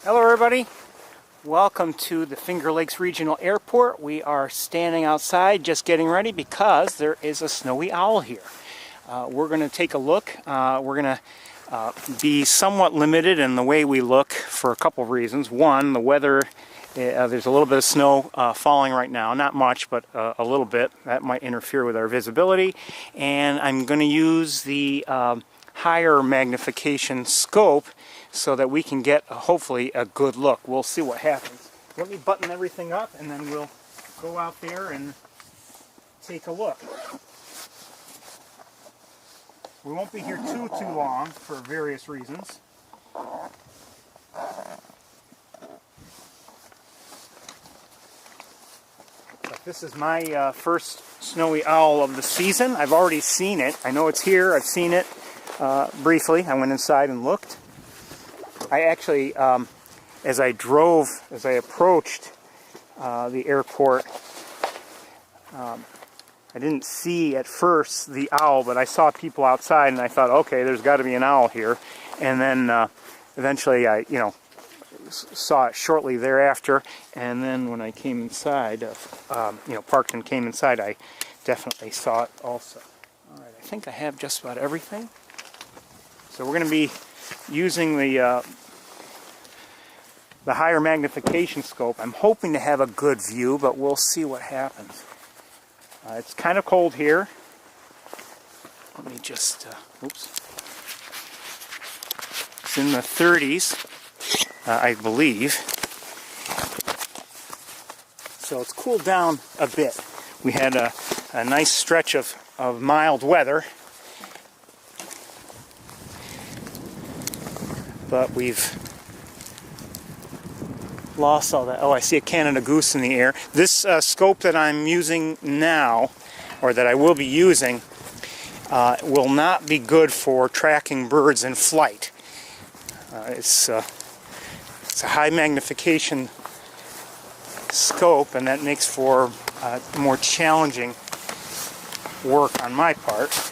Hello everybody, welcome to the Finger Lakes Regional Airport. We are standing outside just getting ready because there is a snowy owl here. We're going to take a look. We're going to be somewhat limited in the way we look for a couple of reasons. One, the weather, there's a little bit of snow falling right now, not much but a little bit. That might interfere with our visibility, and I'm going to use the higher magnification scope so that we can get hopefully a good look. We'll see what happens. Let me button everything up and then we'll go out there and take a look. We won't be here too long for various reasons. But this is my first snowy owl of the season. I've already seen it. I know it's here. I've seen it briefly. I went inside and looked. I actually, as I approached the airport, I didn't see at first the owl, but I saw people outside and I thought, okay, there's got to be an owl here. And then eventually I, saw it shortly thereafter. And then when I came inside, parked and came inside, I definitely saw it also. All right, I think I have just about everything. So we're going to be using the higher magnification scope. I'm hoping to have a good view, but we'll see what happens. It's kind of cold here. Let me just, oops. It's in the 30s, I believe. So it's cooled down a bit. We had a nice stretch of mild weather, but we've lost all that. Oh, I see a Canada goose in the air. This scope that I'm using now, or that I will be using, will not be good for tracking birds in flight. It's a high magnification scope, and that makes for more challenging work on my part.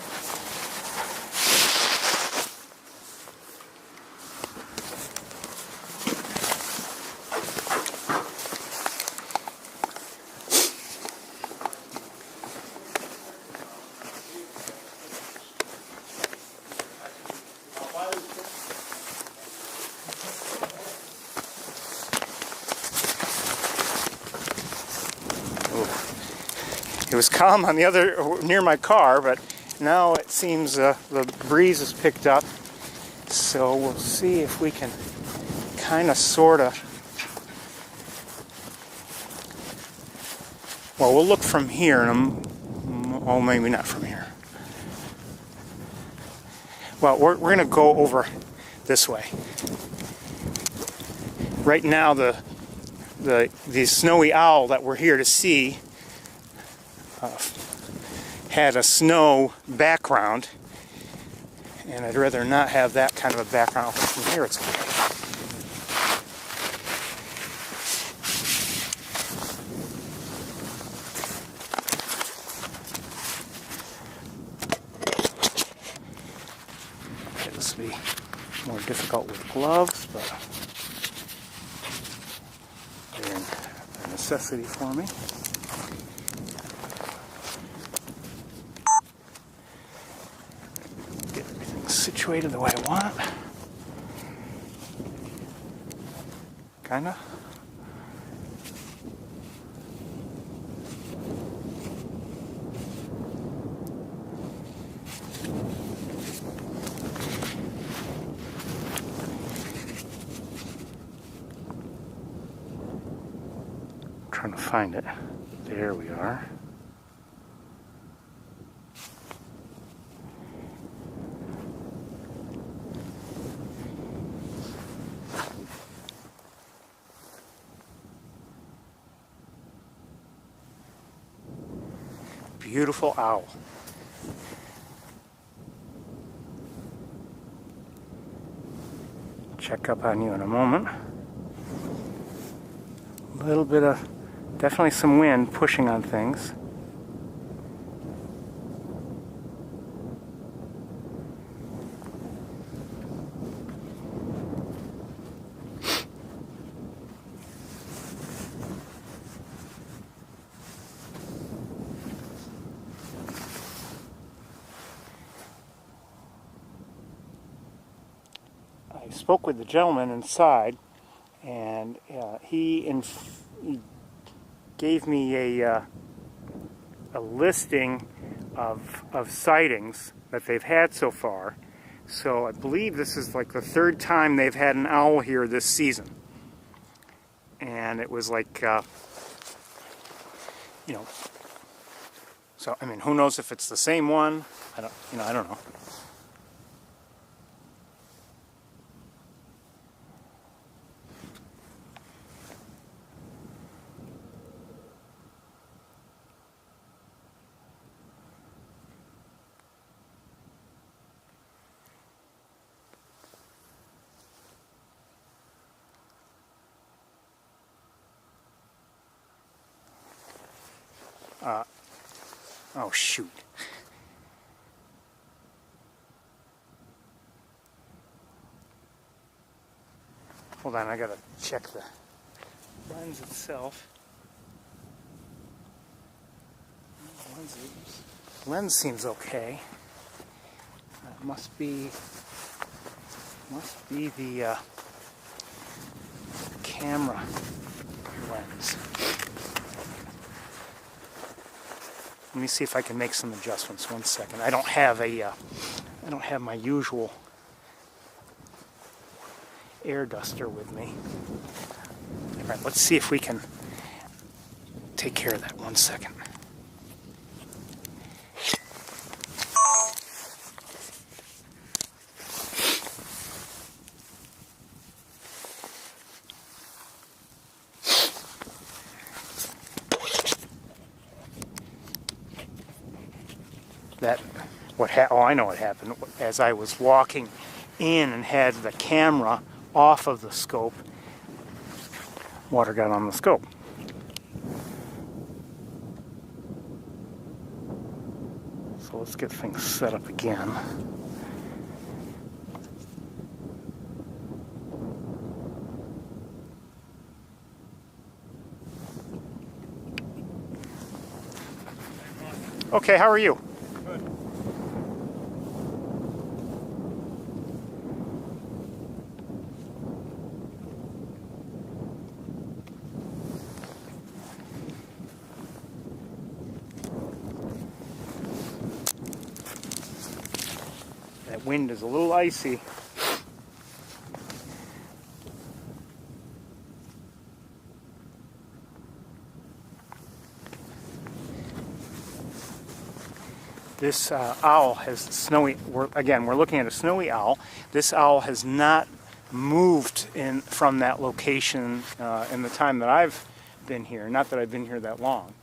It was calm on the other, near my car, but now it seems the breeze has picked up. So we'll see if we can kind of, sort of, well, we'll look from here, and oh, maybe not from here. Well, we're going to go over this way. Right now, the snowy owl that we're here to see had a snow background, and I'd rather not have that kind of a background. From here it's okay. This will be more difficult with gloves, but they're a necessity for me. Situated the way I want. Kinda. Trying to find it. There we are. Beautiful owl. Check up on you in a moment. A little bit of, definitely some wind pushing on things. I spoke with the gentleman inside, and he gave me a listing of sightings that they've had so far. So I believe this is like the third time they've had an owl here this season. And it was like, you know, so I mean, who knows if it's the same one? I don't know. Oh shoot. Hold on, I gotta check the lens itself. Lens seems okay. That must be the camera lens. Let me see if I can make some adjustments. 1 second. I don't have my usual air duster with me. All right, let's see if we can take care of that. 1 second. Oh, I know what happened. As I was walking in and had the camera off of the scope, water got on the scope. So let's get things set up again. Okay, how are you? That wind is a little icy. This owl has snowy, we're looking at a snowy owl. This owl has not moved from that location in the time that I've been here. Not that I've been here that long.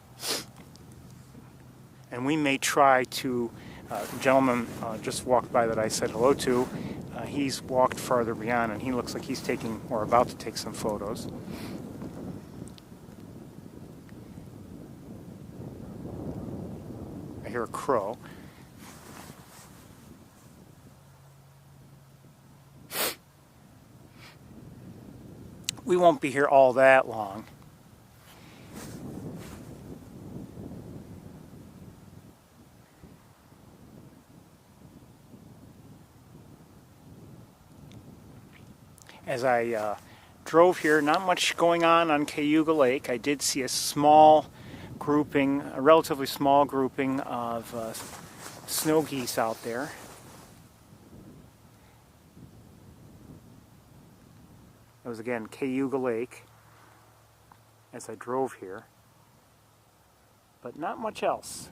And we may try to, the gentleman just walked by that I said hello to. He's walked farther beyond, and he looks like he's taking, or about to take, some photos. I hear a crow. We won't be here all that long. As I drove here, not much going on Cayuga Lake. I did see a small grouping, a relatively small grouping of snow geese out there. It was again Cayuga Lake as I drove here, but not much else.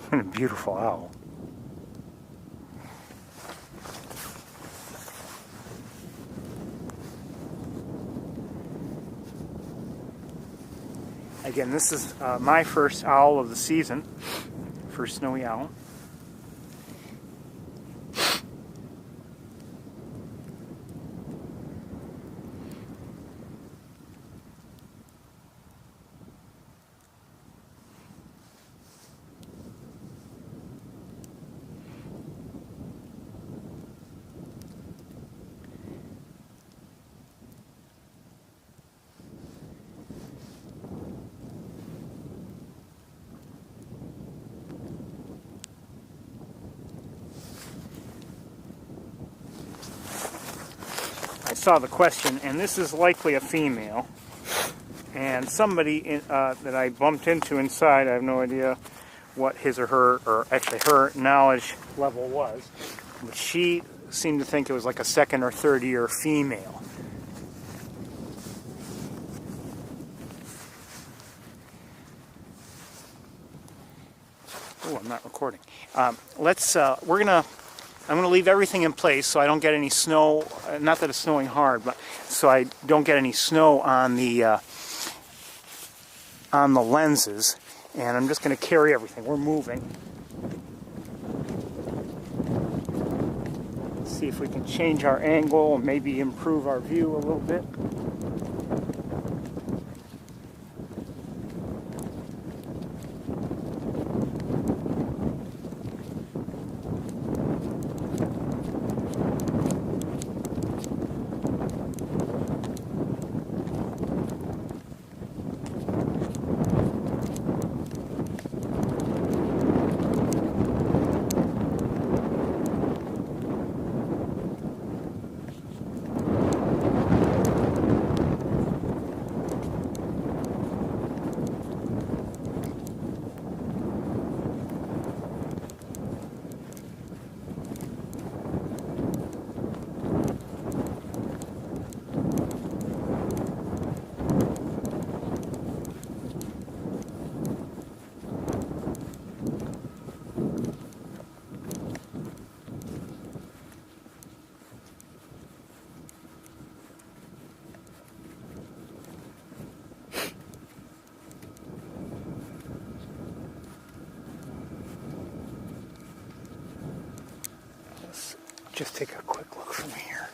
What a beautiful owl. Again, this is my first owl of the season, first snowy owl. saw the question, and this is likely a female. And somebody that I bumped into inside, I have no idea what his or her, or actually her knowledge level was, but she seemed to think it was like a second or third year female. Oh, I'm not recording. I'm gonna leave everything in place so I don't get any snow. Not that it's snowing hard, but so I don't get any snow on the lenses. And I'm just gonna carry everything. We're moving. Let's see if we can change our angle and maybe improve our view a little bit. Just take a quick look from here.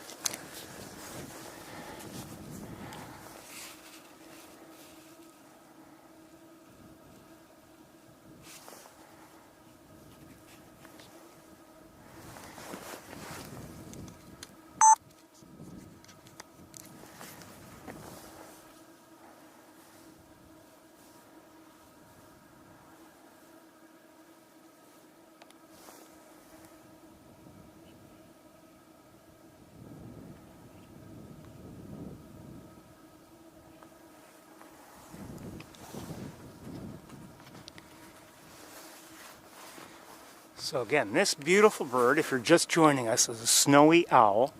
So again, this beautiful bird, if you're just joining us, is a snowy owl.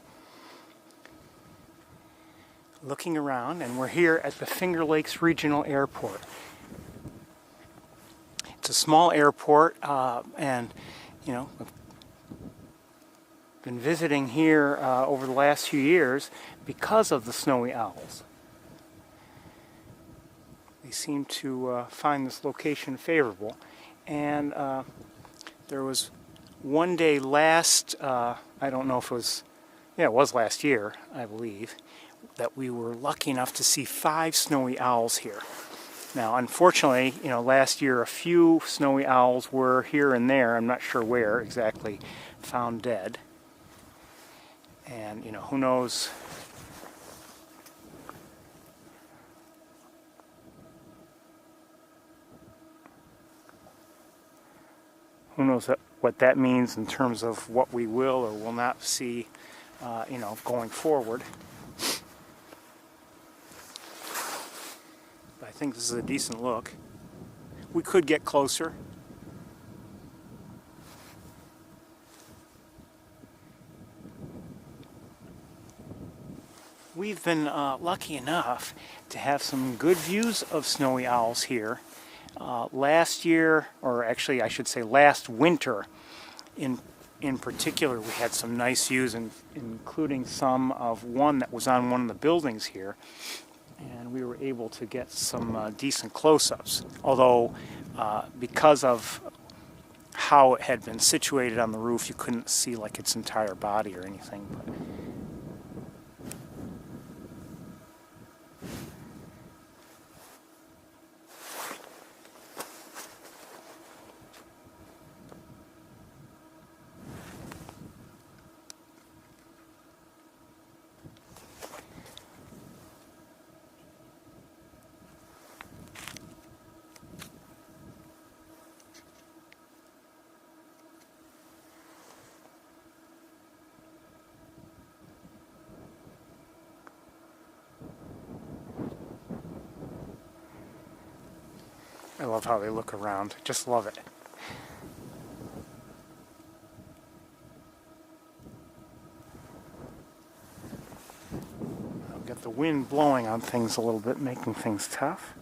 Looking around, and we're here at the Finger Lakes Regional Airport. It's a small airport, and you know, I've been visiting here over the last few years because of the snowy owls. They seem to find this location favorable, and there was one day last, I don't know if it was, yeah, it was last year, I believe, that we were lucky enough to see 5 snowy owls here. Now, unfortunately, you know, last year a few snowy owls were here and there, I'm not sure where exactly, found dead. And, you know, who knows what that means in terms of what we will or will not see, you know, going forward. But I think this is a decent look. We could get closer. We've been lucky enough to have some good views of snowy owls here. Last year, or actually I should say last winter, in particular, we had some nice views, including some of one that was on one of the buildings here, and we were able to get some decent close-ups. Although, because of how it had been situated on the roof, you couldn't see like its entire body or anything. But I love how they look around. Just love it. I've got the wind blowing on things a little bit, making things tough.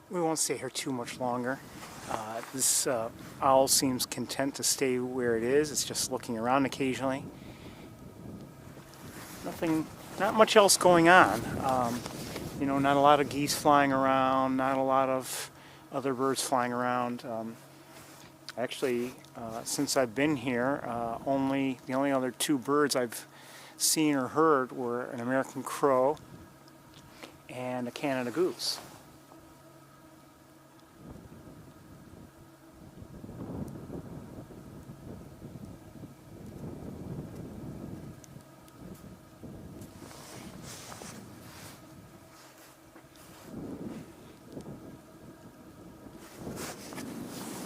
We won't stay here too much longer. This owl seems content to stay where it is. It's just looking around occasionally. Not much else going on. You know, not a lot of geese flying around, not a lot of other birds flying around. Actually, since I've been here, the only other two birds I've seen or heard were an American crow and a Canada goose.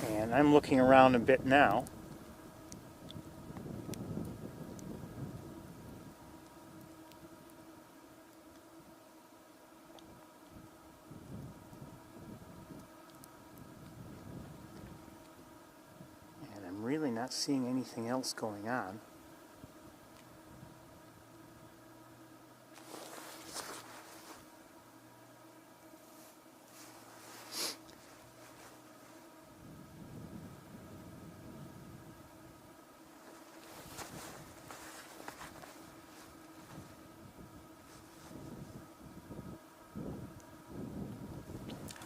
And I'm looking around a bit now. And I'm really not seeing anything else going on.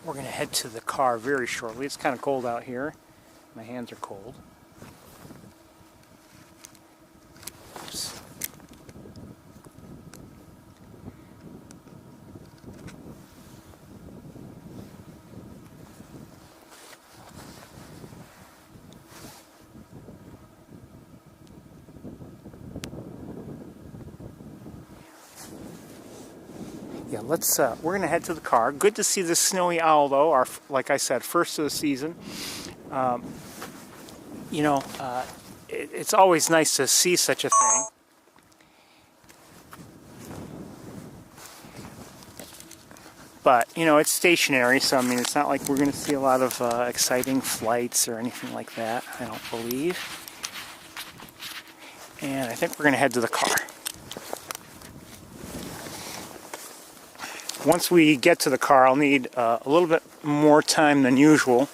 We're going to head to the car very shortly. It's kind of cold out here. My hands are cold. Oops. Yeah, we're going to head to the car. Good to see this snowy owl, though. Like I said, first of the season. You know, it's always nice to see such a thing. But, you know, it's stationary, so, I mean, it's not like we're going to see a lot of exciting flights or anything like that, I don't believe. And I think we're going to head to the car. Once we get to the car, I'll need a little bit more time than usual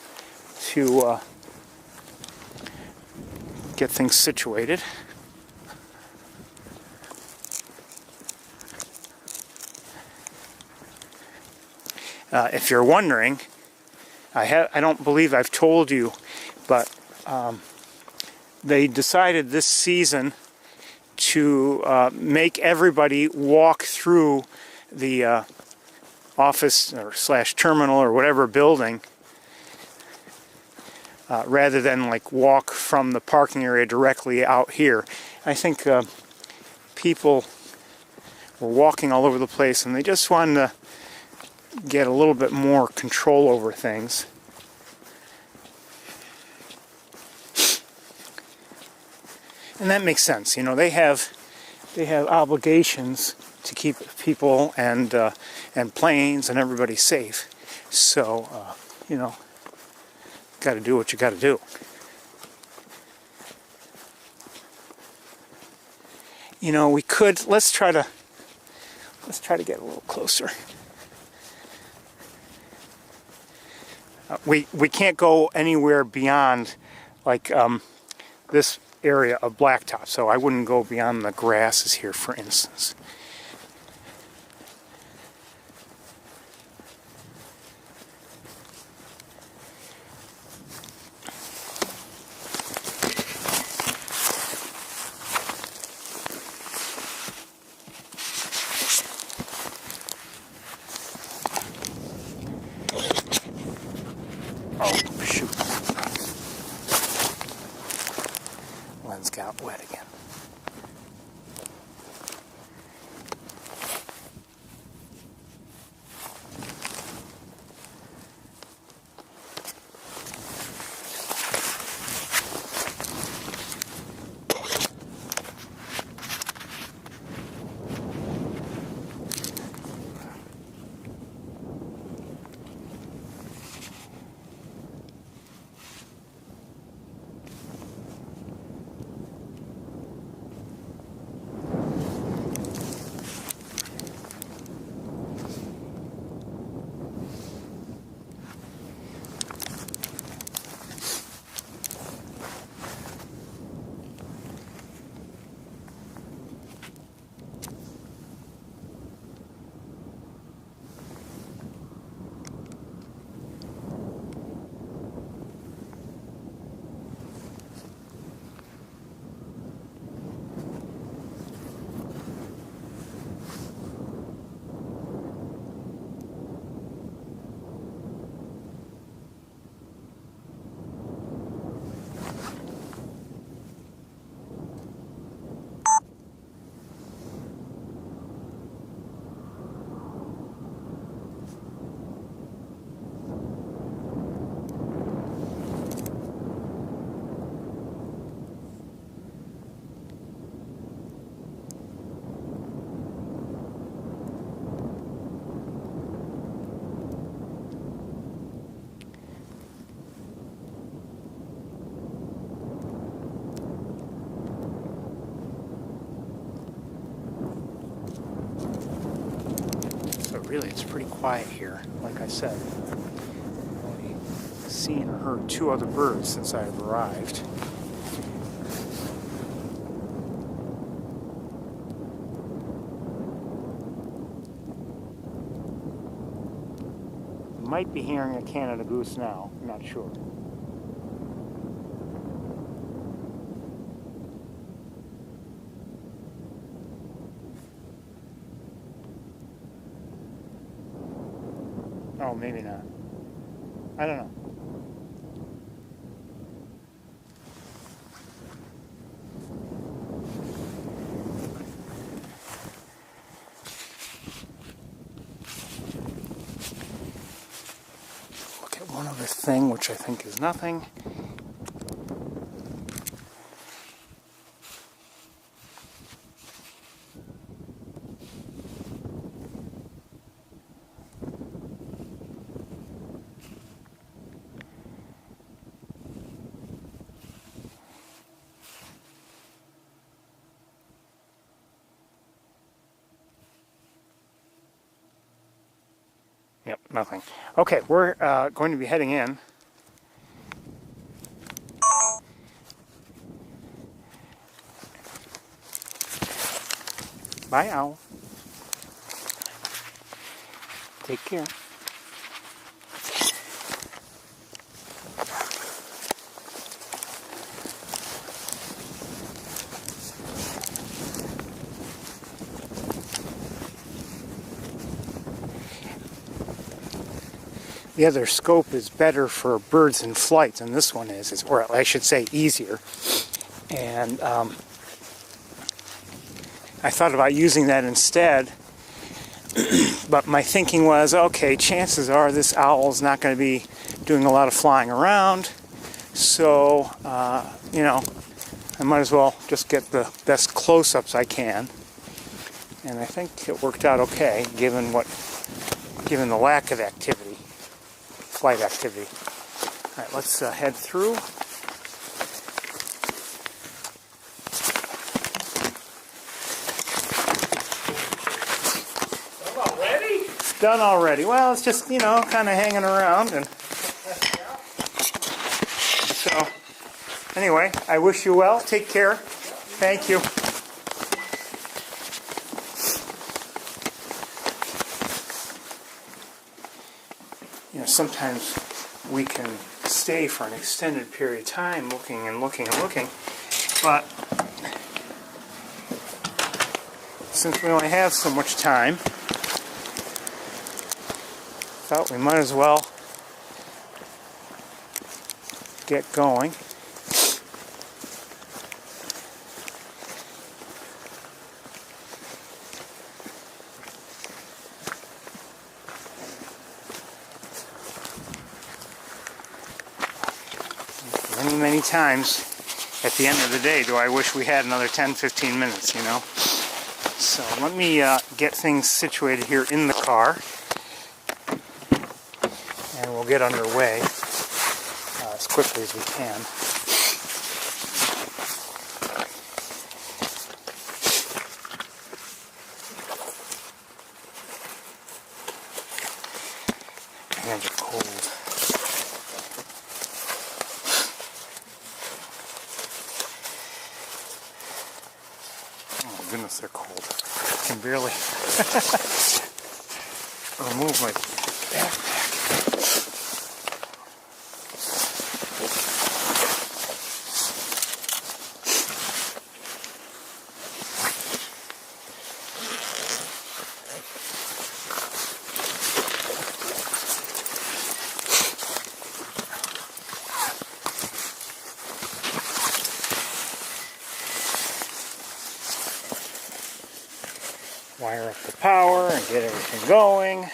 to get things situated. If you're wondering, I don't believe I've told you, but they decided this season to make everybody walk through the office or / terminal or whatever building rather than like walk from the parking area directly out here. I think people were walking all over the place and they just wanted to get a little bit more control over things. And that makes sense. You know, they have obligations to keep people and planes and everybody safe. So, you know, got to do what you got to do. You know, we could let's try to get a little closer. We can't go anywhere beyond like this area of blacktop, so I wouldn't go beyond the grasses here, for instance. Oh, shoot. Lens got wet again. Really, it's pretty quiet here, like I said. I've only seen or heard 2 other birds since I've arrived. Might be hearing a Canada goose now, I'm not sure. Oh, maybe not. I don't know. Look at one other thing, which I think is nothing. Yep, nothing. Okay, we're going to be heading in. Bye, owl. Take care. The other scope is better for birds in flight than this one is, or I should say easier. And I thought about using that instead, but my thinking was, okay, chances are this owl's not going to be doing a lot of flying around, so, you know, I might as well just get the best close-ups I can. And I think it worked out okay, given the lack of activity. Flight activity. All right, let's head through. Done already? It's done already. Well, it's just, you know, kind of hanging around, and so Anyway, I wish you well. Take care. Thank you. You know, sometimes we can stay for an extended period of time looking and looking and looking, but since we only have so much time, thought we might as well get going. Many times at the end of the day do I wish we had another 10-15 minutes, you know. So let me get things situated here in the car and we'll get underway as quickly as we can. My hands are cold. Goodness, they're cold. I can barely remove my backpack. Wire up the power and get everything going.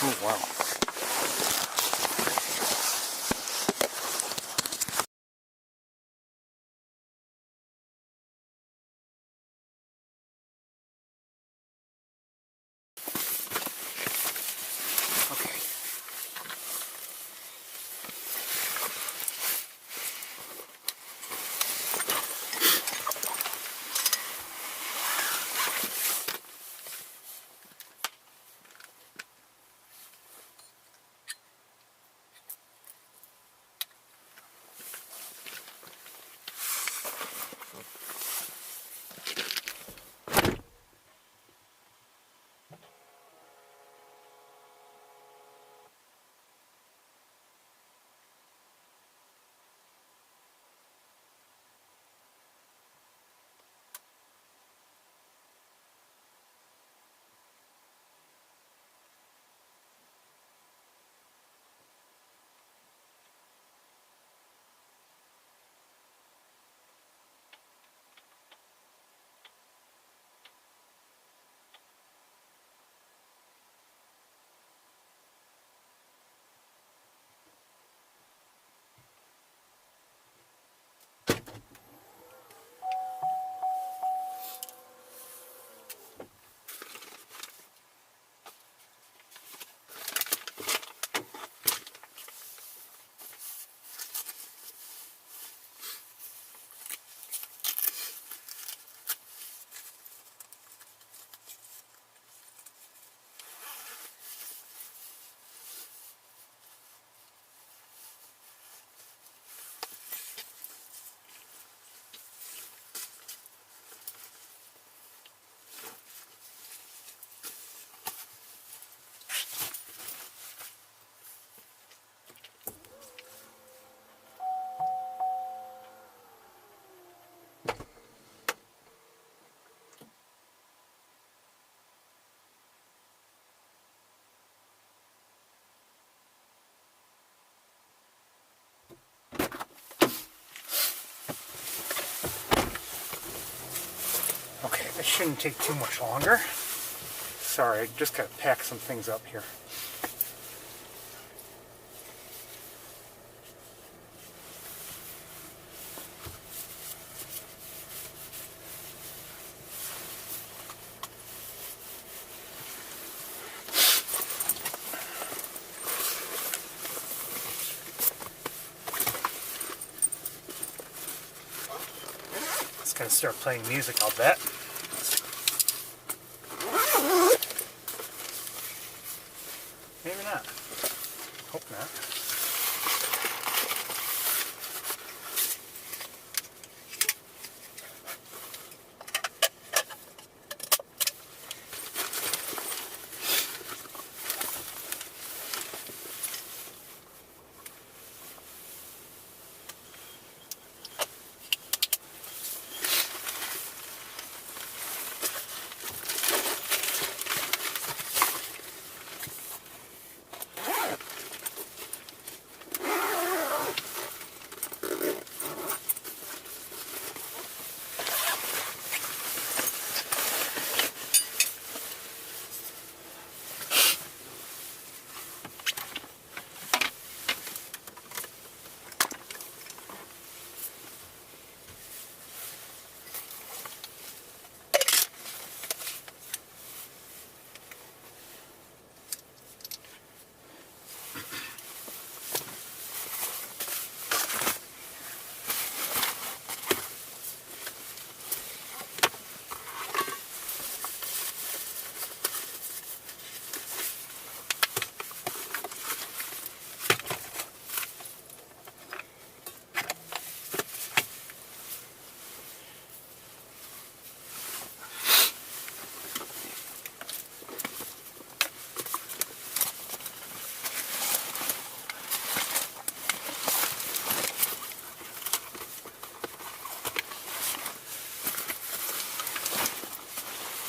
Oh, wow. Okay, this shouldn't take too much longer. Sorry, I just got to pack some things up here. going to start playing music, I'll bet. Maybe not. Hope not.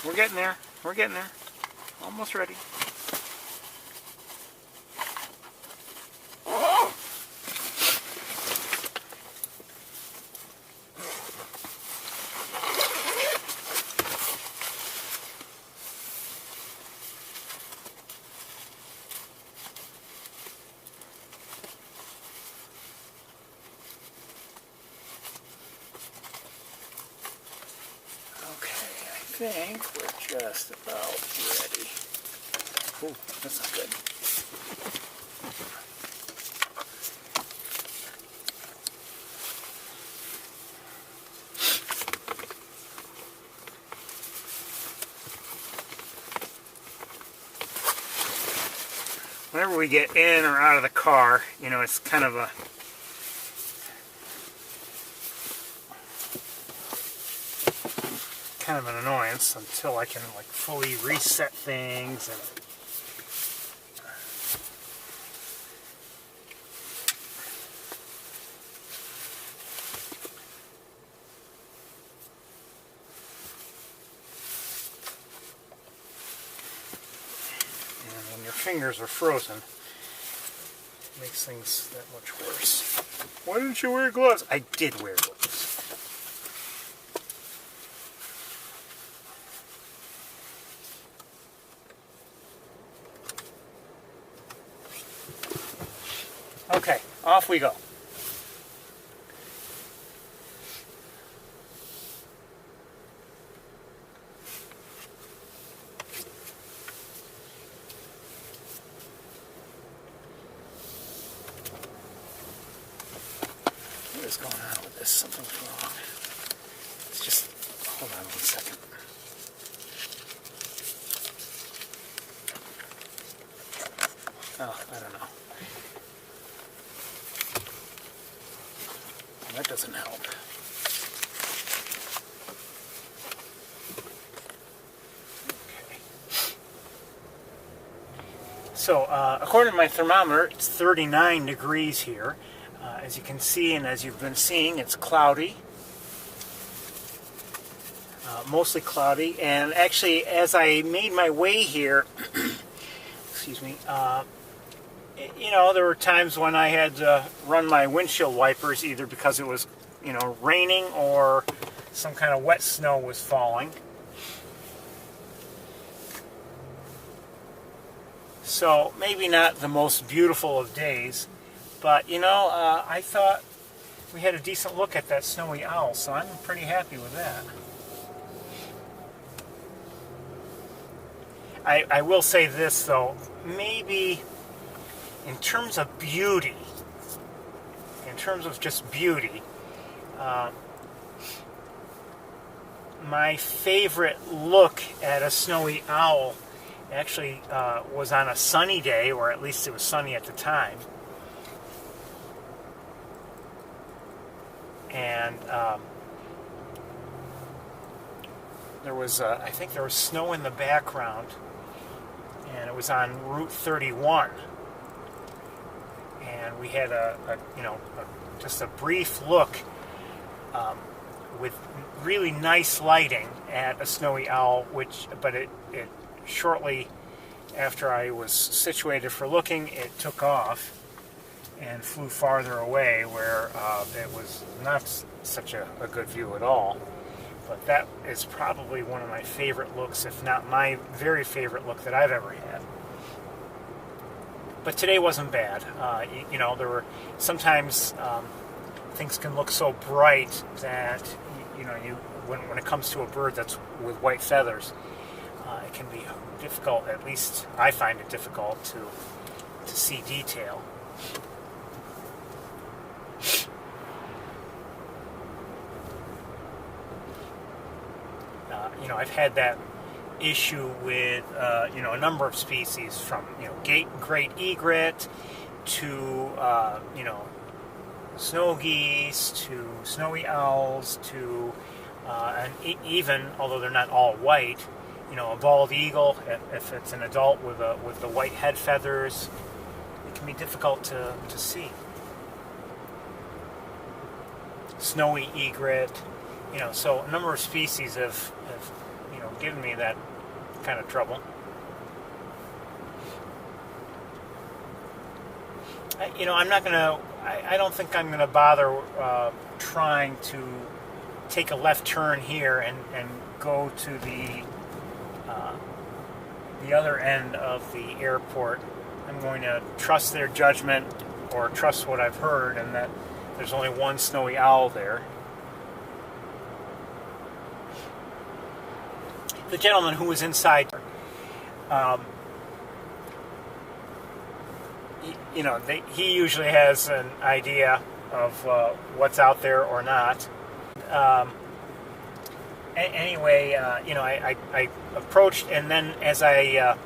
We're getting there. We're getting there. Almost ready. I think we're just about ready. Ooh, that's not good. Whenever we get in or out of the car, you know, it's kind of a an annoyance until I can like fully reset things and when your fingers are frozen, it makes things that much worse. Why didn't you wear gloves? I did wear gloves. Okay, off we go. What is going on with this? Something's wrong. It's just, hold on 1 second. Oh, I don't know. That doesn't help. Okay. So, according to my thermometer, it's 39 degrees here. As you can see, and as you've been seeing, it's cloudy. Mostly cloudy. And actually, as I made my way here, excuse me, you know, there were times when I had to run my windshield wipers either because it was, you know, raining or some kind of wet snow was falling. So maybe not the most beautiful of days, but you know, I thought we had a decent look at that snowy owl, so I'm pretty happy with that. I will say this though, maybe in terms of beauty, in terms of just beauty, my favorite look at a snowy owl actually was on a sunny day, or at least it was sunny at the time. And there was, I think there was snow in the background, and it was on Route 31. And we had just a brief look with really nice lighting at a snowy owl, but it shortly after I was situated for looking, it took off and flew farther away, where it was not such a good view at all. But that is probably one of my favorite looks, if not my very favorite look that I've ever had. But today wasn't bad. There were sometimes things can look so bright that when it comes to a bird that's with white feathers, it can be difficult. At least I find it difficult to see detail. I've had that issue with a number of species, from great egret to snow geese to snowy owls to and even, although they're not all white, a bald eagle, if it's an adult with the white head feathers, it can be difficult to see. Snowy egret, so a number of species have given me that kind of trouble. I'm not going to, I don't think I'm going to bother trying to take a left turn here and go to the other end of the airport. I'm going to trust their judgment, or trust what I've heard, and that there's only one snowy owl there. The gentleman who was inside, he usually has an idea of what's out there or not. Anyway, I approached, and then as I,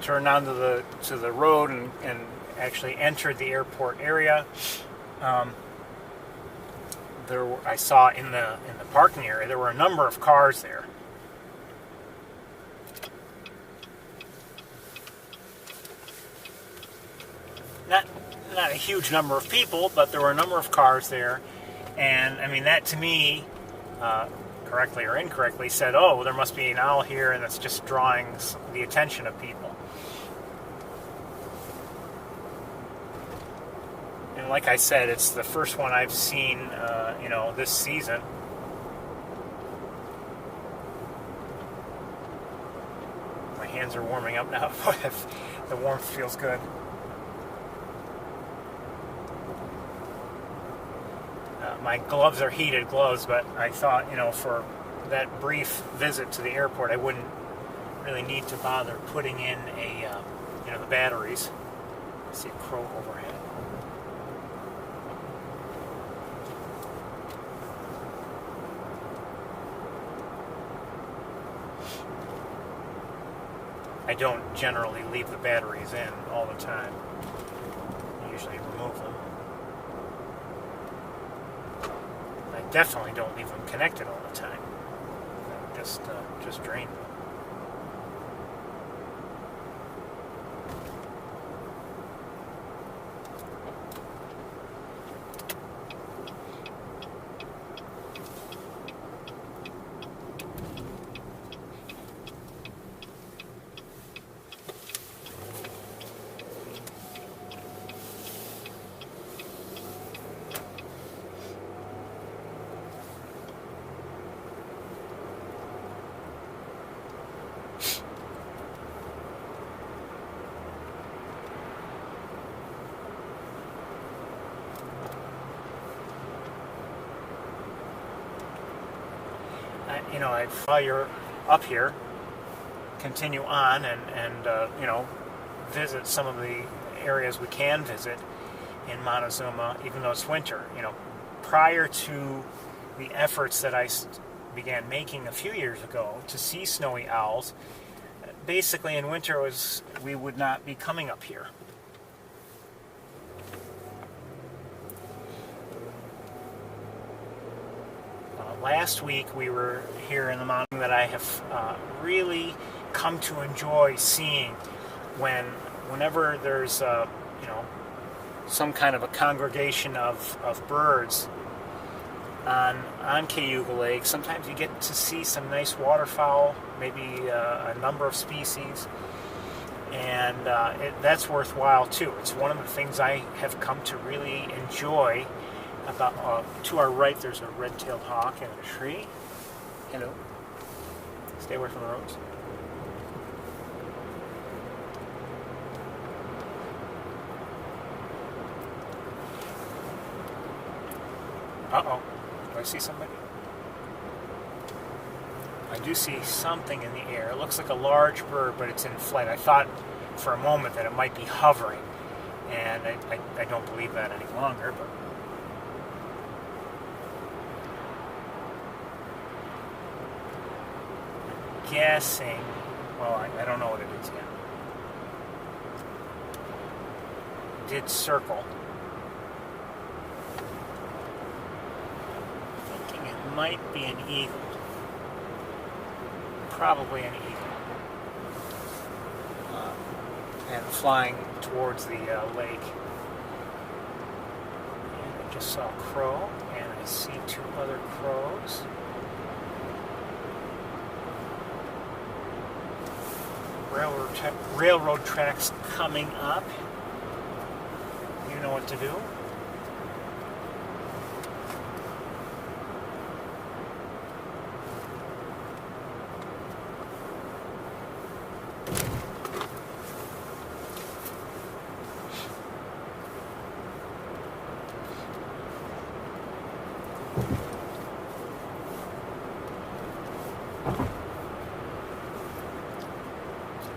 turned onto the road and actually entered the airport area, I saw in the parking area there were a number of cars there. Not a huge number of people, but there were a number of cars there, and I mean, that to me, correctly or incorrectly, said, oh, there must be an owl here, and it's just drawing the attention of people. And like I said, it's the first one I've seen, this season. My hands are warming up now. The warmth feels good. My gloves are heated gloves, but I thought, for that brief visit to the airport, I wouldn't really need to bother putting in the batteries. I see a crow overhead. I don't generally leave the batteries in all the time. I usually remove them. I definitely don't leave them connected all the time. Just drain them. While you're up here, continue on and visit some of the areas we can visit in Montezuma, even though it's winter. Prior to the efforts that I began making a few years ago to see snowy owls, basically in winter we would not be coming up here. Last week we were here in the mountain that I have really come to enjoy seeing whenever there's some kind of a congregation of birds on Cayuga Lake. Sometimes you get to see some nice waterfowl, maybe a number of species, and that's worthwhile too. It's one of the things I have come to really enjoy. To our right, there's a red-tailed hawk in a tree. Hello. Stay away from the roads. Uh-oh. Do I see somebody? I do see something in the air. It looks like a large bird, but it's in flight. I thought for a moment that it might be hovering, and I don't believe that any longer, but guessing, well, I don't know what it is yet. It did circle. Thinking it might be an eagle. Probably an eagle. And flying towards the lake. And I just saw a crow, and I see two other crows. Railroad tracks coming up. You know what to do.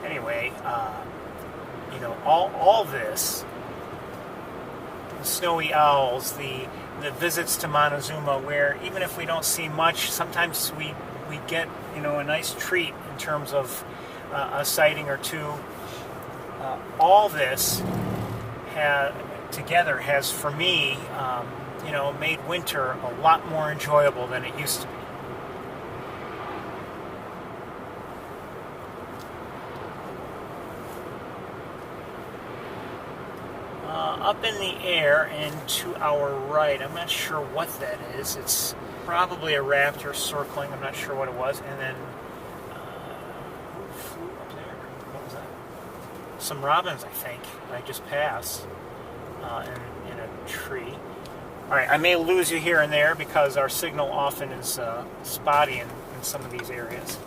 Anyway, all this, the snowy owls, the visits to Montezuma, where even if we don't see much, sometimes we get a nice treat in terms of a sighting or two. All this together has, for me, made winter a lot more enjoyable than it used to be. Up in the air and to our right, I'm not sure what that is. It's probably a raptor circling. I'm not sure what it was. And then, who flew up there? What was that? Some robins, I think. I just passed in a tree. All right, I may lose you here and there because our signal often is spotty in some of these areas.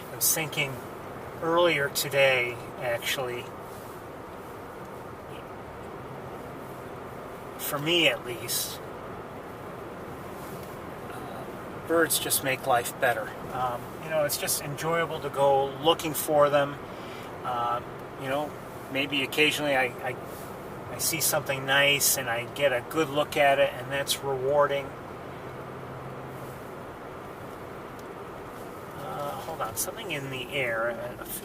I was thinking earlier today, actually, for me at least, birds just make life better. It's just enjoyable to go looking for them. Maybe occasionally I see something nice and I get a good look at it, and that's rewarding. Hold on, something in the air,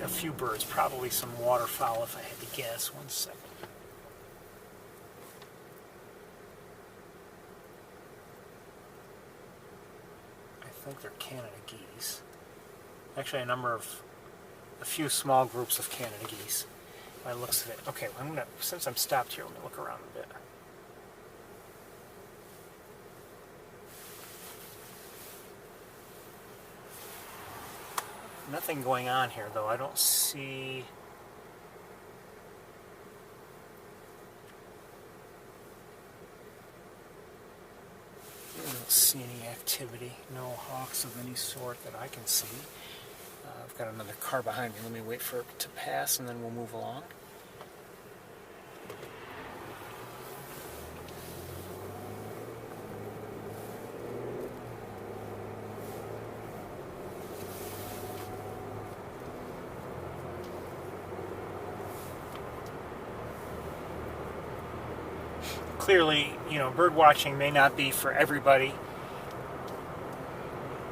a few birds, probably some waterfowl if I had to guess. 1 second. I think they're Canada geese. Actually, a few small groups of Canada geese. By the looks of it. Okay, since I'm stopped here, let me look around a bit. Nothing going on here, though. I don't see... see any activity. No hawks of any sort that I can see. I've got another car behind me. Let me wait for it to pass and then we'll move along. Clearly, bird watching may not be for everybody,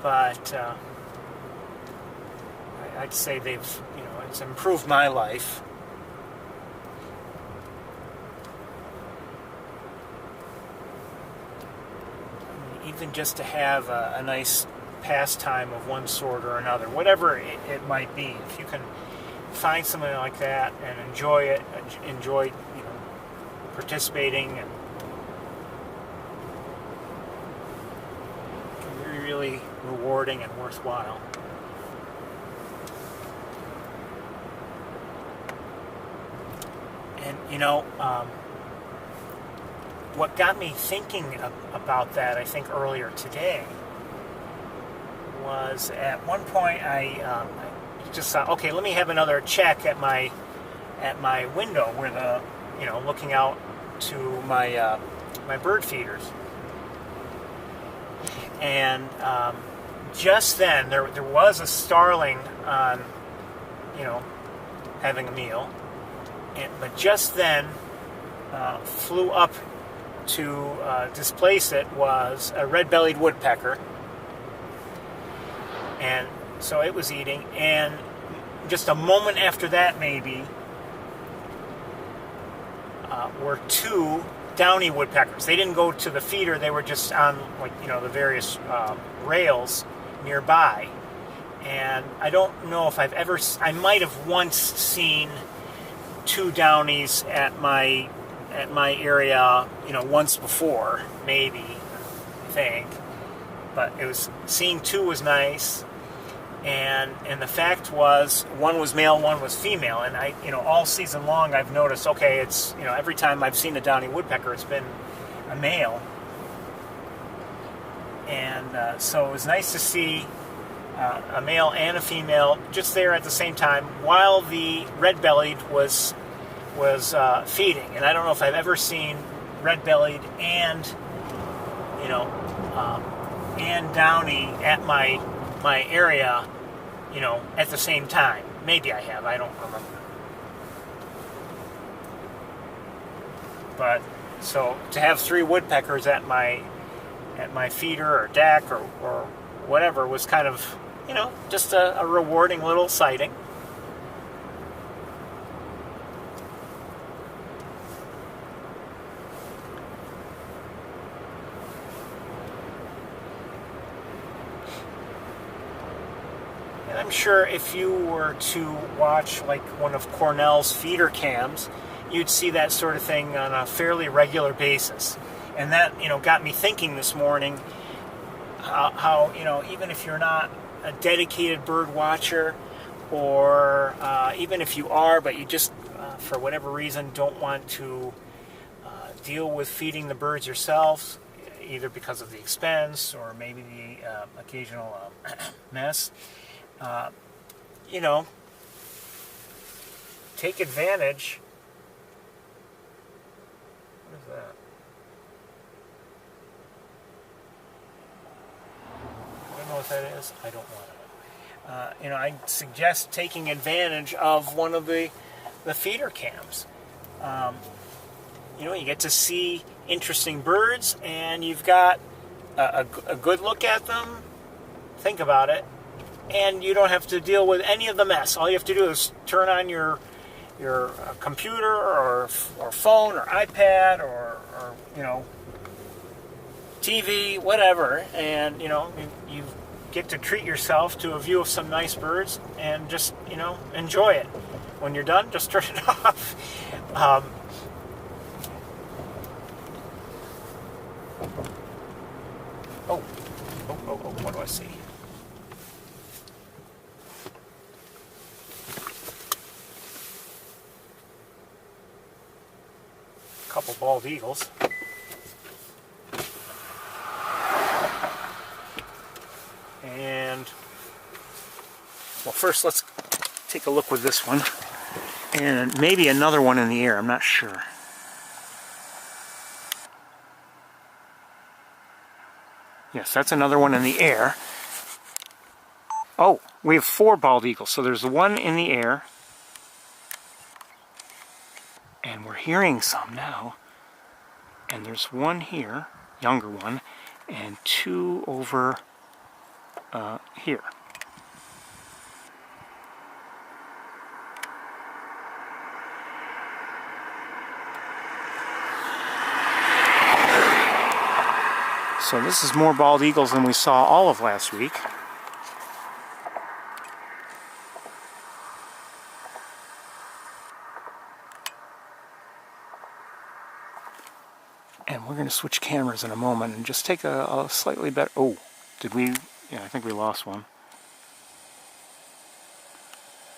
but I'd say it's improved my life. Even just to have a nice pastime of one sort or another, whatever it might be, if you can find something like that and enjoy it, enjoy participating, and it can be really rewarding and worthwhile. And what got me thinking about that, I think earlier today, was at one point I just thought, okay, let me have another check at my window where looking out to my my bird feeders. And just then there was a starling on, having a meal, but just then flew up to displace it was a red-bellied woodpecker, and so it was eating. And just a moment after that, maybe, were two downy woodpeckers. They didn't go to the feeder; they were just on the various rails nearby. And I don't know if I might have once seen two downies at my area, once before, maybe, I think. But seeing two was nice, and the fact was one was male, one was female, and I, all season long I've noticed, okay, it's, every time I've seen a downy woodpecker, it's been a male, and so it was nice to see a male and a female just there at the same time while the red-bellied was feeding. And I don't know if I've ever seen red-bellied and and downy at my area, at the same time. Maybe I have. I don't remember. But so to have three woodpeckers at my feeder or deck or whatever was kind of just a rewarding little sighting. I'm sure if you were to watch like one of Cornell's feeder cams, you'd see that sort of thing on a fairly regular basis. And that, got me thinking this morning how even if you're not a dedicated bird watcher, or even if you are, but you just, for whatever reason, don't want to deal with feeding the birds yourself, either because of the expense or maybe the occasional mess, take advantage. What is that? I don't know what that is. I don't want it. I suggest taking advantage of one of the feeder cams. You get to see interesting birds, and you've got a good look at them. Think about it. And you don't have to deal with any of the mess. All you have to do is turn on your computer or phone or iPad or TV, whatever, and you get to treat yourself to a view of some nice birds and just enjoy it. When you're done, just turn it off. What do I see? Couple bald eagles. Well, first let's take a look with this one. And maybe another one in the air, I'm not sure. Yes, that's another one in the air. Oh, we have 4 bald eagles. So there's one in the air. And we're hearing some now. And there's one here, younger one, and 2 over here. So this is more bald eagles than we saw all of last week. And we're going to switch cameras in a moment and just take a slightly better... Oh, did we... Yeah, I think we lost one.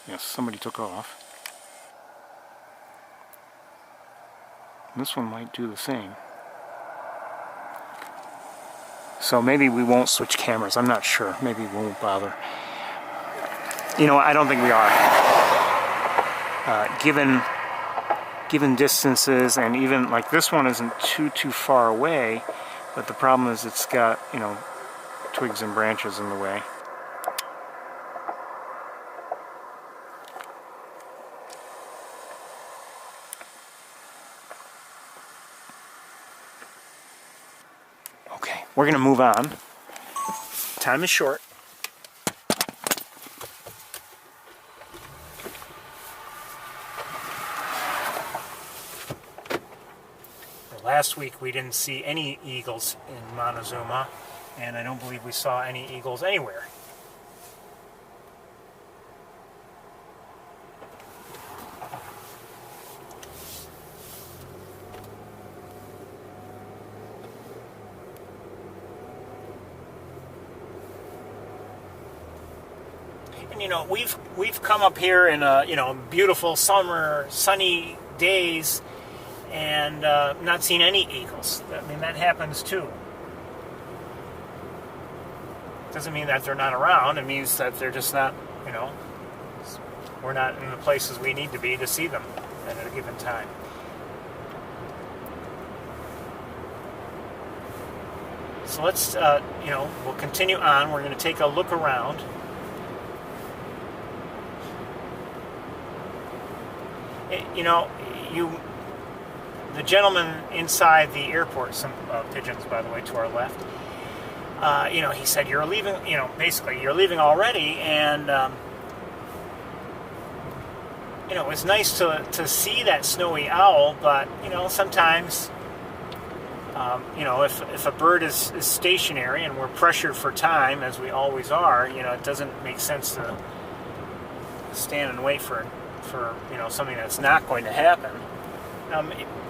Yes, somebody took off. This one might do the same. So maybe we won't switch cameras. I'm not sure. Maybe we won't bother. You know, I don't think we are. Given distances, and even like this one isn't too far away, but the problem is it's got, you know, twigs and branches in the way. Okay, we're going to move on. Time is short. Last week we didn't see any eagles in Montezuma, and I don't believe we saw any eagles anywhere. And you know, we've come up here in beautiful summer, sunny days, and not seen any eagles. I mean, that happens too. Doesn't mean that they're not around. It means that they're just not, you know, we're not in the places we need to be to see them at a given time. So let's, we'll continue on. We're going to take a look around. The gentleman inside the airport, some pigeons, by the way, to our left, he said, you're leaving, basically, you're leaving already, and, it was nice to see that snowy owl, but, sometimes, if a bird is stationary and we're pressured for time, as we always are, it doesn't make sense to stand and wait for something that's not going to happen.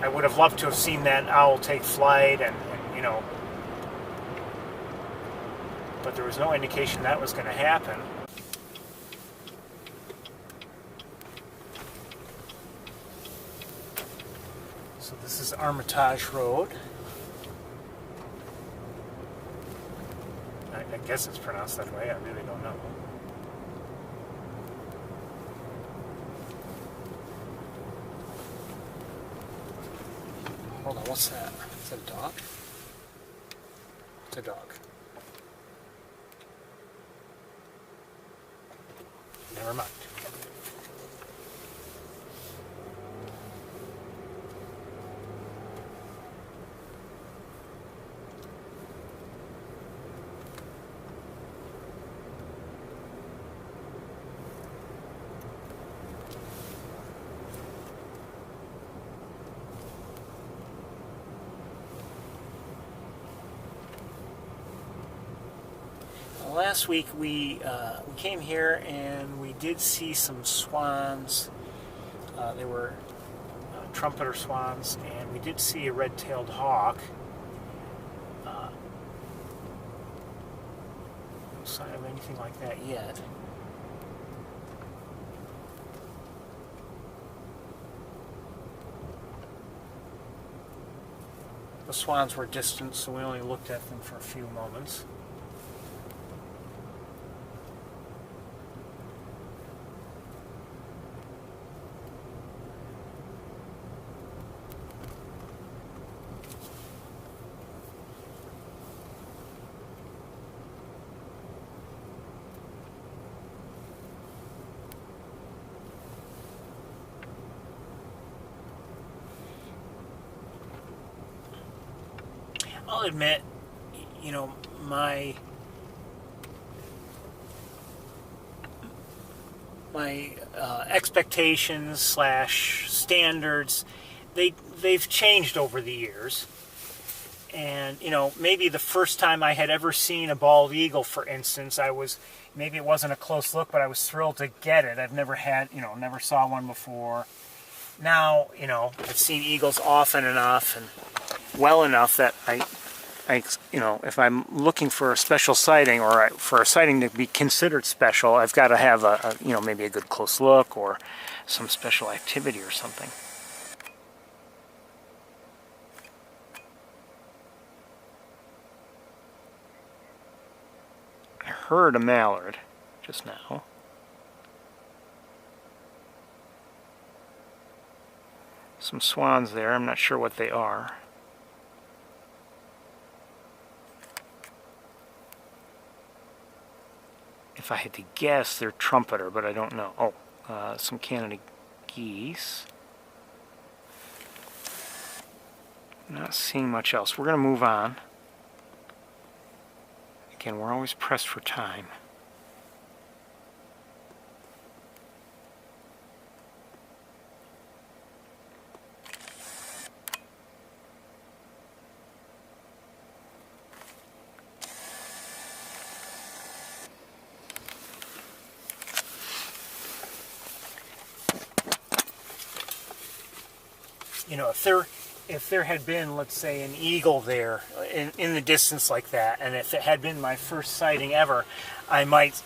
I would have loved to have seen that owl take flight, but there was no indication that was going to happen. So this is Armitage Road. I guess it's pronounced that way. I really don't know. Hold on, what's that? Is that a dog? It's a dog. Never mind. Last week we came here and we did see some swans. They were trumpeter swans, and we did see a red-tailed hawk. No sign of anything like that yet. The swans were distant, so we only looked at them for a few moments. I'll admit, you know, my expectations slash standards, they've changed over the years. And, you know, maybe the first time I had ever seen a bald eagle, for instance, maybe it wasn't a close look, but I was thrilled to get it. I've never had, you know, never saw one before. Now, you know, I've seen eagles often enough and well enough that I, you know, if I'm looking for a special sighting or for a sighting to be considered special, I've got to have you know, maybe a good close look or some special activity or something. I heard a mallard just now. Some swans there, I'm not sure what they are. If I had to guess, they're trumpeter, but I don't know. Oh, some Canada geese. Not seeing much else. We're going to move on. Again, we're always pressed for time. You know, if there had been, let's say, an eagle there in the distance like that, and if it had been my first sighting ever, I might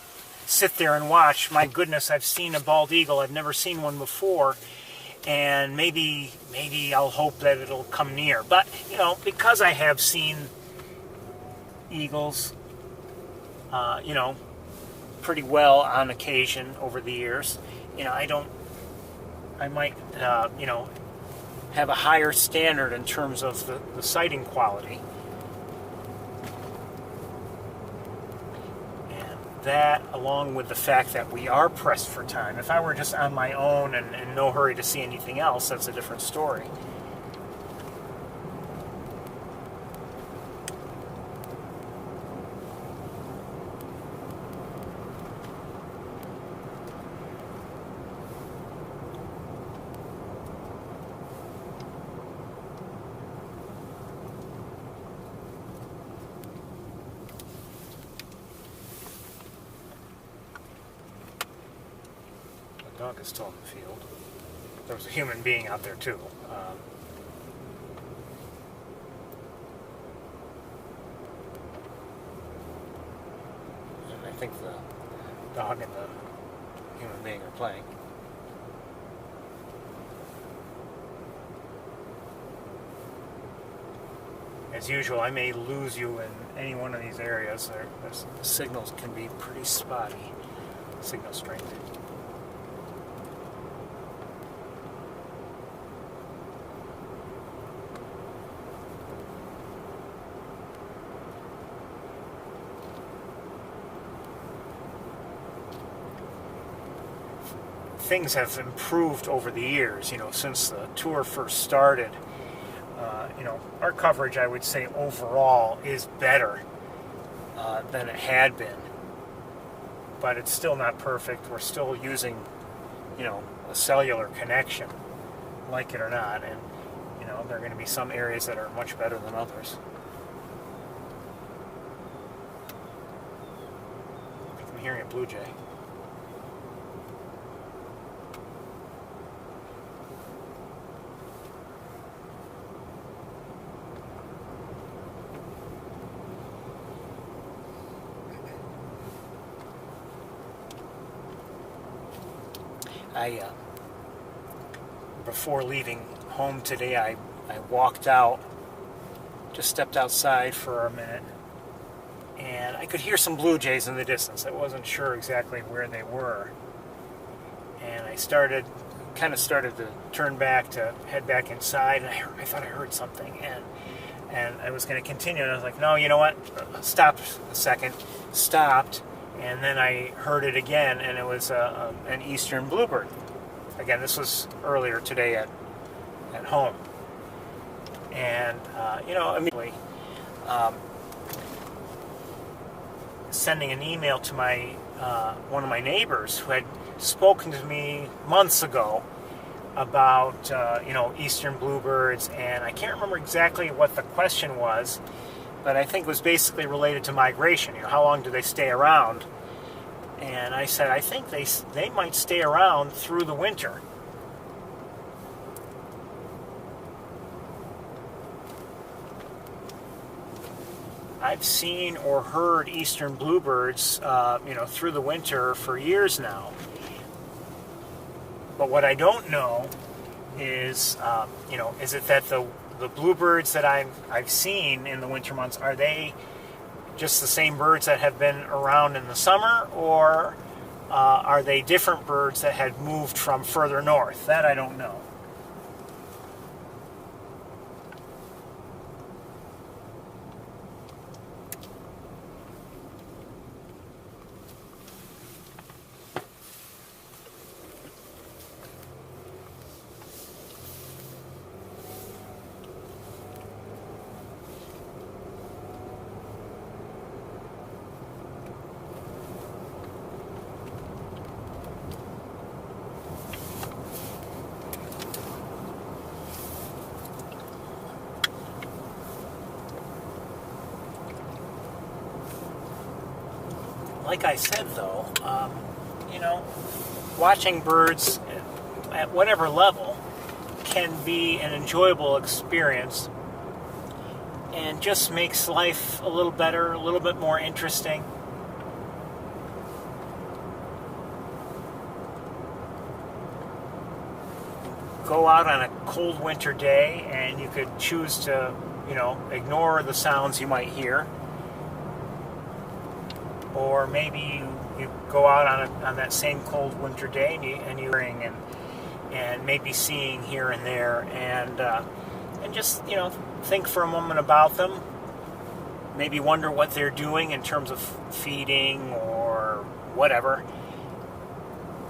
sit there and watch. My goodness, I've seen a bald eagle. I've never seen one before, and maybe I'll hope that it'll come near. But, you know, because I have seen eagles, you know, pretty well on occasion over the years, you know, I might, you know, have a higher standard in terms of the sighting quality. And that, along with the fact that we are pressed for time. If I were just on my own and in no hurry to see anything else, that's a different story. Dog is still in the field. There was a human being out there too. And I think the dog and the human being are playing. As usual, I may lose you in any one of these areas. The signals can be pretty spotty, signal strength. Things have improved over the years, you know, since the tour first started. You know, our coverage, I would say, overall is better than it had been. But it's still not perfect. We're still using, you know, a cellular connection, like it or not. And, you know, there are going to be some areas that are much better than others. I think I'm hearing a blue jay. Before leaving home today, I walked out, just stepped outside for a minute, and I could hear some blue jays in the distance. I wasn't sure exactly where they were. And I kind of started to turn back to head back inside, and I thought I heard something, and I was going to continue, and I was like, no, you know what, stop a second, stopped, and then I heard it again, and it was an eastern bluebird. Again, this was earlier today at home. And, you know, immediately sending an email to my one of my neighbors who had spoken to me months ago about eastern bluebirds, and I can't remember exactly what the question was, but I think it was basically related to migration. How long do they stay around? And I said I think they might stay around through the winter. I've seen or heard eastern bluebirds, through the winter for years now. But what I don't know is, is it that the bluebirds that I've seen in the winter months, are they just the same birds that have been around in the summer, or are they different birds that had moved from further north? That I don't know. Like I said, though, watching birds at whatever level can be an enjoyable experience and just makes life a little better, a little bit more interesting. Go out on a cold winter day and you could choose to, ignore the sounds you might hear. Or maybe you go out on that same cold winter day and you're hearing and maybe seeing here and there, and just think for a moment about them. Maybe wonder what they're doing in terms of feeding or whatever.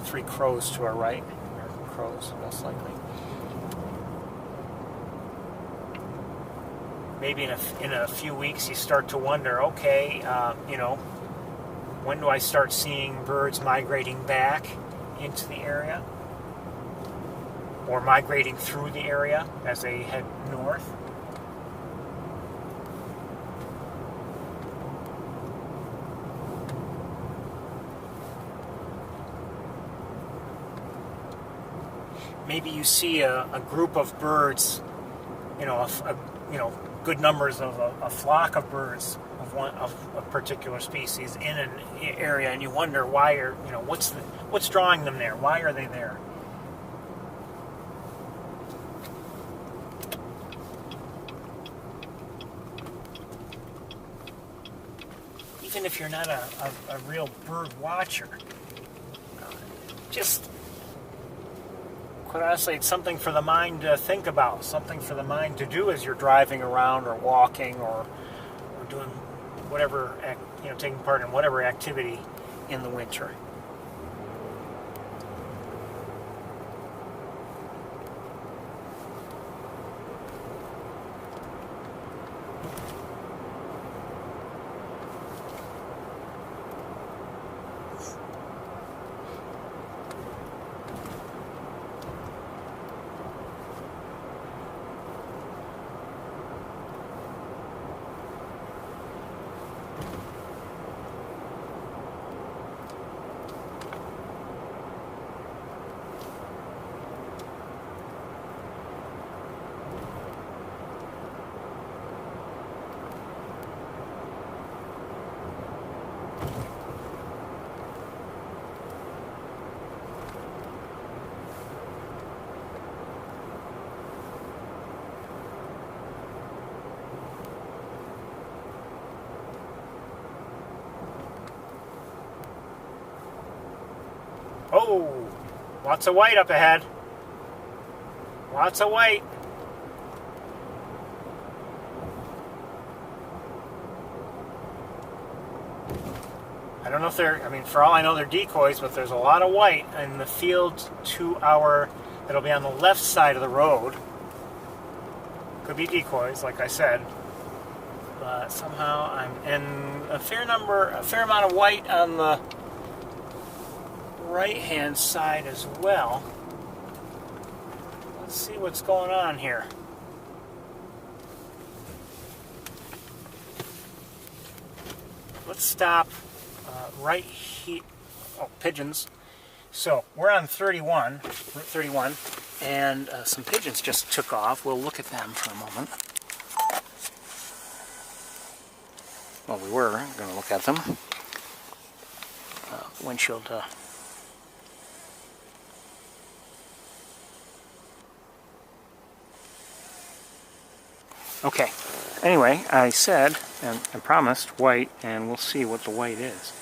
3 crows to our right. American crows, most likely. Maybe in a few weeks you start to wonder, okay, when do I start seeing birds migrating back into the area? Or migrating through the area as they head north? Maybe you see a group of birds, good numbers of a flock of birds of a particular species in an area, and you wonder why what's drawing them there? Why are they there? Even if you're not a real bird watcher, just quite honestly, it's something for the mind to think about, something for the mind to do as you're driving around or walking or doing whatever, taking part in whatever activity in the winter. Oh, lots of white up ahead. Lots of white. I don't know if for all I know, they're decoys, but there's a lot of white in the field that'll be on the left side of the road. Could be decoys, like I said. but somehow and a fair amount of white on the right-hand side as well. Let's see what's going on here. Let's stop right here. Oh, pigeons. So we're on 31, Route 31, and some pigeons just took off. We'll look at them for a moment. Well, we were going to look at them. Windshield. Okay. Anyway, I said and I promised white, and we'll see what the white is.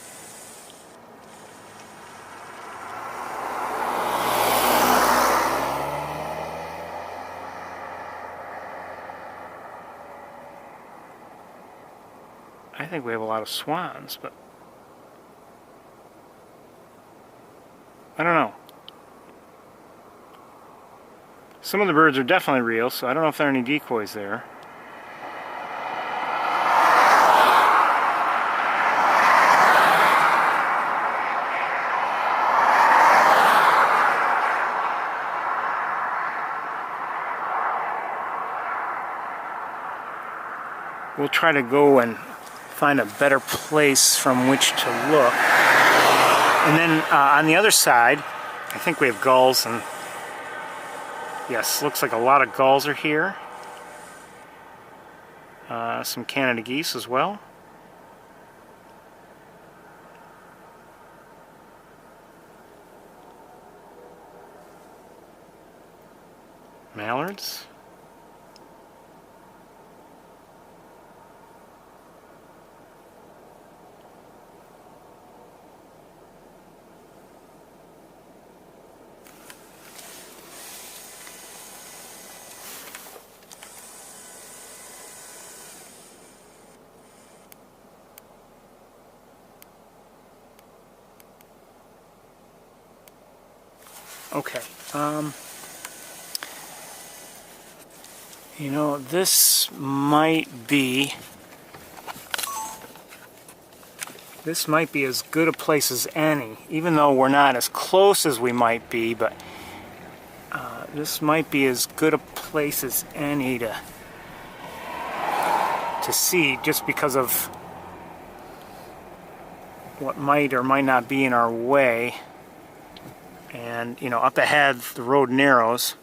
I think we have a lot of swans, but I don't know. Some of the birds are definitely real, so I don't know if there are any decoys there. We'll try to go and find a better place from which to look. And then on the other side, I think we have gulls, and yes, looks like a lot of gulls are here. Some Canada geese as well. Mallards. Okay, you know, this might be as good a place as any, even though we're not as close as we might be, but this might be as good a place as any to see, just because of what might or might not be in our way. And, you know, up ahead, the road narrows.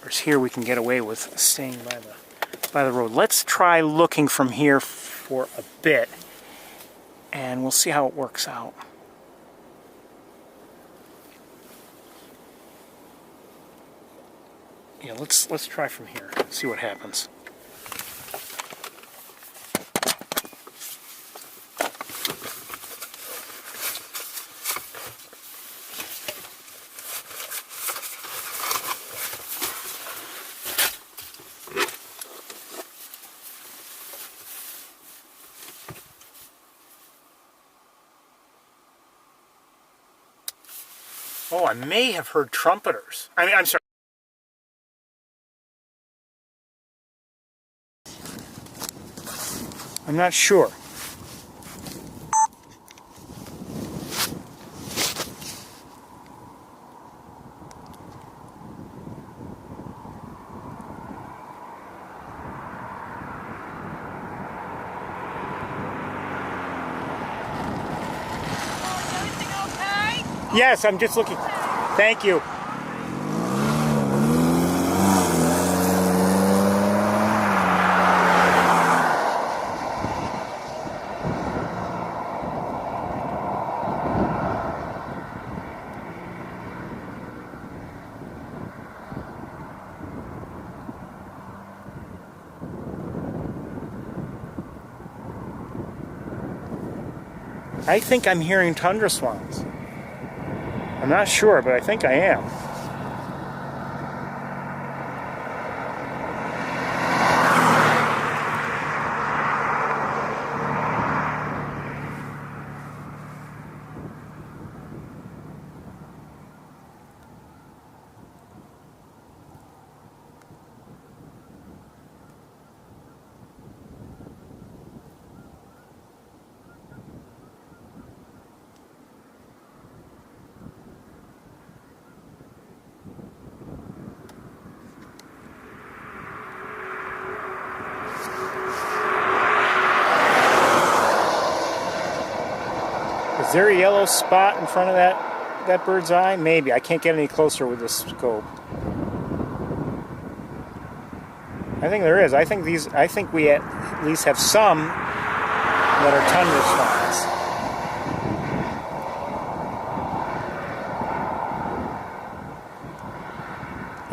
Whereas here we can get away with staying by the road. Let's try looking from here for a bit, and we'll see how it works out. Yeah, let's try from here, see what happens. Oh, I may have heard trumpeters. I'm sorry. I'm not sure. Yes, I'm just looking. Thank you. I think I'm hearing tundra swans. I'm not sure, but I think I am. Is there a yellow spot in front of that bird's eye? Maybe. I can't get any closer with this scope. I think there is. I think we at least have some that are tundra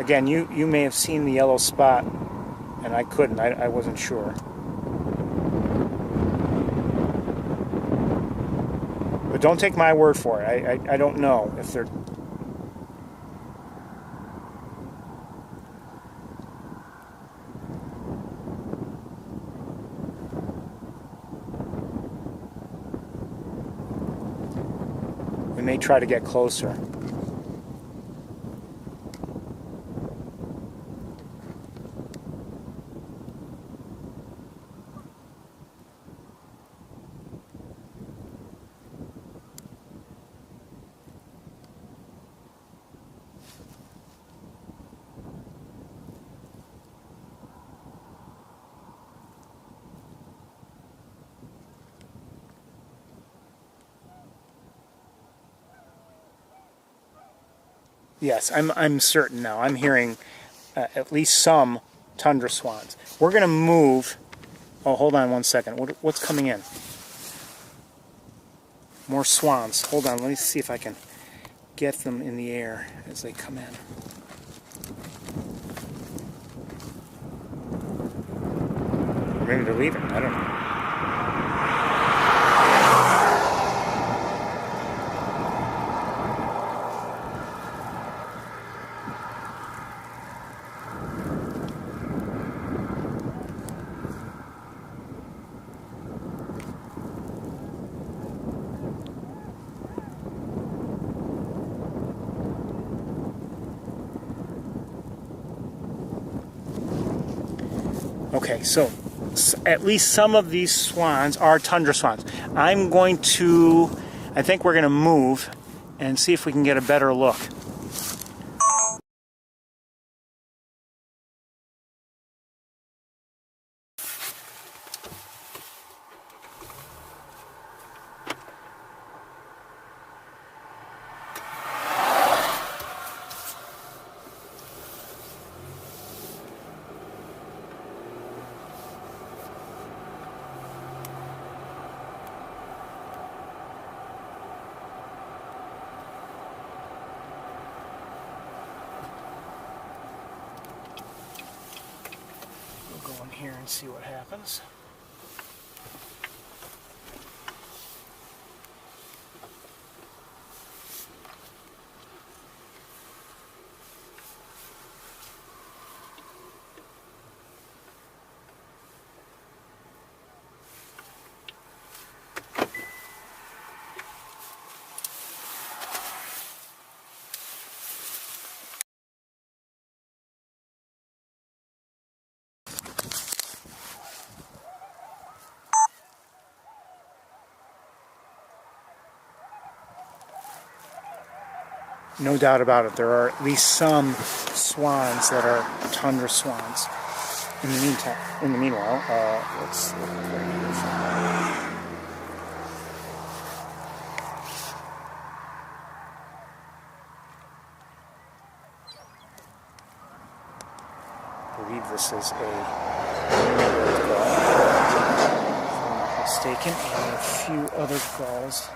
swans. Again, you may have seen the yellow spot, and I couldn't. I wasn't sure. But don't take my word for it. I don't know if they're... We may try to get closer. Yes, I'm certain now. I'm hearing at least some tundra swans. We're going to move... Oh, hold on one second. What's coming in? More swans. Hold on, let me see if I can get them in the air as they come in. Maybe they're leaving. I don't know. Okay, so at least some of these swans are tundra swans. I think we're going to move and see if we can get a better look. Here and see what happens. No doubt about it, there are at least some swans that are tundra swans. In the meanwhile, let's look right here. I believe this is a gull, if I'm not mistaken, and a few other gulls.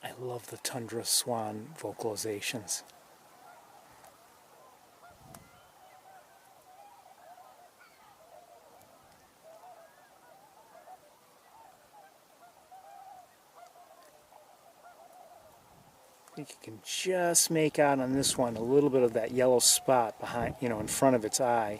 I love the tundra swan vocalizations. I think you can just make out on this one a little bit of that yellow spot behind, in front of its eye.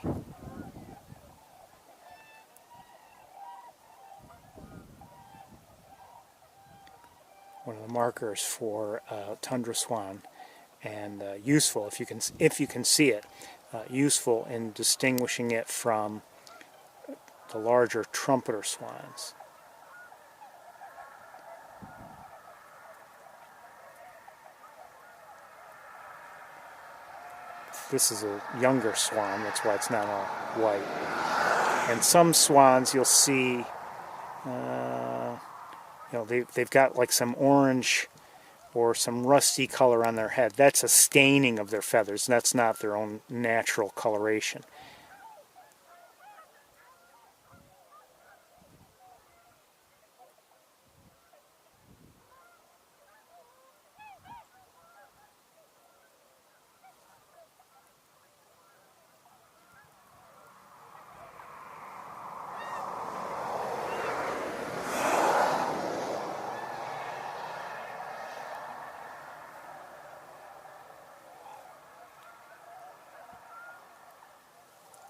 One of the markers for tundra swan, and useful if you can see it, useful in distinguishing it from the larger trumpeter swans. This is a younger swan, that's why it's not all white. And some swans you'll see, they've got like some orange or some rusty color on their head. That's a staining of their feathers. That's not their own natural coloration.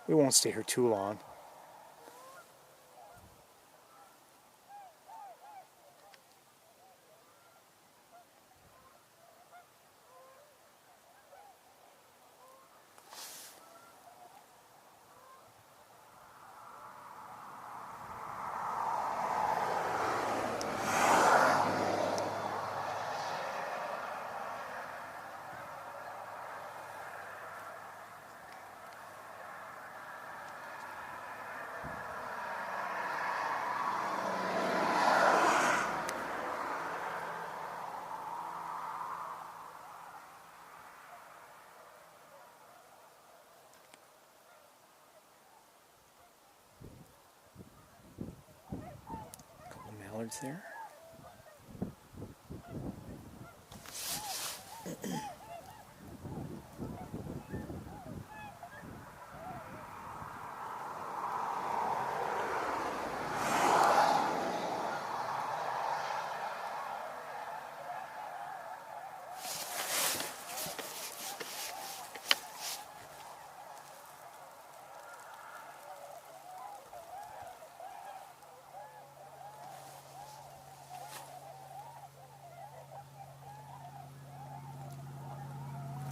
We won't stay here too long. Mallards there.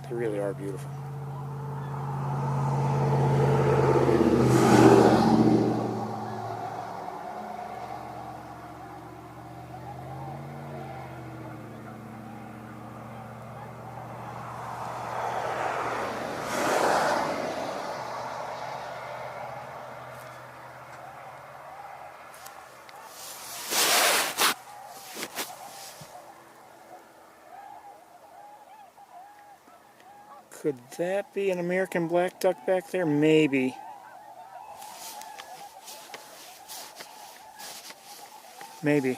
They really are beautiful. Could that be an American black duck back there? Maybe. Maybe.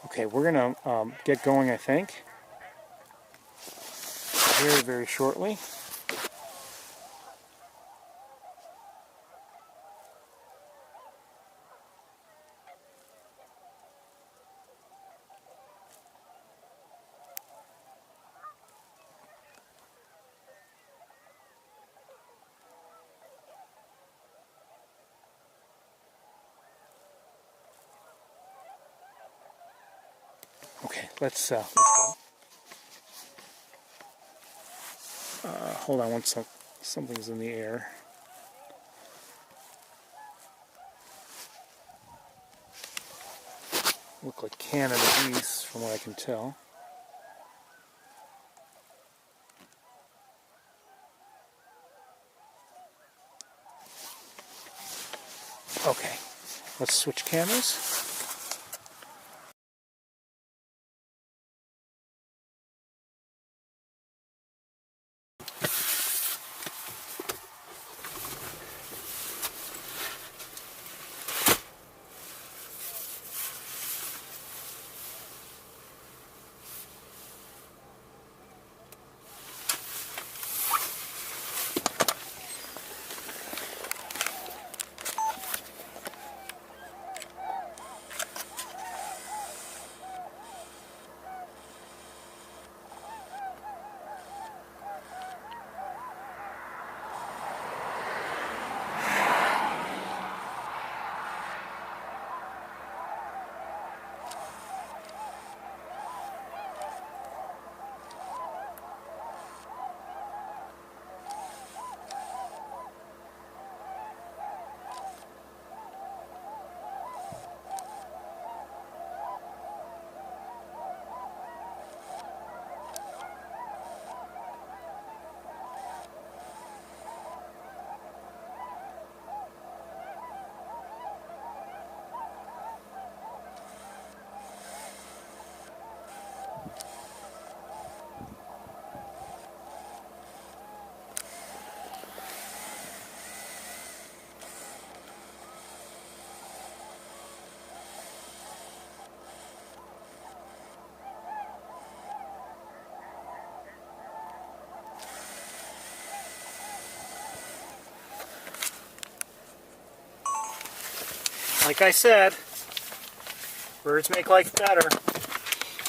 Okay, we're going to get going, I think, very, very shortly. Let's go. Hold on one sec. Something's in the air. Look like Canada geese from what I can tell. Okay, let's switch cameras. Like I said, birds make life better.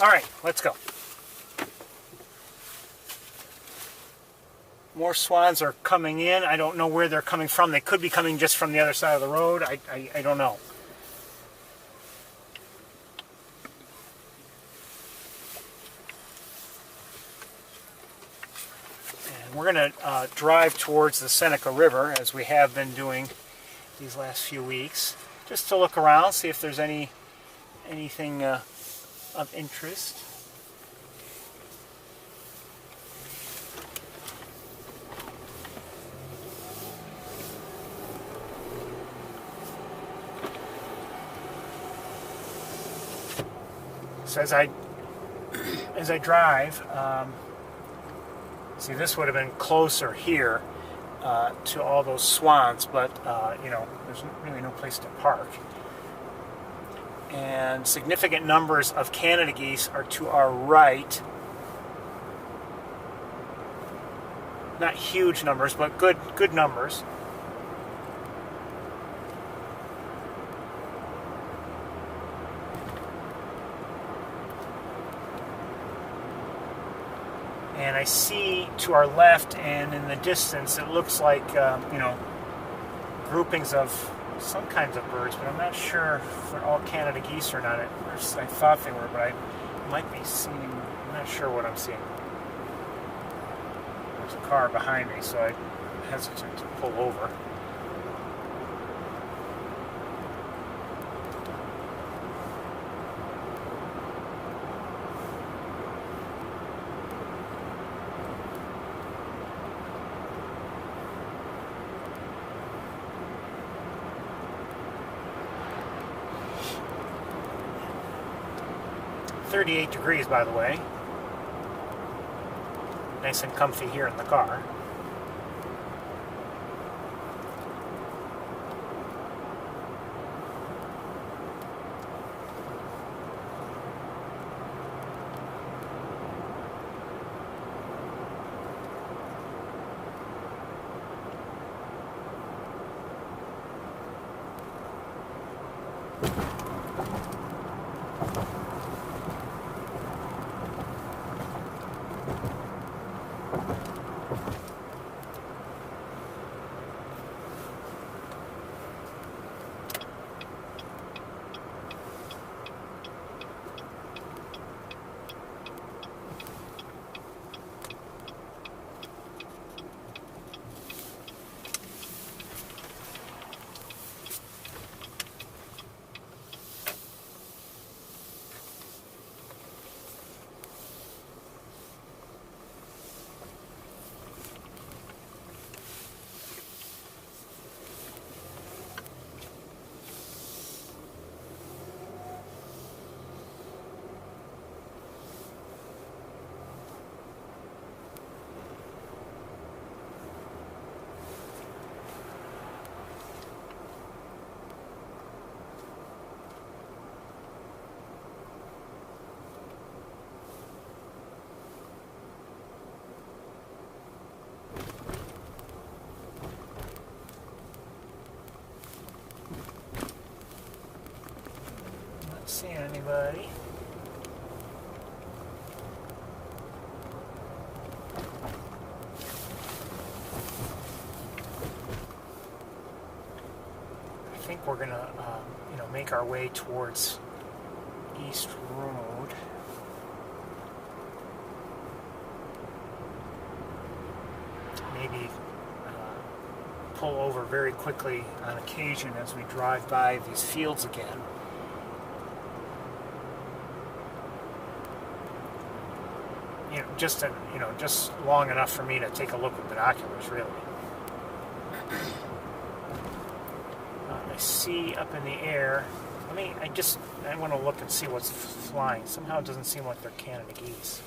All right, let's go. More swans are coming in. I don't know where they're coming from. They could be coming just from the other side of the road. I don't know. And we're going to drive towards the Seneca River, as we have been doing these last few weeks, just to look around, see if there's anything of interest. So as I drive, see, this would have been closer here to all those swans, but you know, there's really no place to park. And significant numbers of Canada geese are to our right. Not huge numbers, but good numbers. And I see to our left and in the distance, it looks like, you know, groupings of some kinds of birds, but I'm not sure if they're all Canada geese or not. I thought they were, but I might be seeing, I'm not sure what I'm seeing. There's a car behind me, so I'm hesitant to pull over. .38 degrees, by the way. Nice and comfy here in the car. seeing anybody. I think we're gonna, make our way towards East Road. Maybe pull over very quickly on occasion as we drive by these fields again. Just long enough for me to take a look with binoculars, really. I see up in the air. I want to look and see what's flying. Somehow it doesn't seem like they're Canada geese.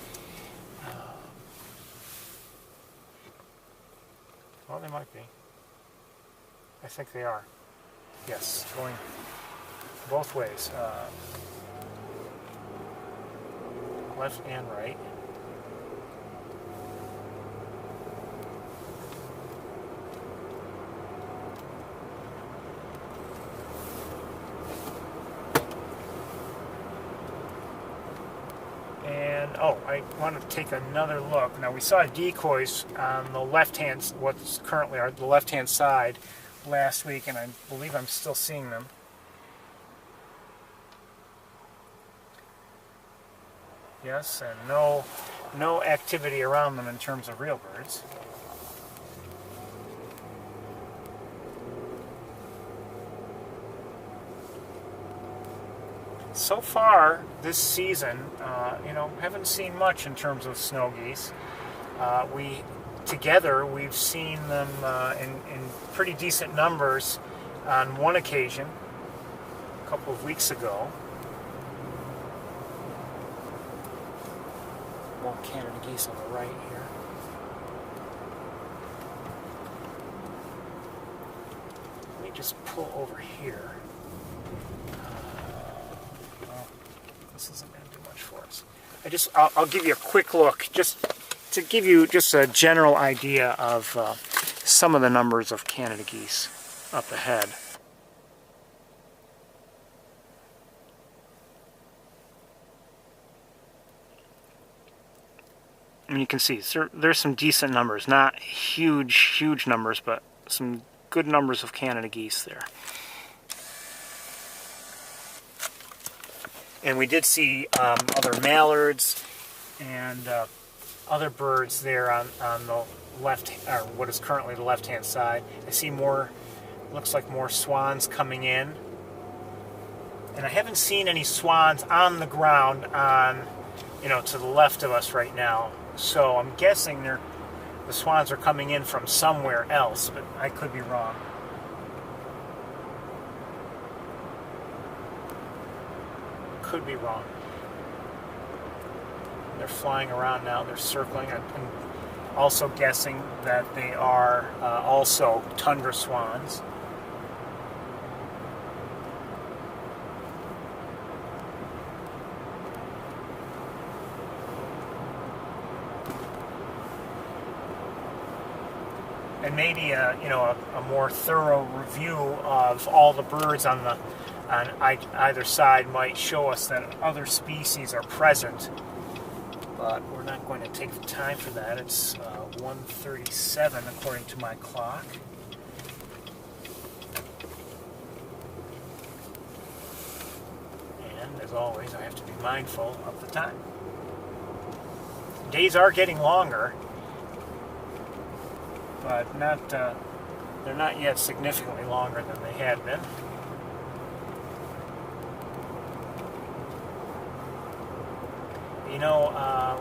Well, they might be. I think they are. Yes, going both ways. Left and right. I want to take another look. Now, we saw decoys on the left-hand, what's currently the left-hand side last week, and I believe I'm still seeing them. Yes, and no activity around them in terms of real birds. So far this season, haven't seen much in terms of snow geese. We've seen them in pretty decent numbers on one occasion, a couple of weeks ago. More Canada geese on the right here. Let me just pull over here. This isn't going to do much for us. I'll give you a quick look, just to give you just a general idea of some of the numbers of Canada geese up ahead. And you can see there's some decent numbers, not huge numbers, but some good numbers of Canada geese there. And we did see other mallards and other birds there on the left, or what is currently the left-hand side. I see looks like more swans coming in. And I haven't seen any swans on the ground to the left of us right now. So I'm guessing the swans are coming in from somewhere else, but I could be wrong. Could be wrong. They're flying around now. They're circling. I'm also guessing that they are also tundra swans. And maybe a more thorough review of all the birds on either side might show us that other species are present, but we're not going to take the time for that. It's 1:37 according to my clock. And as always, I have to be mindful of the time. Days are getting longer, but they're not yet significantly longer than they had been.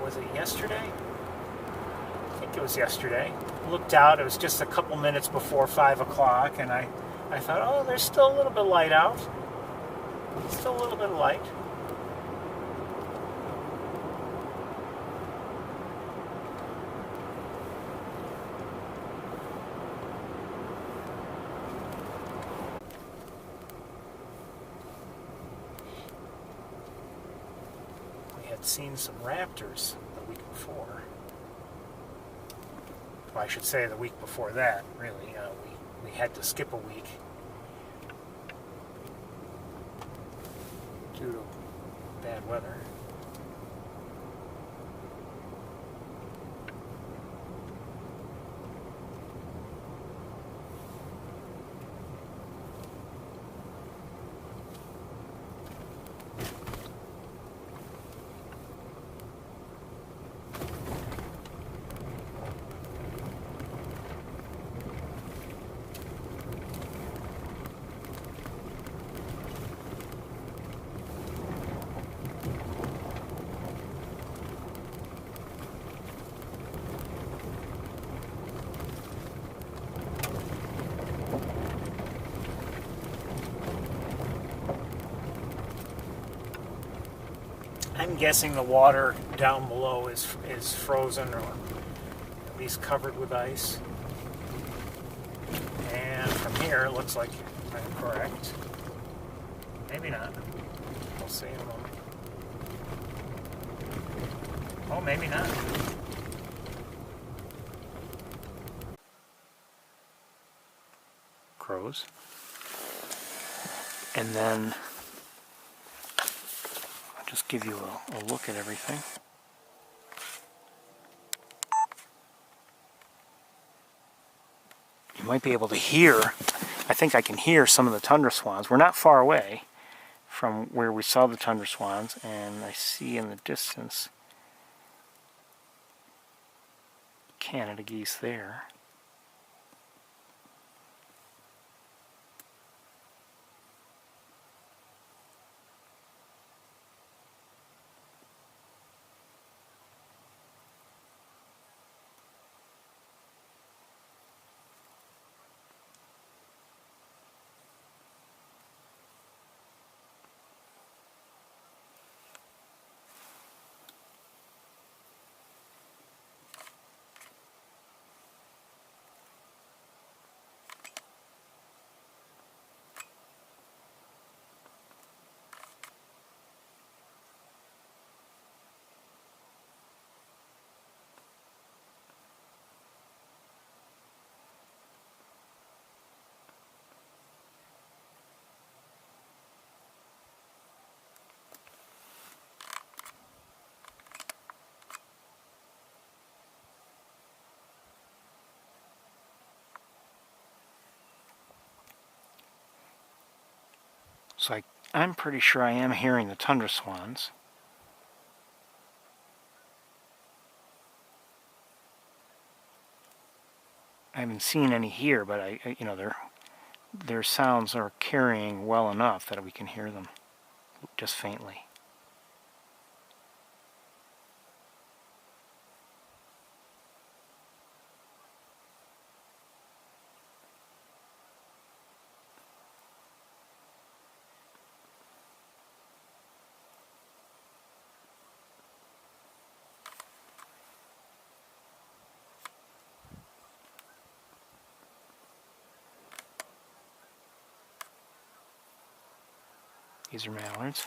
Was it yesterday? I think it was yesterday. Looked out, it was just a couple minutes before 5 o'clock, and I thought, oh, there's still a little bit of light out. Still a little bit of light. Seen some raptors the week before. Well, I should say the week before that, really. We had to skip a week due to bad weather. I'm guessing the water down below is frozen or at least covered with ice. And from here, it looks like I'm correct. Maybe not. We'll see in a moment. Oh, maybe not. Crows. And then I'll just give you a look at everything. You might be able to hear, I think I can hear some of the tundra swans. We're not far away from where we saw the tundra swans, and I see in the distance Canada geese there. So I'm pretty sure I am hearing the tundra swans. I haven't seen any here, but you know, their sounds are carrying well enough that we can hear them, just faintly. These are mallards.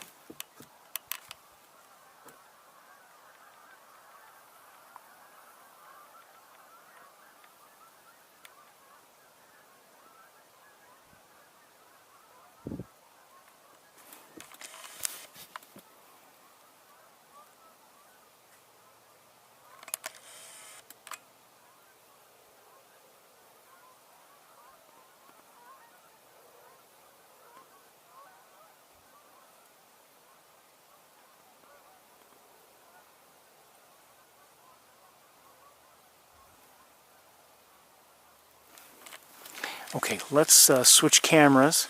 Okay, let's switch cameras.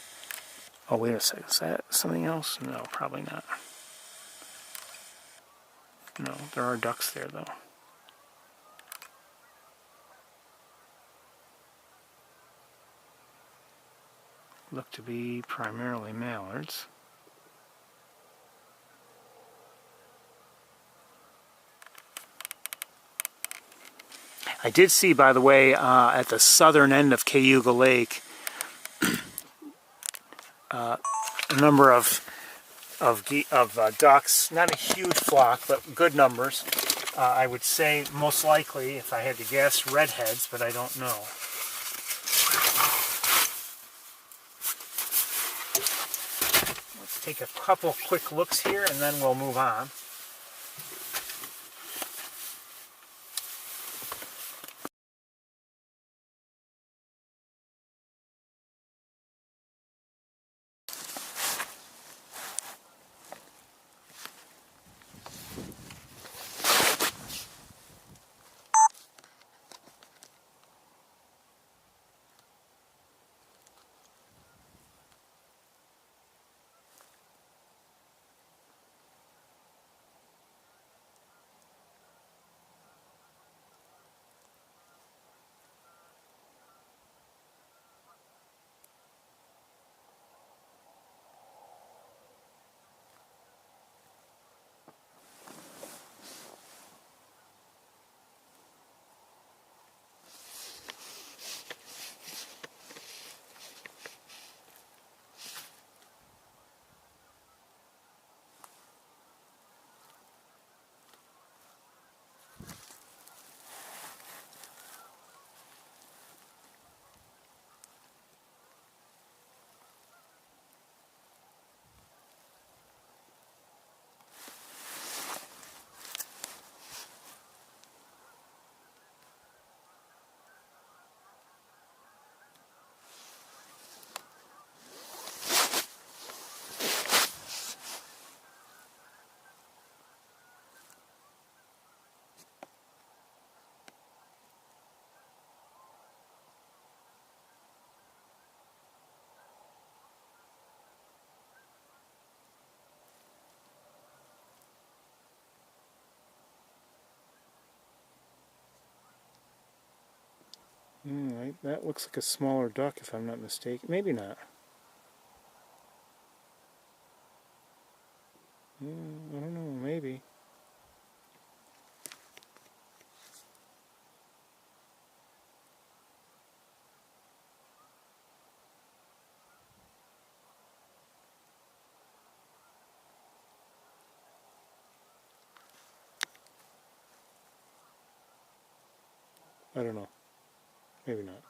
Oh, wait a second. Is that something else? No, probably not. No, there are ducks there, though. Look to be primarily mallards. I did see, by the way, at the southern end of Cayuga Lake, a number of ducks. Not a huge flock, but good numbers. I would say most likely, if I had to guess, redheads, but I don't know. Let's take a couple quick looks here and then we'll move on. Alright, that looks like a smaller duck if I'm not mistaken. Maybe not. I don't know, maybe. I don't know. Maybe not.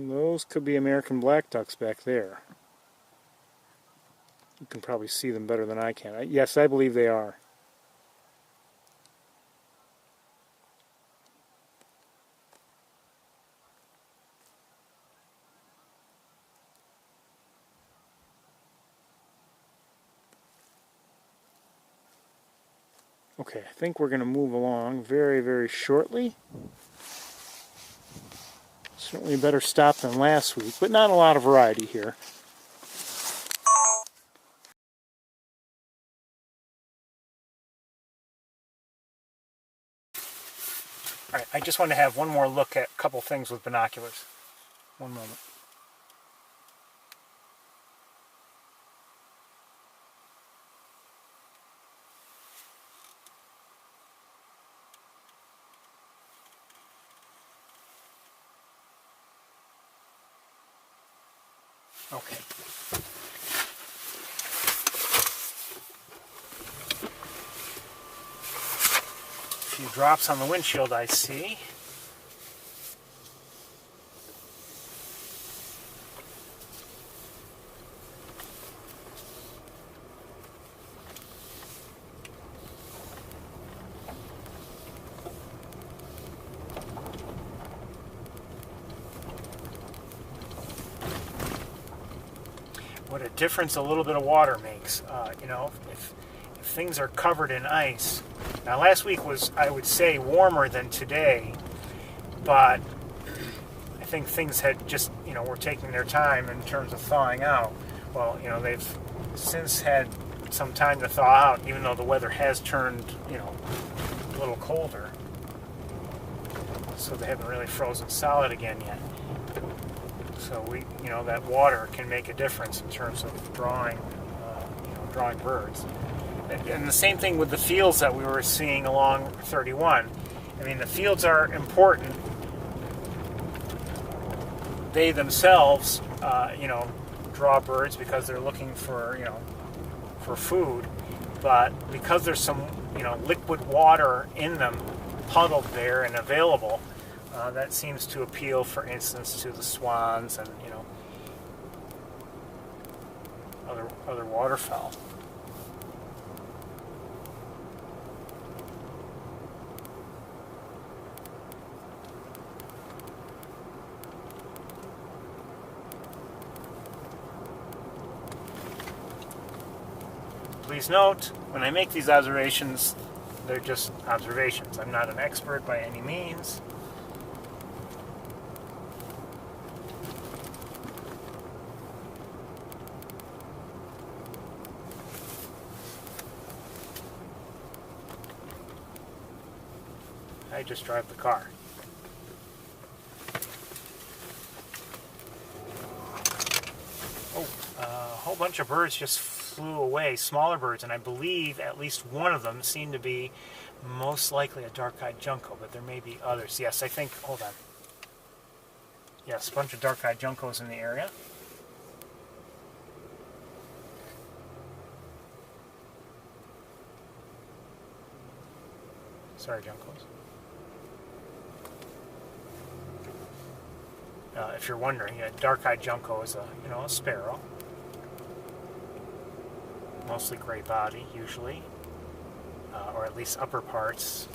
Those could be American black ducks back there. You can probably see them better than I can. Yes, I believe they are. Okay, I think we're going to move along very, very shortly. Certainly a better stop than last week, but not a lot of variety here. Alright, I just want to have one more look at a couple things with binoculars. One moment. Okay. A few drops on the windshield, I see. What a difference a little bit of water makes. You know, if things are covered in ice. Now, last week was, I would say, warmer than today, but I think things had just, you know, were taking their time in terms of thawing out. Well, you know, they've since had some time to thaw out, even though the weather has turned, you know, a little colder. So they haven't really frozen solid again yet. So you know, that water can make a difference in terms of drawing, you know, drawing birds. And the same thing with the fields that we were seeing along 31. I mean, the fields are important. They themselves, draw birds because they're looking for, for food. But because there's some, liquid water in them, puddled there and available, that seems to appeal, for instance, to the swans and, other waterfowl. Please note, when I make these observations, they're just observations. I'm not an expert by any means. I just drive the car. Oh, a whole bunch of birds just flew away, smaller birds, and I believe at least one of them seemed to be most likely a dark-eyed junco, but there may be others. Yes, I think, hold on. Yes, a bunch of dark-eyed juncos in the area. Sorry, juncos. If you're wondering, a dark-eyed junco is a sparrow. Mostly gray body, usually, or at least upper parts.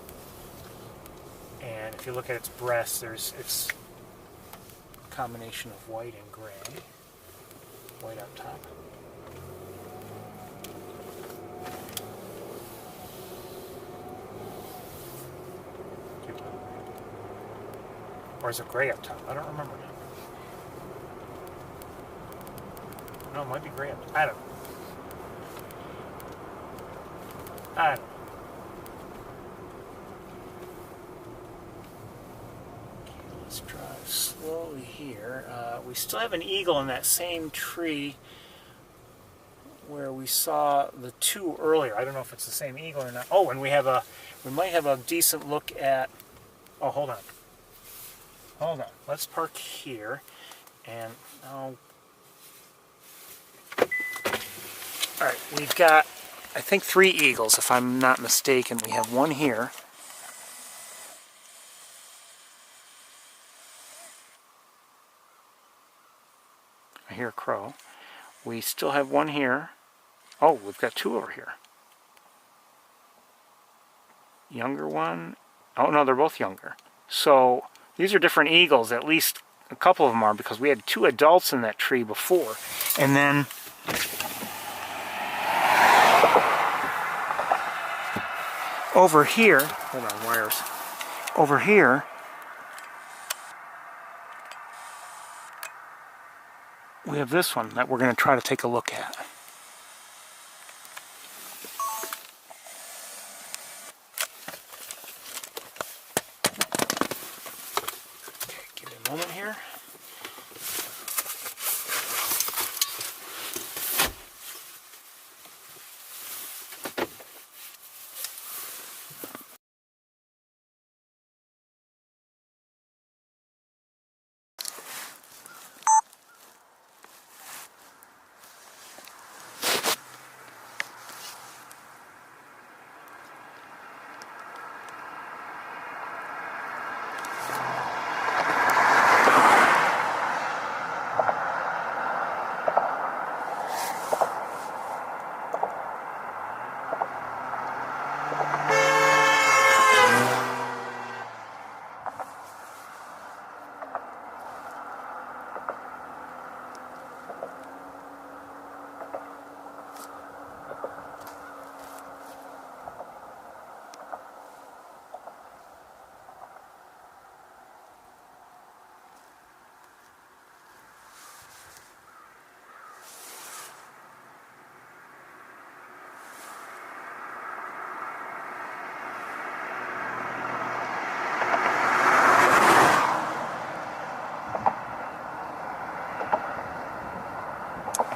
And if you look at its breast, it's a combination of white and gray. White up top. Or is it gray up top? I don't remember now. No, it might be gray up top. I don't know. I don't know. Okay, let's drive slowly here. We still have an eagle in that same tree where we saw the two earlier. I don't know if it's the same eagle or not. Oh, and we might have a decent look at. Oh, hold on. Hold on. Let's park here, and all right, we've got, I think, 3 eagles, if I'm not mistaken. We have one here. I hear a crow. We still have one here. Oh, we've got 2 over here. Younger one. Oh, no, they're both younger. So these are different eagles. At least a couple of them are, because we had 2 adults in that tree before. And then over here, hold on, wires. Over here, we have this one that we're going to try to take a look at. Okay, give me a moment here.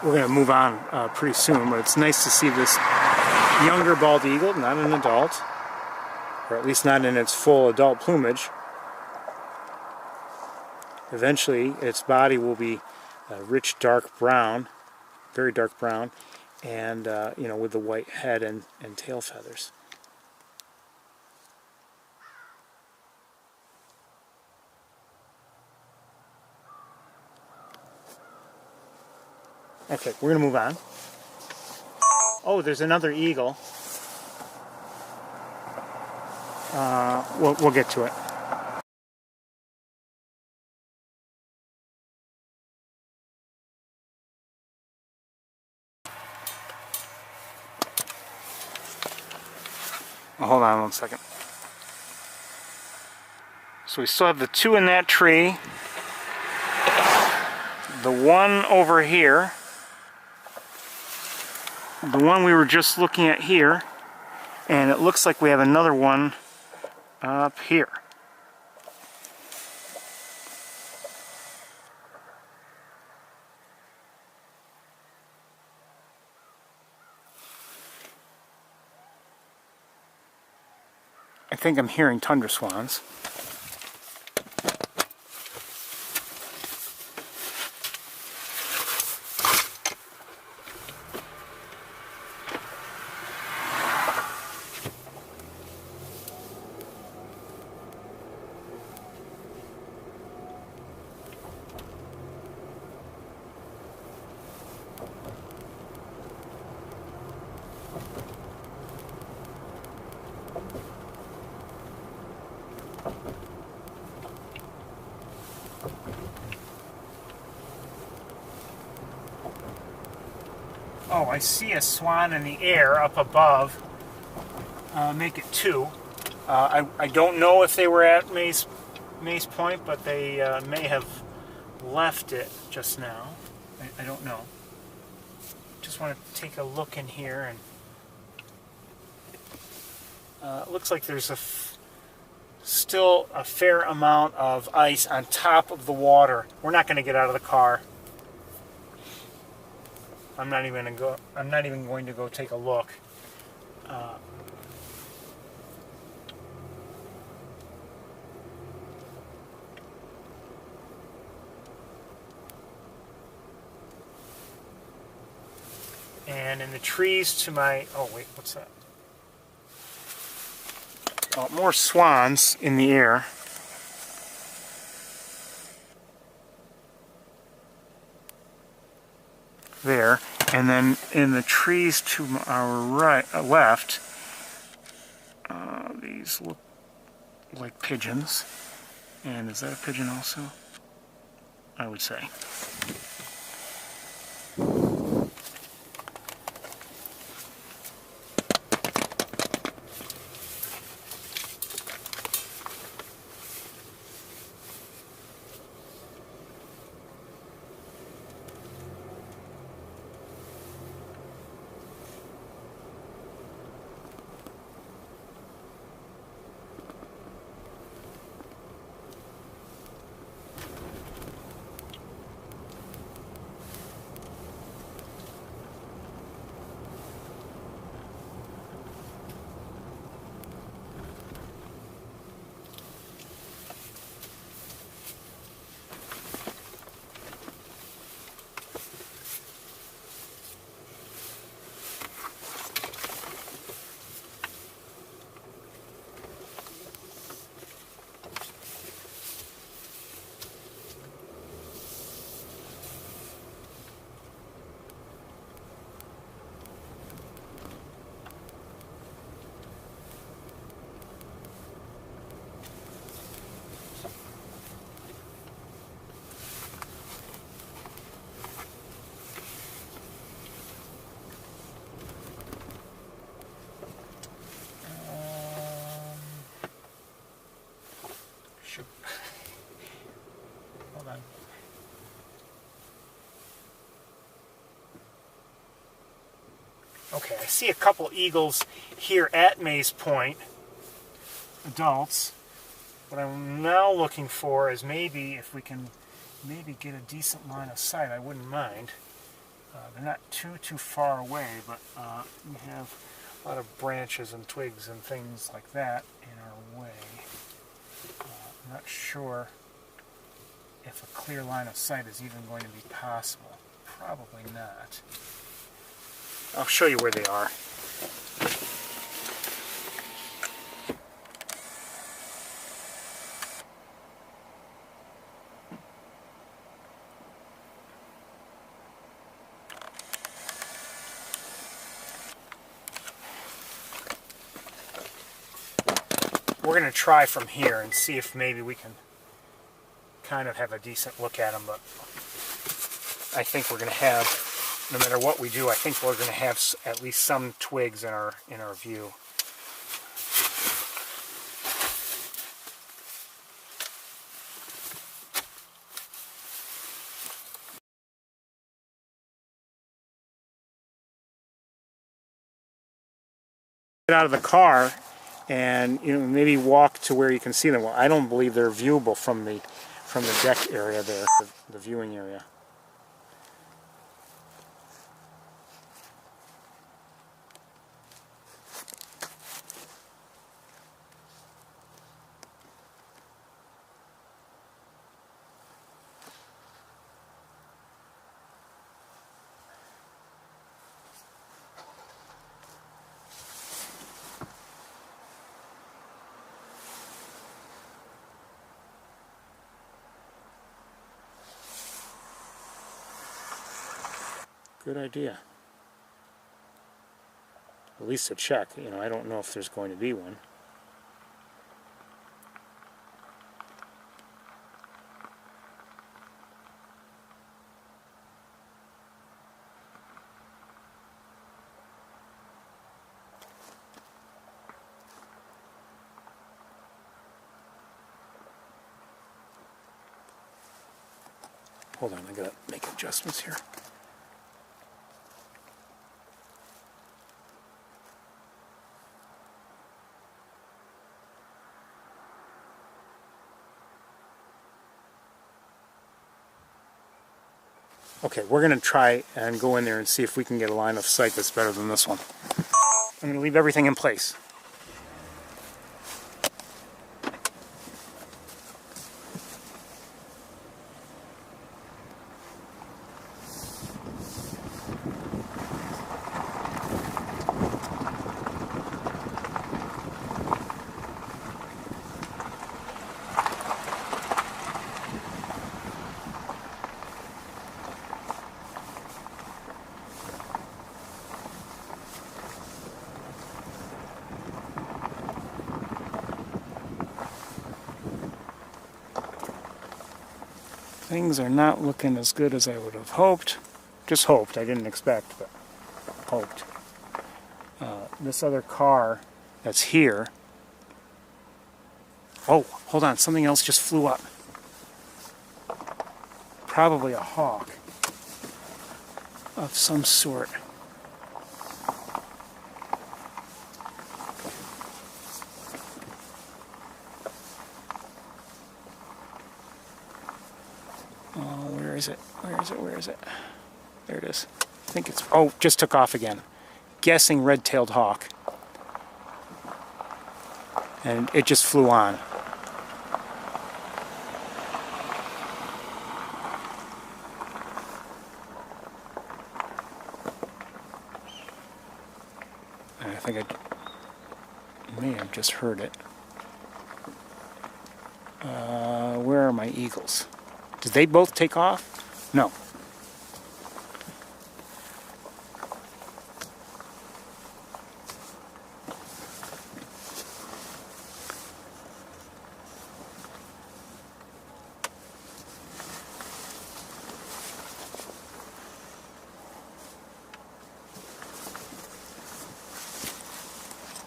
We're going to move on pretty soon, but it's nice to see this younger bald eagle, not an adult, or at least not in its full adult plumage. Eventually, its body will be a rich dark brown, very dark brown, and you know, with the white head and tail feathers. Okay, we're gonna move on. Oh, there's another eagle. We'll get to it. Hold on one second. So we still have the two in that tree. The one over here. The one we were just looking at here. And it looks like we have another one up here. I think I'm hearing tundra swans. Oh, I see a swan in the air up above. Make it two. I don't know if they were at Mays Point, but they may have left it just now. I don't know. Just want to take a look in here, and it looks like there's still a fair amount of ice on top of the water. We're not going to get out of the car. I'm not even going to go take a look. And in the trees to my... Oh, wait, what's that? Oh, more swans in the air. There. And then in the trees to our left, these look like pigeons. And is that a pigeon also? I would say. Hold on. Okay, I see a couple eagles here at Mays Point, adults. What I'm now looking for is maybe if we can maybe get a decent line of sight, I wouldn't mind. They're not too far away, but we have A lot of branches and twigs and things like that in our way. I'm not sure if a clear line of sight is even going to be possible. Probably not. I'll show you where they are. We're going to try from here and see if maybe we can kind of have a decent look at them, but I think we're going to have, no matter what we do, I think we're going to have at least some twigs in our view. Get out of the car and maybe walk to where you can see them. Well, I don't believe they're viewable from the deck area there, the viewing area. Good idea. At least to check. I don't know if there's going to be one. Hold on, I gotta make adjustments here. Okay, we're going to try and go in there and see if we can get a line of sight that's better than this one. I'm going to leave everything in place. Things are not looking as good as I would have hoped. Just hoped. I didn't expect, but hoped. This other car that's here. Oh, hold on. Something else just flew up. Probably a hawk of some sort. Where is it? Where is it? Where is it? There it is. I think it's... Oh, just took off again. Guessing red-tailed hawk. And it just flew on. I think I may have just heard it. Where are my eagles? Did they both take off? No.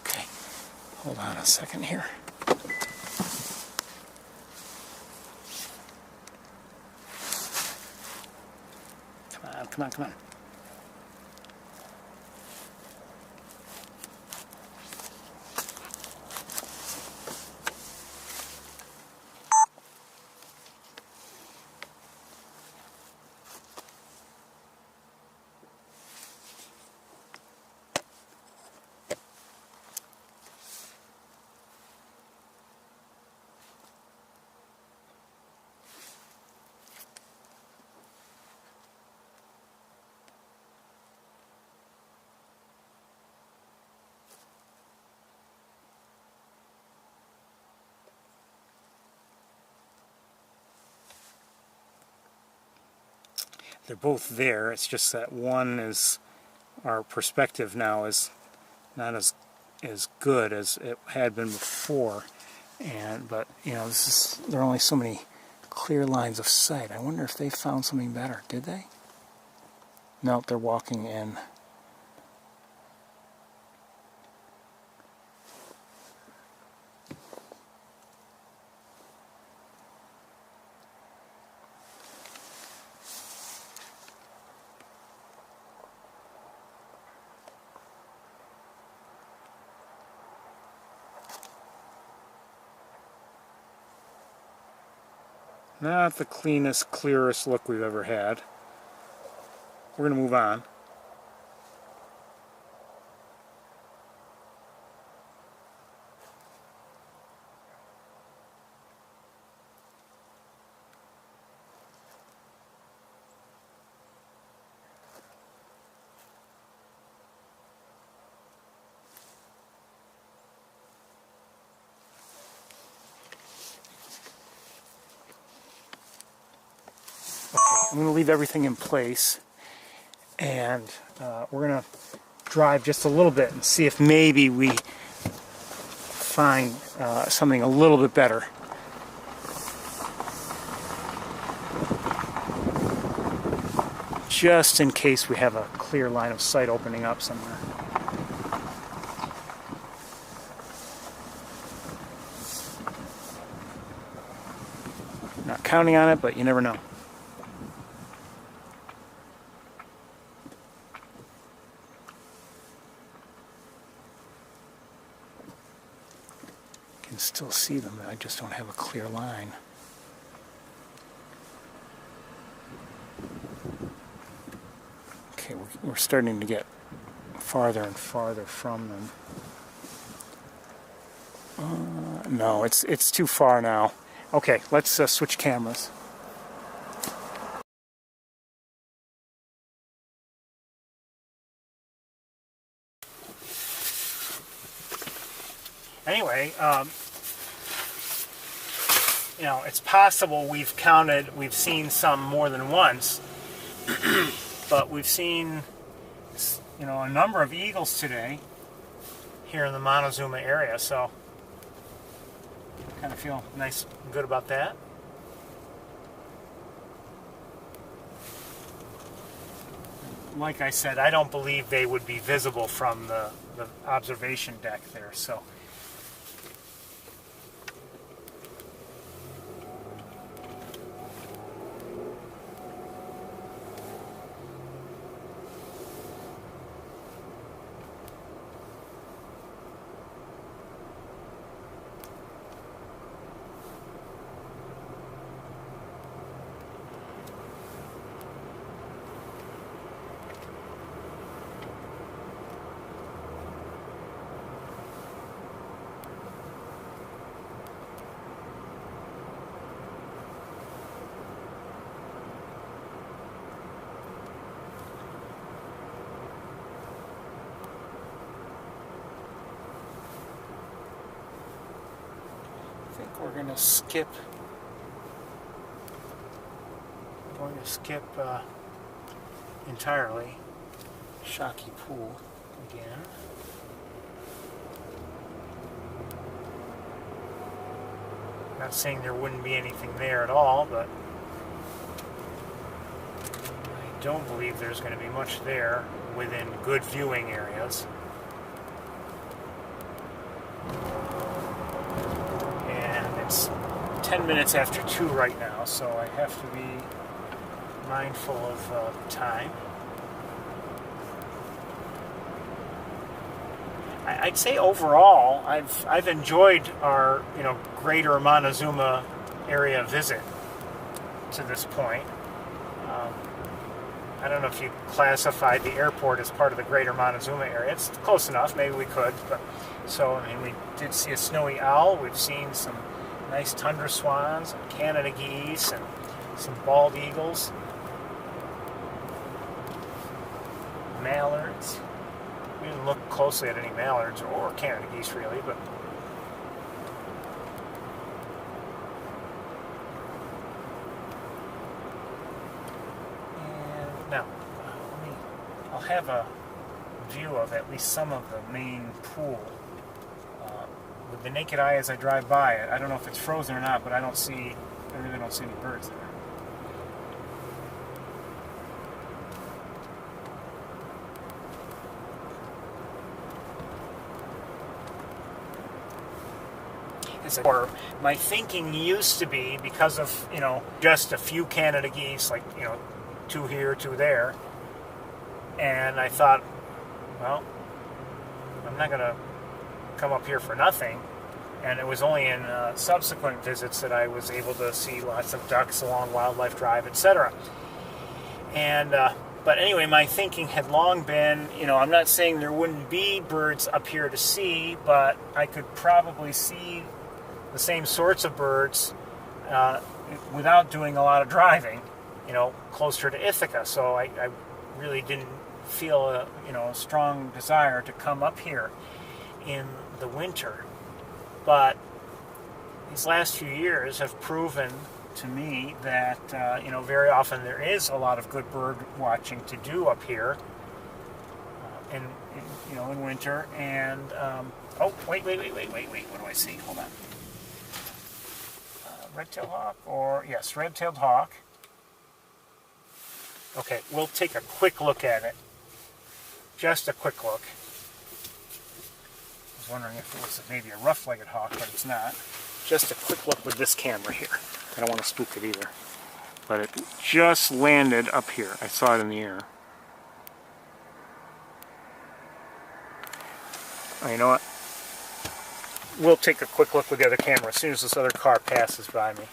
Okay. Hold on a second here. Come on, come on. they're both there. It's just that one is, our perspective now is not as good as it had been before. But you know, there are only so many clear lines of sight. I wonder if they found something better. Did they? No, they're walking in. Not the cleanest, clearest look we've ever had. We're going to move on. I'm going to leave everything in place, and we're going to drive just a little bit and see if maybe we find something a little bit better. Just in case we have a clear line of sight opening up somewhere. Not counting on it, but you never know. Can still see them, I just don't have a clear line. Okay, we're starting to get farther and farther from them. No, it's too far now. Okay, let's switch cameras. Anyway, you know, it's possible we've seen some more than once, but we've seen, you know, a number of eagles today here in the Montezuma area, so I kind of feel nice and good about that. Like I said, I don't believe they would be visible from the observation deck there, so. We're going to skip. We're going to skip entirely Shocky Pool again. Not saying there wouldn't be anything there at all, but I don't believe there's going to be much there within good viewing areas. It's 10 minutes after 2 right now, so I have to be mindful of time. I'd say overall, I've enjoyed our greater Montezuma area visit to this point. I don't know if you classified the airport as part of the greater Montezuma area. It's close enough. Maybe we could. But so I mean, we did see a snowy owl. We've seen some nice tundra swans and Canada geese and some bald eagles, mallards. We didn't look closely at any mallards or Canada geese really, but I'll have a view of at least some of the main pool with the naked eye as I drive by it. I don't know if it's frozen or not, but I really don't see any birds there. Or my thinking used to be, because of, just a few Canada geese, like, 2 here, 2 there, and I thought, well, I'm not going to come up here for nothing. And it was only in subsequent visits that I was able to see lots of ducks along Wildlife Drive, etc. And but anyway, my thinking had long been, I'm not saying there wouldn't be birds up here to see, but I could probably see the same sorts of birds without doing a lot of driving, closer to Ithaca. So I really didn't feel a strong desire to come up here in the winter. But these last few years have proven to me that very often there is a lot of good bird watching to do up here in winter. And oh, wait, what do I see? Hold on. Red-tailed hawk, or yes, red-tailed hawk. Okay, we'll take a quick look at it. Just a quick look. I was wondering if it was maybe a rough-legged hawk, but it's not. Just a quick look with this camera here. I don't want to spook it either. But it just landed up here. I saw it in the air. Oh, you know what? We'll take a quick look with the other camera as soon as this other car passes by me.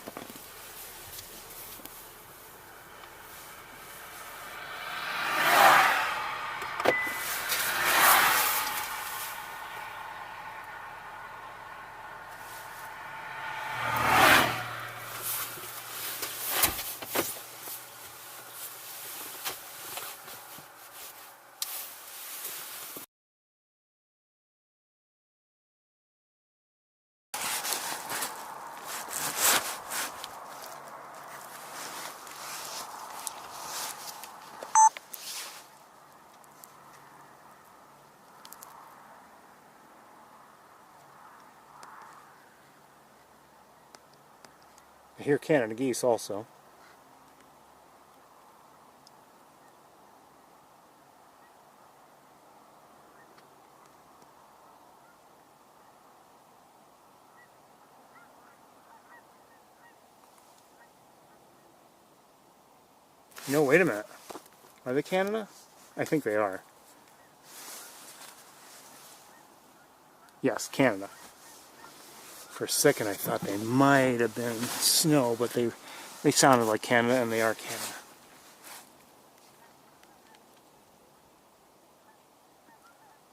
I hear Canada geese also. No, wait a minute. Are they Canada? I think they are. Yes, Canada. For a second I thought they might have been snow, but they sounded like Canada, and they are Canada.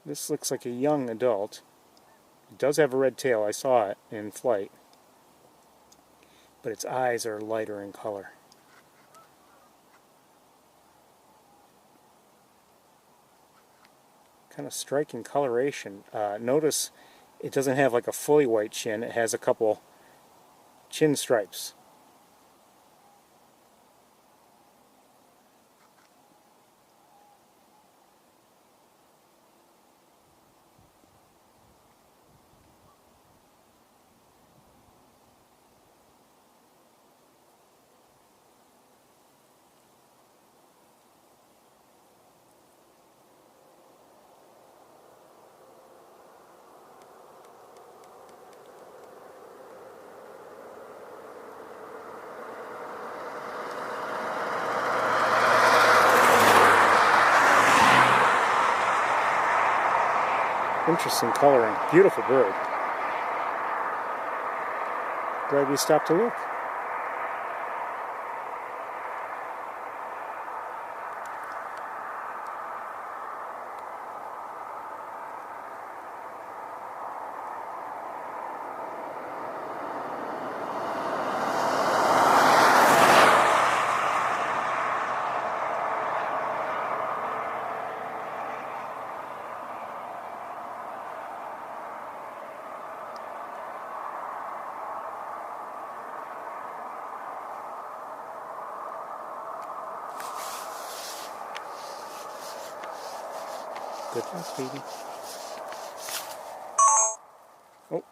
This looks like a young adult. It does have a red tail. I saw it in flight. But its eyes are lighter in color. Kind of striking coloration. Notice it doesn't have like a fully white chin. It has a couple chin stripes. Interesting coloring. Beautiful bird. Glad we stopped to look. Good job, Speedy. Oh.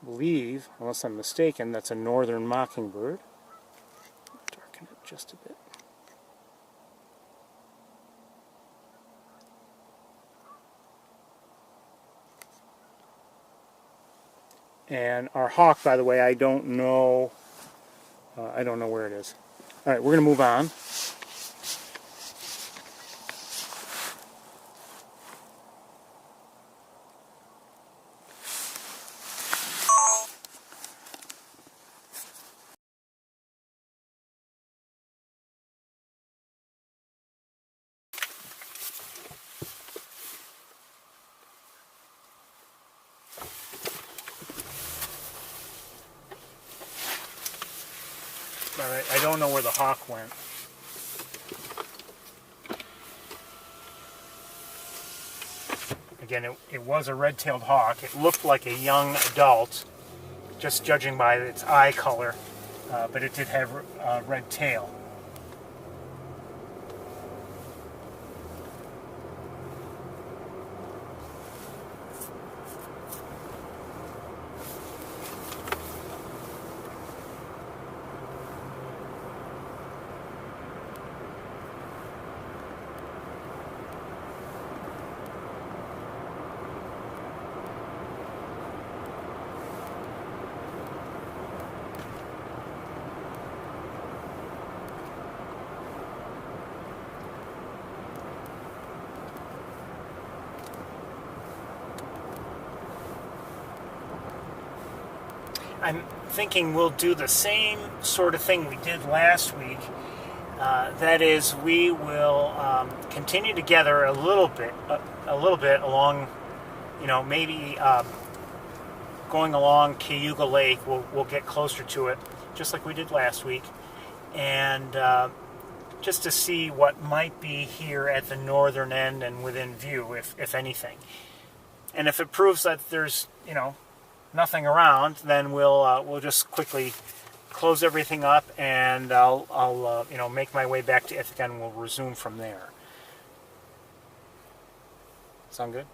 Believe, unless I'm mistaken, that's a northern mockingbird. Darken it just a bit. And our hawk, by the way, I don't know where it is. All right, we're going to move on. All right, I don't know where the hawk went. Again, it was a red-tailed hawk. It looked like a young adult, just judging by its eye color, but it did have a red tail. I'm thinking we'll do the same sort of thing we did last week. That is, we will continue to gather a little bit along, maybe going along Cayuga Lake. We'll get closer to it, just like we did last week, and just to see what might be here at the northern end and within view, if anything. And if it proves that there's, nothing around, then we'll just quickly close everything up, and I'll make my way back to Ithaca, and we'll resume from there. Sound good?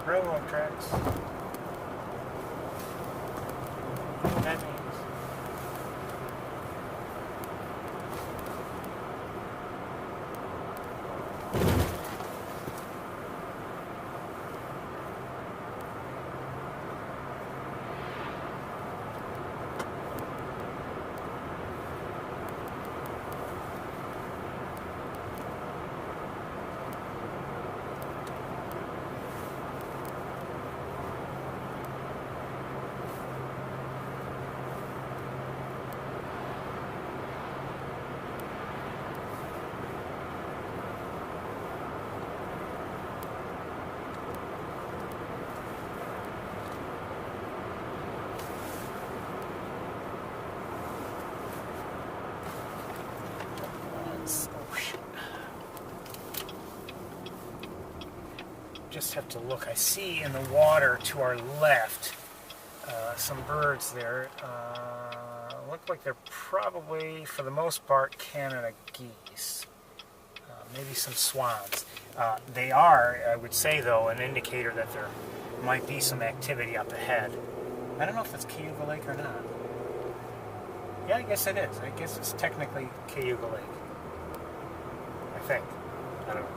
Railroad tracks. That means. just have to look. I see in the water to our left some birds there. Look like they're probably, for the most part, Canada geese. Maybe some swans. They are, I would say, though, an indicator that there might be some activity up ahead. I don't know if that's Cayuga Lake or not. Yeah, I guess it is. I guess it's technically Cayuga Lake. I think. I don't know.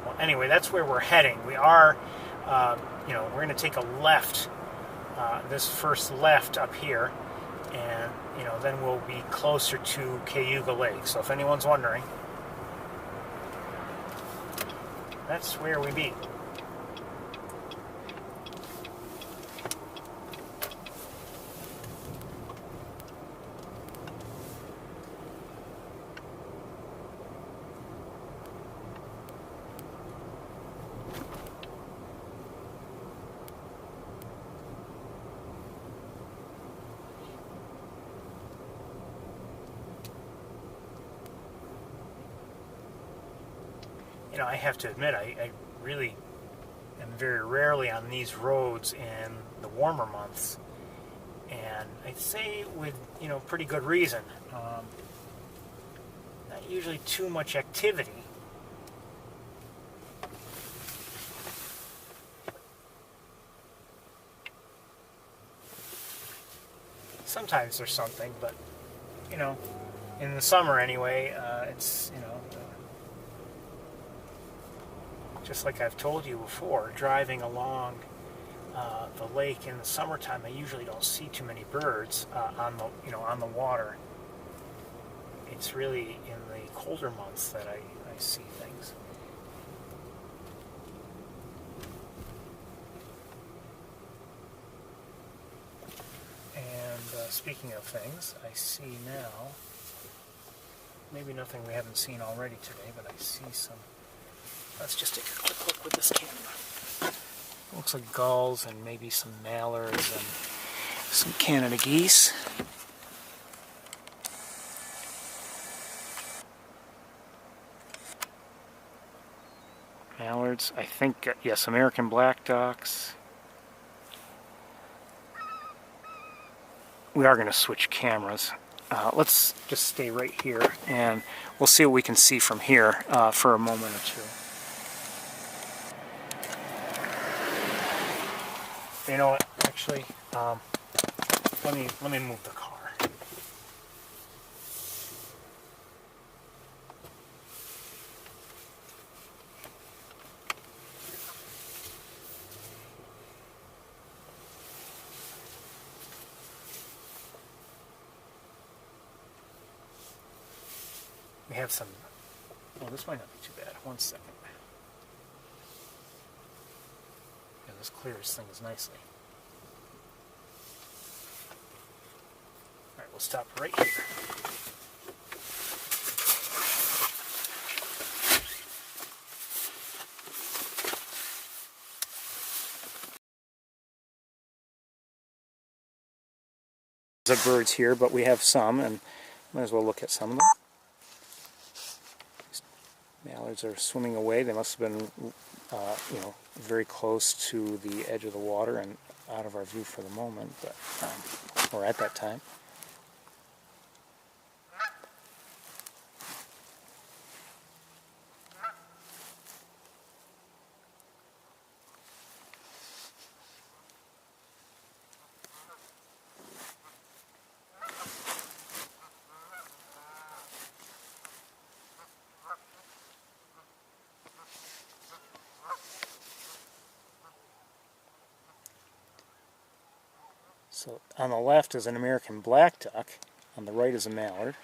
Well, anyway, that's where we're heading. We are, we're going to take a left, this first left up here, and, then we'll be closer to Cayuga Lake. So if anyone's wondering, that's where we be. I have to admit, I really am very rarely on these roads in the warmer months, and I'd say with, pretty good reason. Not usually too much activity. Sometimes there's something, but, in the summer anyway, it's, just like I've told you before, driving along the lake in the summertime, I usually don't see too many birds on the water. It's really in the colder months that I see things. And speaking of things, I see now, maybe nothing we haven't seen already today, but I see some. Let's just take a quick look with this camera. Looks like gulls and maybe some mallards and some Canada geese. Mallards, I think, yes, American black ducks. We are going to switch cameras. Let's just stay right here and we'll see what we can see from here for a moment or two. You know what? Actually, let me move the car. We have some. Oh, this might not be too bad. 1 second. Yeah, this clears things nicely. Alright, we'll stop right here. There's birds here, but we have some, and might as well look at some of them. Mallards are swimming away. They must have been, very close to the edge of the water and out of our view for the moment, but or at that time. So on the left is an American black duck, on the right is a mallard.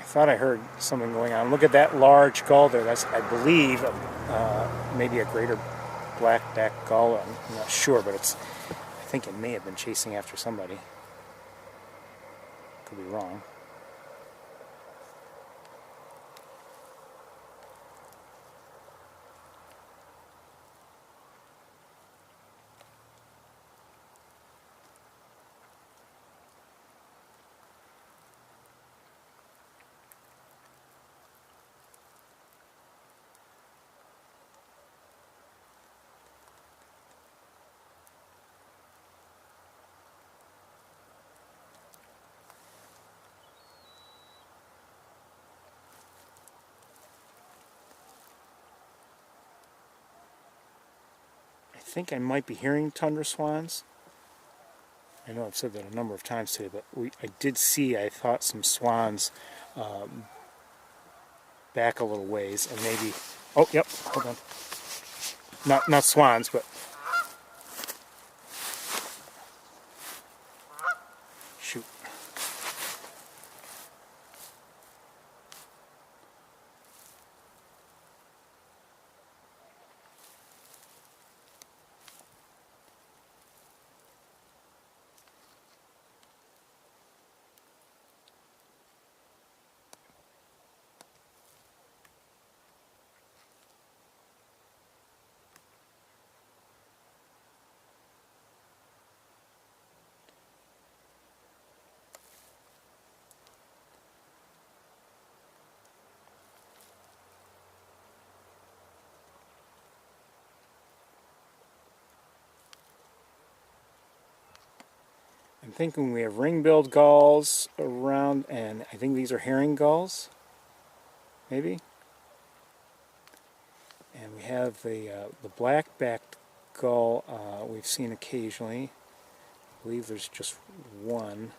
thought I heard something going on. Look at that large gull there. That's, I believe, maybe a greater black-backed gull. I'm not sure, but I think it may have been chasing after somebody. Could be wrong. I think I might be hearing tundra swans. I know I've said that a number of times today, but I did see, I thought, some swans back a little ways, and maybe, oh, yep, hold on. Not swans, but shoot. I'm thinking we have ring-billed gulls around, and I think these are herring gulls, maybe. And we have the black-backed gull we've seen occasionally. I believe there's just one.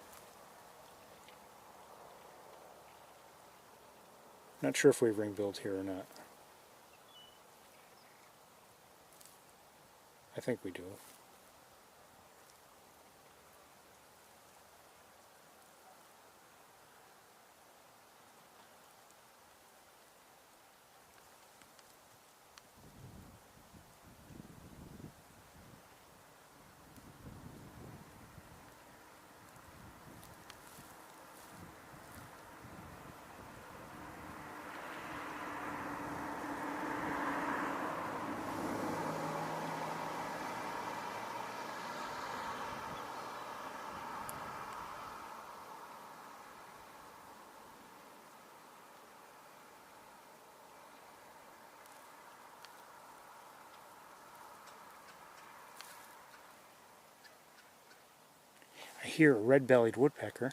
Not sure if we have ring-billed here or not. I think we do. I hear a red-bellied woodpecker.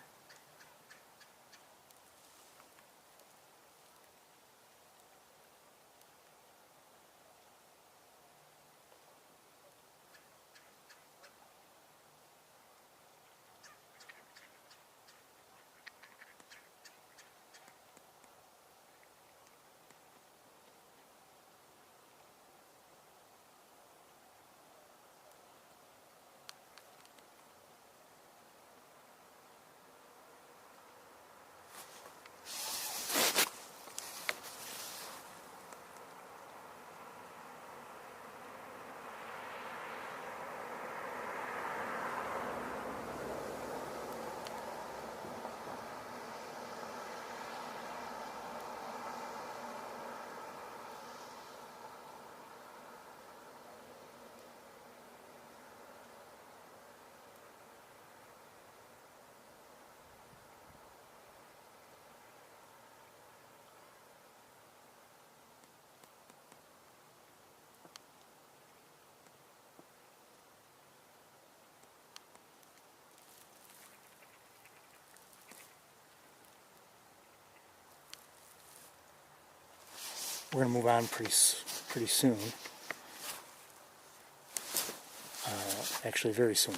We're going to move on pretty soon. Actually, very soon.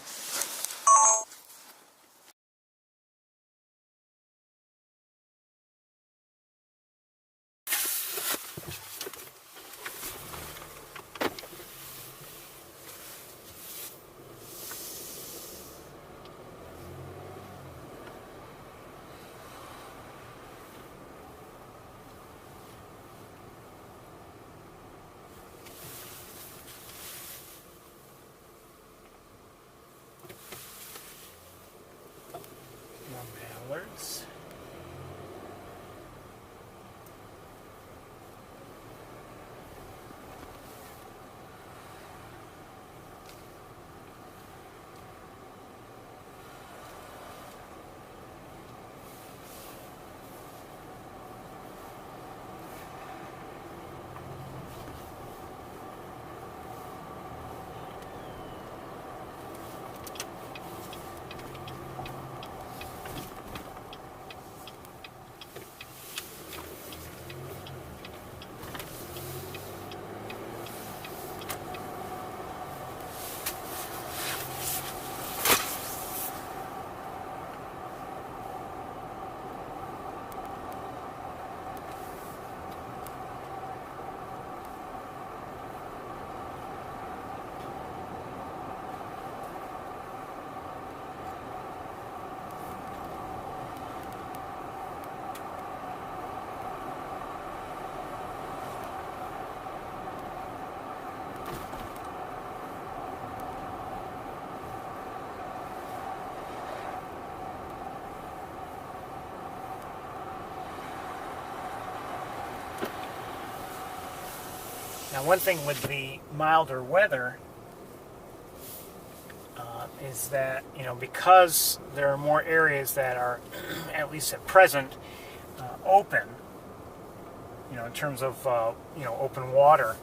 Now, one thing with the milder weather is that, because there are more areas that are, at least at present, open, in terms of, open water,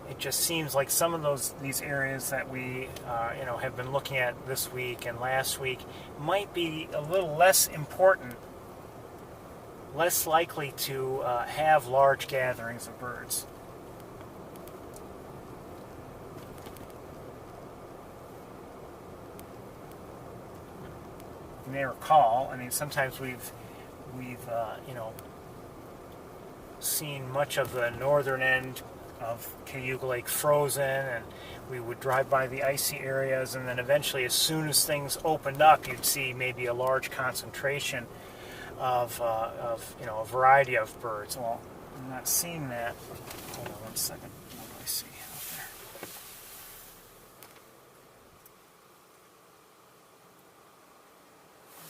it just seems like some of these areas that we, have been looking at this week and last week might be a little less important, less likely to have large gatherings of birds. You may recall, sometimes we've seen much of the northern end of Cayuga Lake frozen, and we would drive by the icy areas, and then eventually, as soon as things opened up, you'd see maybe a large concentration of a variety of birds. Well, I'm not seeing that. Hold on one second. What do I see out there?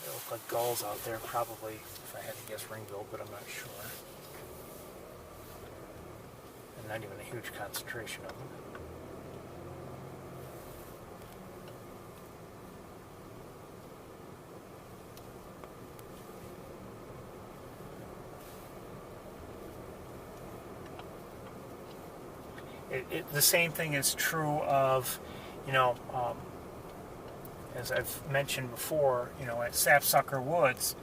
They look like gulls out there, probably, if I had to guess, ring-billed, but I'm not sure. And not even a huge concentration of them. The same thing is true of, as I've mentioned before, at Sapsucker Woods,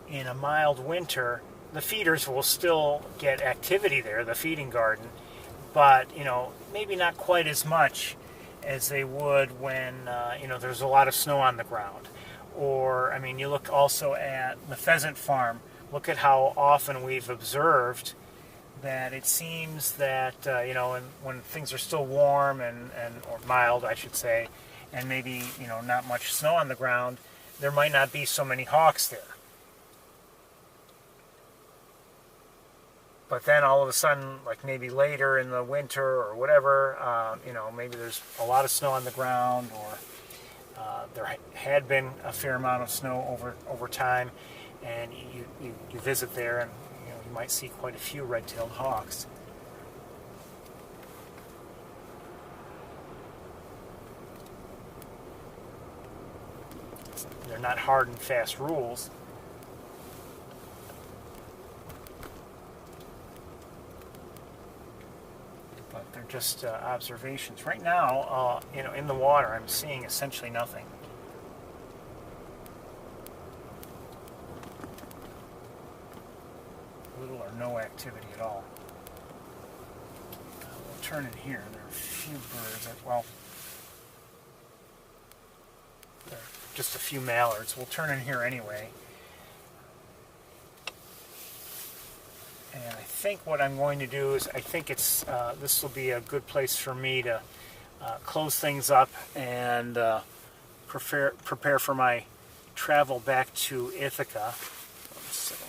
in a mild winter, the feeders will still get activity there, the feeding garden, but, maybe not quite as much as they would when, there's a lot of snow on the ground. Or, you look also at the pheasant farm, look at how often we've observed that it seems that, when things are still warm or mild, I should say, and maybe, not much snow on the ground, there might not be so many hawks there. But then all of a sudden, like maybe later in the winter or whatever, maybe there's a lot of snow on the ground, or there had been a fair amount of snow over time, and you visit there, and you might see quite a few red-tailed hawks. They're not hard and fast rules. But they're just observations. Right now, in the water, I'm seeing essentially nothing. Little or no activity at all. We'll turn in here. There are a few birds. There are just a few mallards. We'll turn in here anyway. And I think what I'm going to do is, I think this will be a good place for me to close things up and prepare for my travel back to Ithaca.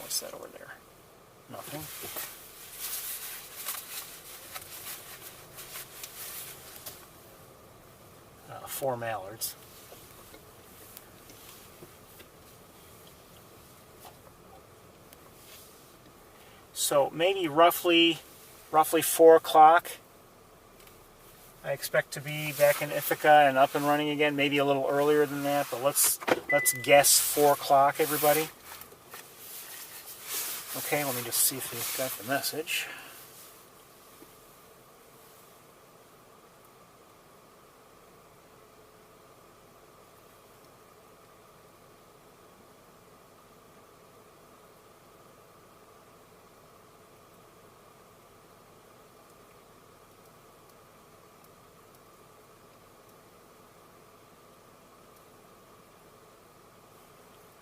What's that over there? Nothing. 4 mallards. So maybe roughly 4 o'clock. I expect to be back in Ithaca and up and running again. Maybe a little earlier than that, but let's guess 4 o'clock, everybody. Okay, let me just see if we've got the message.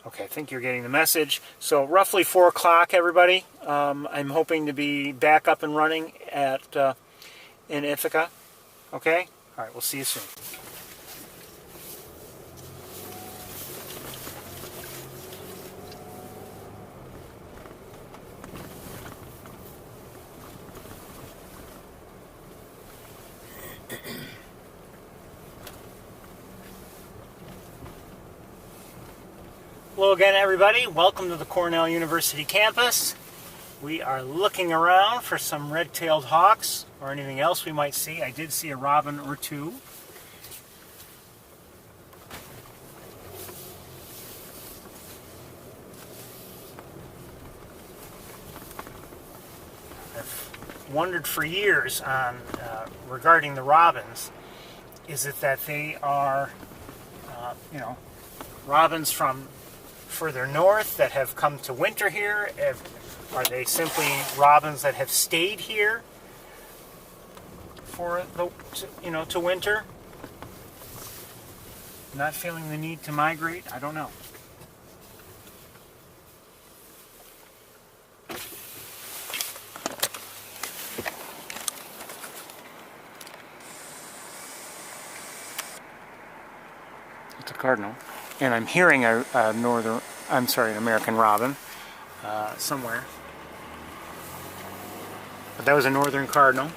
Okay, I think you're getting the message. So roughly 4 o'clock, everybody. I'm hoping to be back up and running in Ithaca. Okay? All right, we'll see you soon. Hello again, everybody. Welcome to the Cornell University campus. We are looking around for some red-tailed hawks or anything else we might see. I did see a robin or two. I've wondered for years on regarding the robins, is it that they are, robins from further north that have come to winter here? Are they simply robins that have stayed here for to winter? Not feeling the need to migrate? I don't know. It's a cardinal, and I'm hearing an American robin somewhere. But that was a northern cardinal.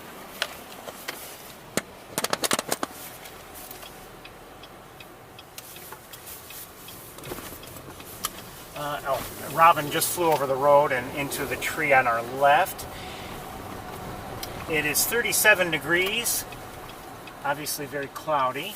A robin just flew over the road and into the tree on our left. It is 37 degrees, obviously very cloudy.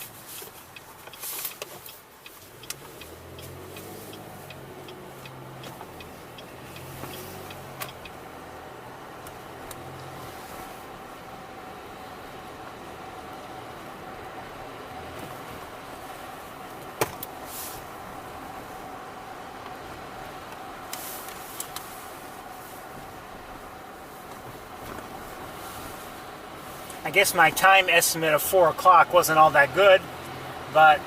I guess my time estimate of 4 o'clock wasn't all that good, but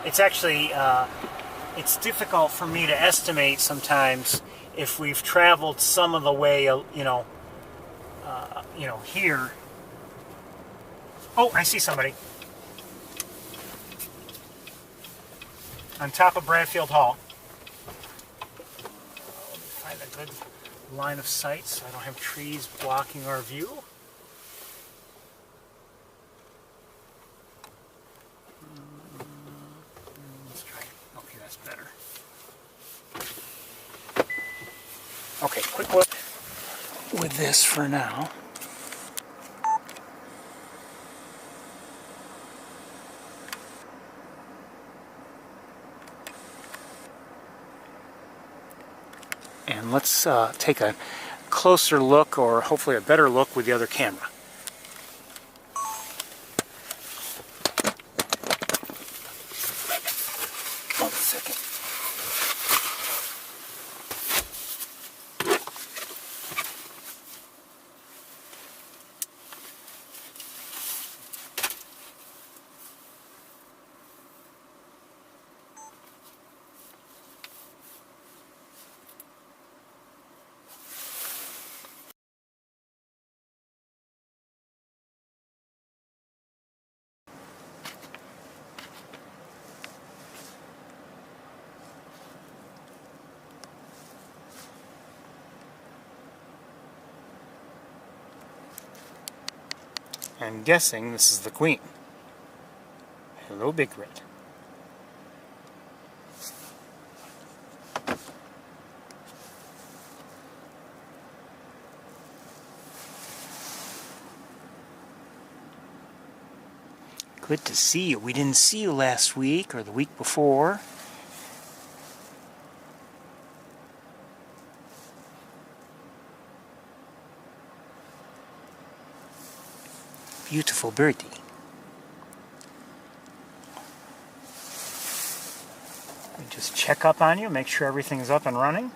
it's actually it's difficult for me to estimate sometimes if we've traveled some of the way, here. Oh, I see somebody on top of Bradfield Hall. Find a good line of sight so I don't have trees blocking our view. Let's try it. Okay, that's better. Okay, quick look with this for now. And let's take a closer look, or hopefully a better look, with the other camera. One second. I'm guessing this is the queen. Hello, Big Red. Good to see you. We didn't see you last week or the week before. Beautiful birdie. We just check up on you, make sure everything's up and running.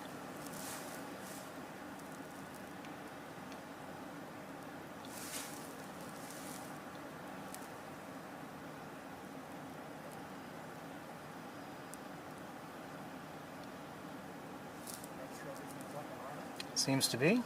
Seems to be.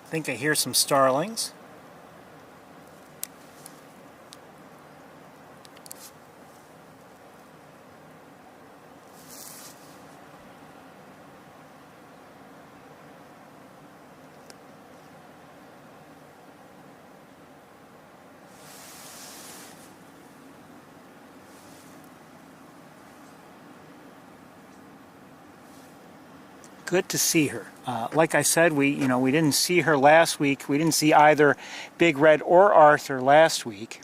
I think I hear some starlings. good to see her. Like I said, we didn't see her last week. We didn't see either Big Red or Arthur last week.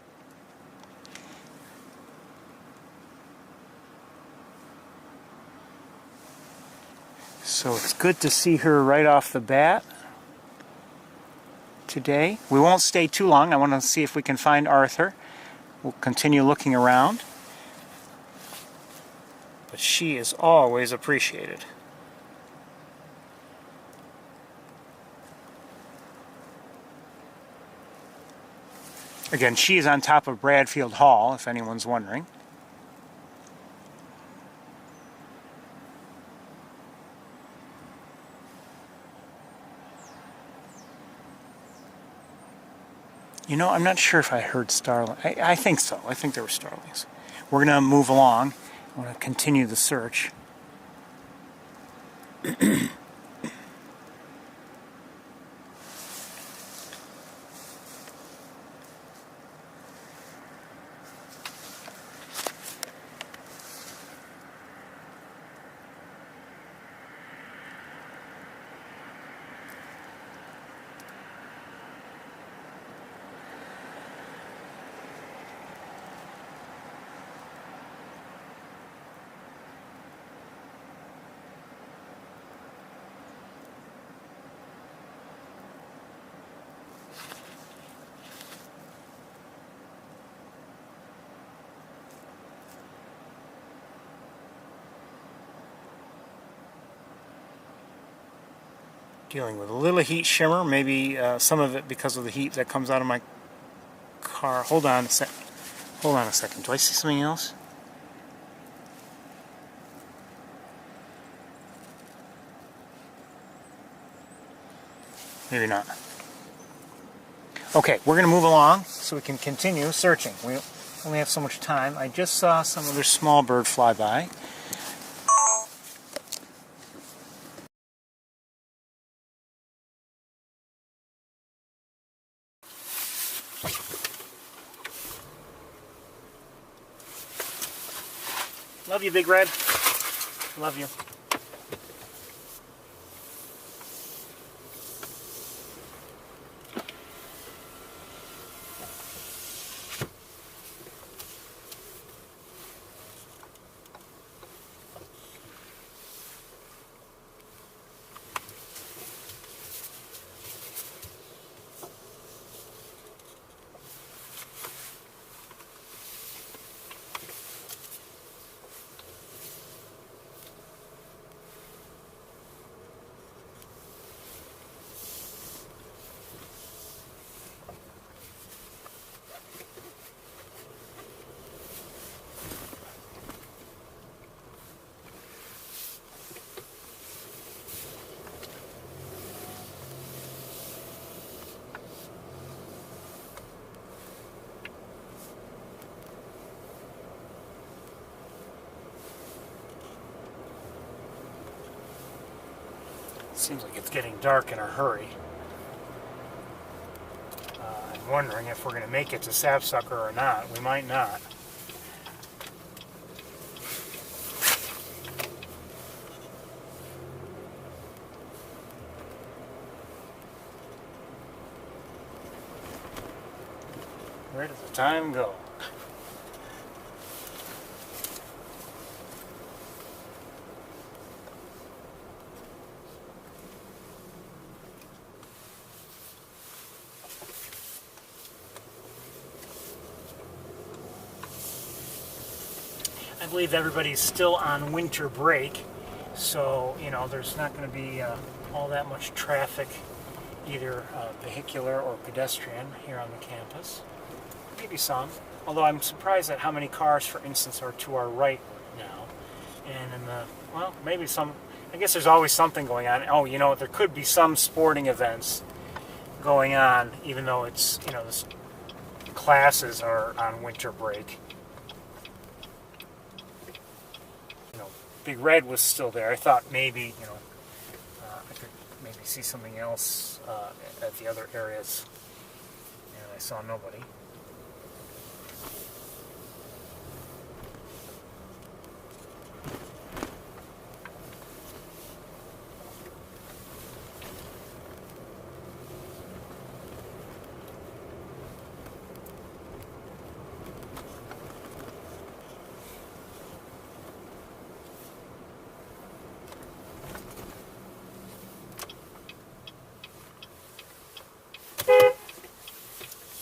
So it's good to see her right off the bat today. We won't stay too long. I want to see if we can find Arthur. We'll continue looking around. But she is always appreciated. Again, she is on top of Bradfield Hall, if anyone's wondering. You know, I'm not sure if I heard starling. I think so. I think there were starlings. We're going to move along. I want to continue the search. Dealing with a little heat shimmer, maybe some of it because of the heat that comes out of my car. Hold on a second. Do I see something else? Maybe not. Okay, we're going to move along so we can continue searching. We only have so much time. I just saw some other small bird fly by. Love you, Big Red. Love you. Seems like it's getting dark in a hurry. I'm wondering if we're going to make it to Sapsucker or not. We might not. Where does the time go? I believe everybody's still on winter break, so there's not going to be all that much traffic, either vehicular or pedestrian, here on the campus. Maybe some, although I'm surprised at how many cars, for instance, are to our right now. And in maybe some. I guess there's always something going on. Oh, there could be some sporting events going on, even though it's the classes are on winter break. Big Red was still there. I thought maybe, I could maybe see something else at the other areas. And I saw nobody.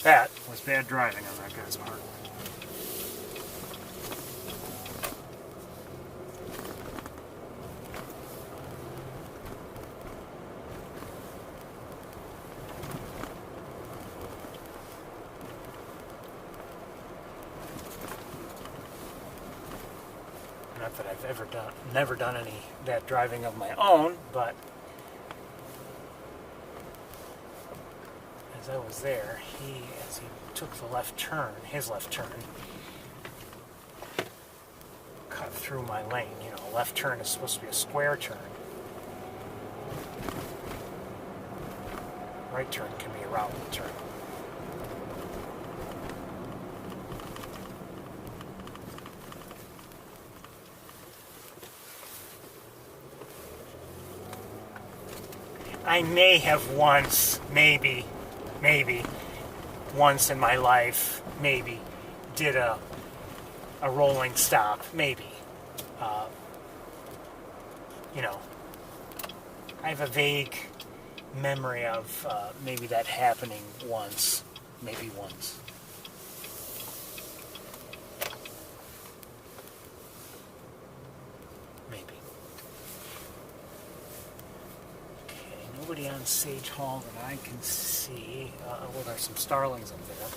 That was bad driving on that guy's part. Not that I've never done any bad driving of my own, but as I was there, as he took the left turn, his left turn, cut through my lane. You know, a left turn is supposed to be a square turn. Right turn can be a rounded turn. I may have once, maybe, once in my life, maybe, did a rolling stop, maybe. You know, I have a vague memory of maybe that happening once, maybe once. Nobody on Sage Hall that I can see. Well, there's some starlings up there.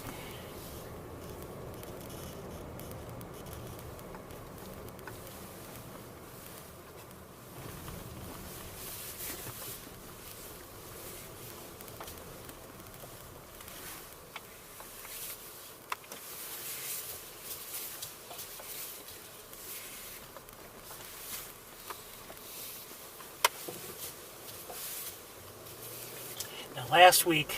Last week,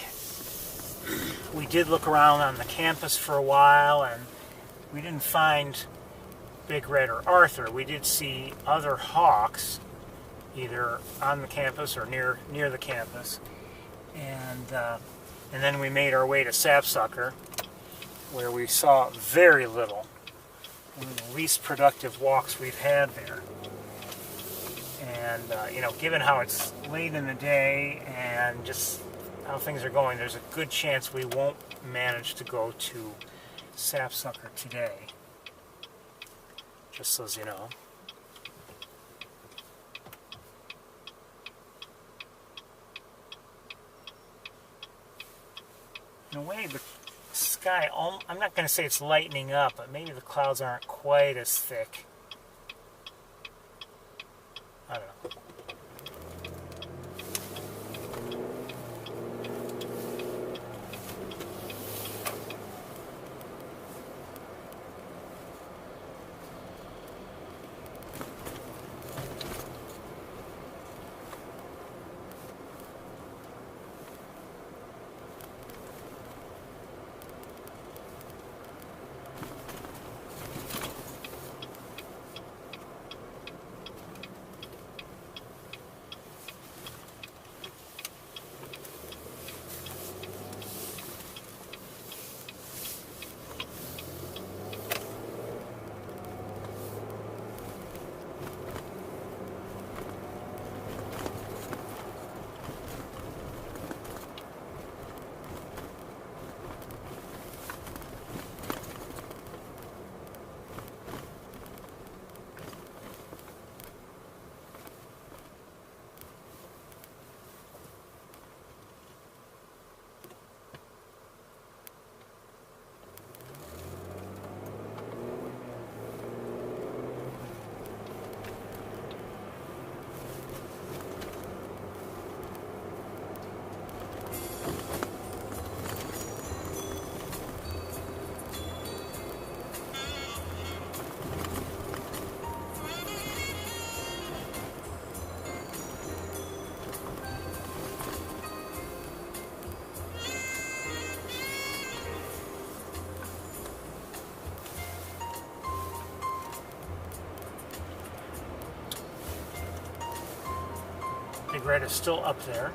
we did look around on the campus for a while, and we didn't find Big Red or Arthur. We did see other hawks, either on the campus or near the campus, and then we made our way to Sapsucker, where we saw very little. One of the least productive walks we've had there. And you know, given how it's late in the day and just how things are going, there's a good chance we won't manage to go to Sapsucker today. Just so as you know. In a way, the sky, I'm not going to say it's lightening up, but maybe the clouds aren't quite as thick. I don't know. Big Red is still up there.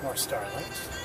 More starlings.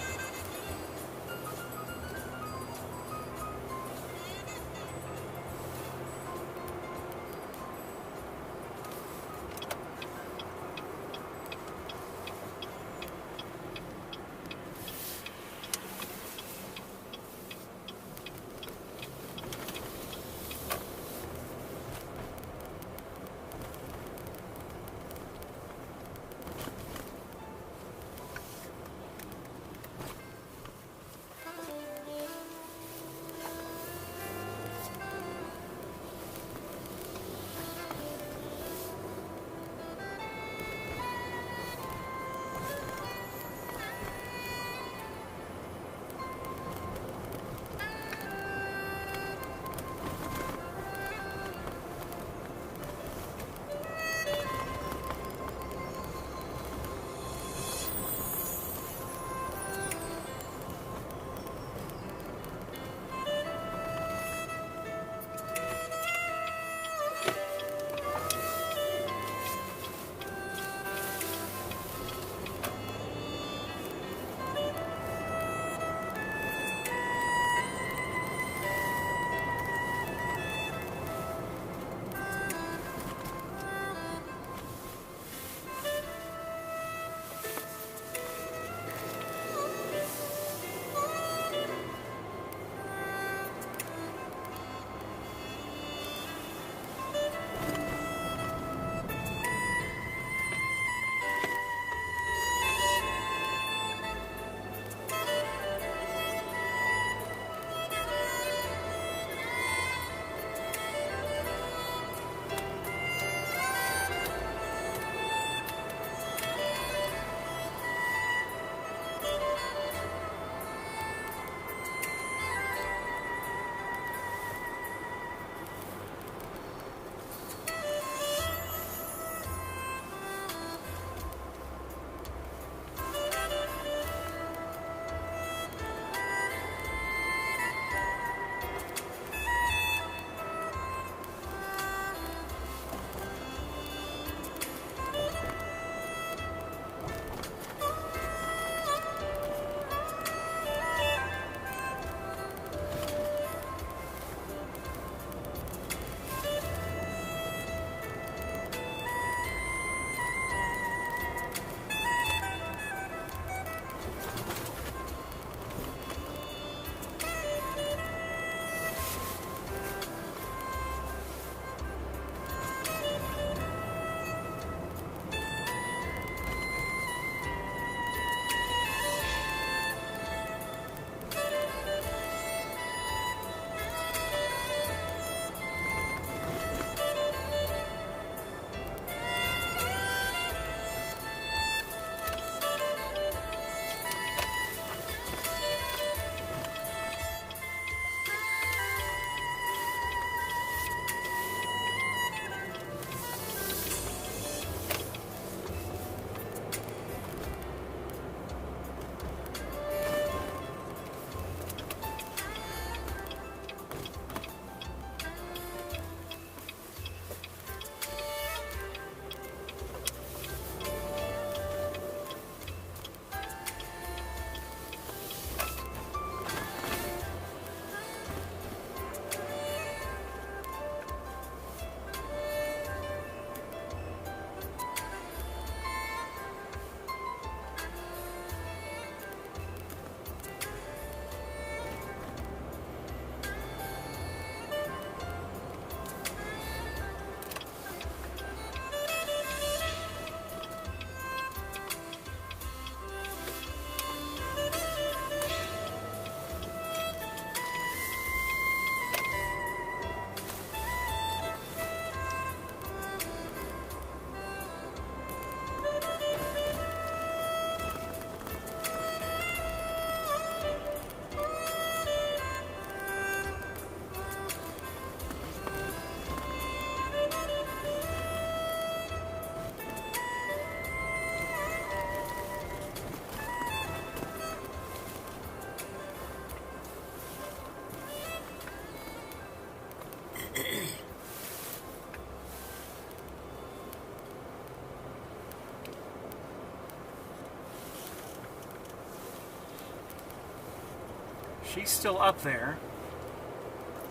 She's still up there.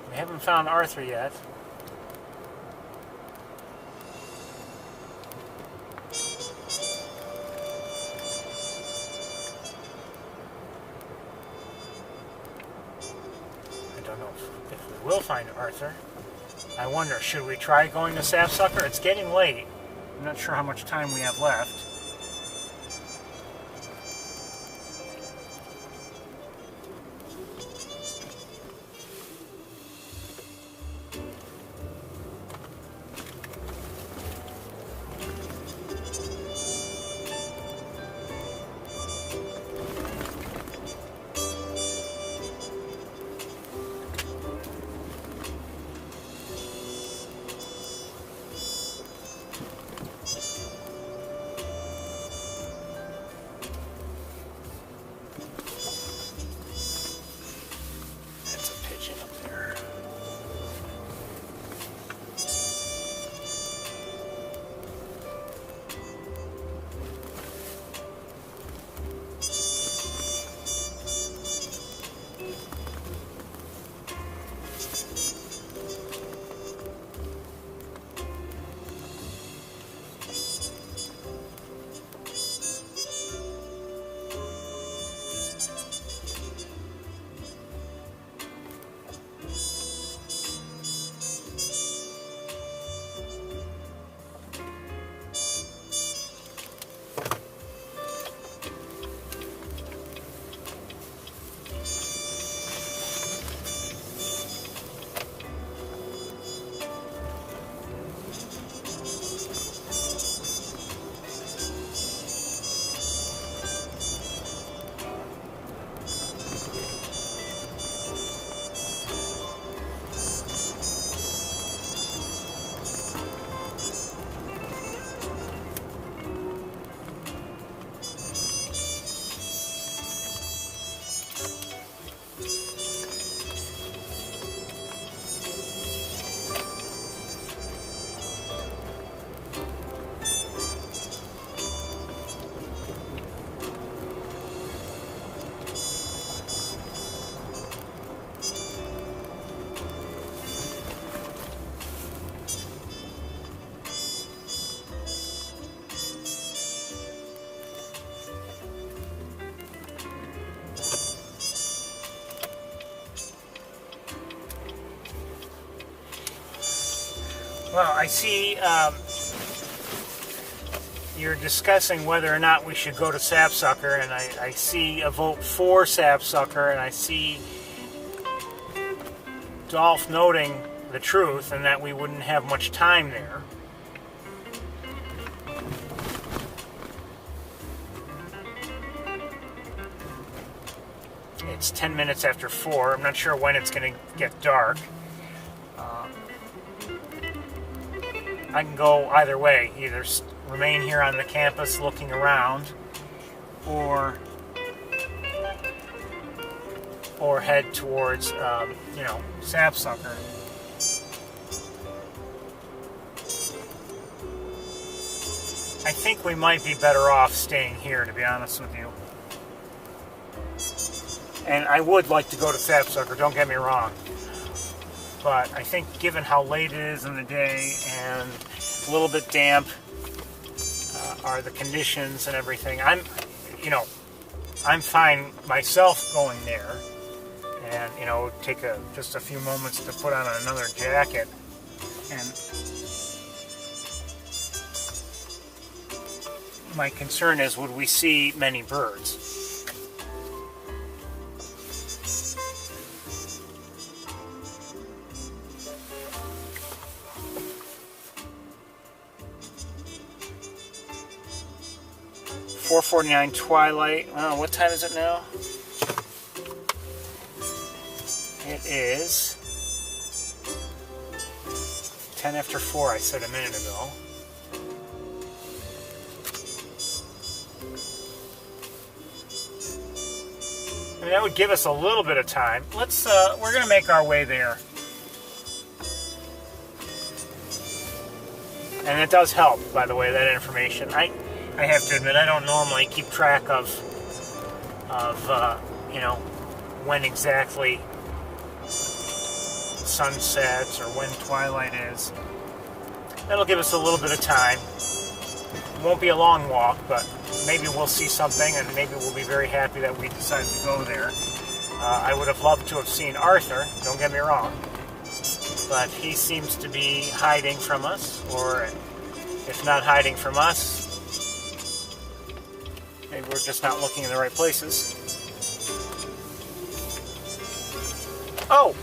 We haven't found Arthur yet. I don't know if we will find Arthur. I wonder, should we try going to Sapsucker? It's getting late. I'm not sure how much time we have left. Well, I see you're discussing whether or not we should go to Sapsucker, and I see a vote for Sapsucker, and I see Dolph noting the truth and that we wouldn't have much time there. It's 10 minutes after 4. I'm not sure when it's going to get dark. I can go either way, either remain here on the campus looking around, or head towards, Sapsucker. I think we might be better off staying here, to be honest with you. And I would like to go to Sapsucker, don't get me wrong. But I think given how late it is in the day and a little bit damp are the conditions and everything, I'm fine myself going there. And, take just a few moments to put on another jacket. And my concern is, would we see many birds? .4:49 twilight. Oh, what time is it now? It is 10 after 4, I said a minute ago. I mean, that would give us a little bit of time. We're going to make our way there. And it does help, by the way, that information. I have to admit, I don't normally keep track of when exactly sun sets or when twilight is. That'll give us a little bit of time. It won't be a long walk, but maybe we'll see something, and maybe we'll be very happy that we decided to go there. I would have loved to have seen Arthur, don't get me wrong, but he seems to be hiding from us, or if not hiding from us, maybe we're just not looking in the right places. Oh!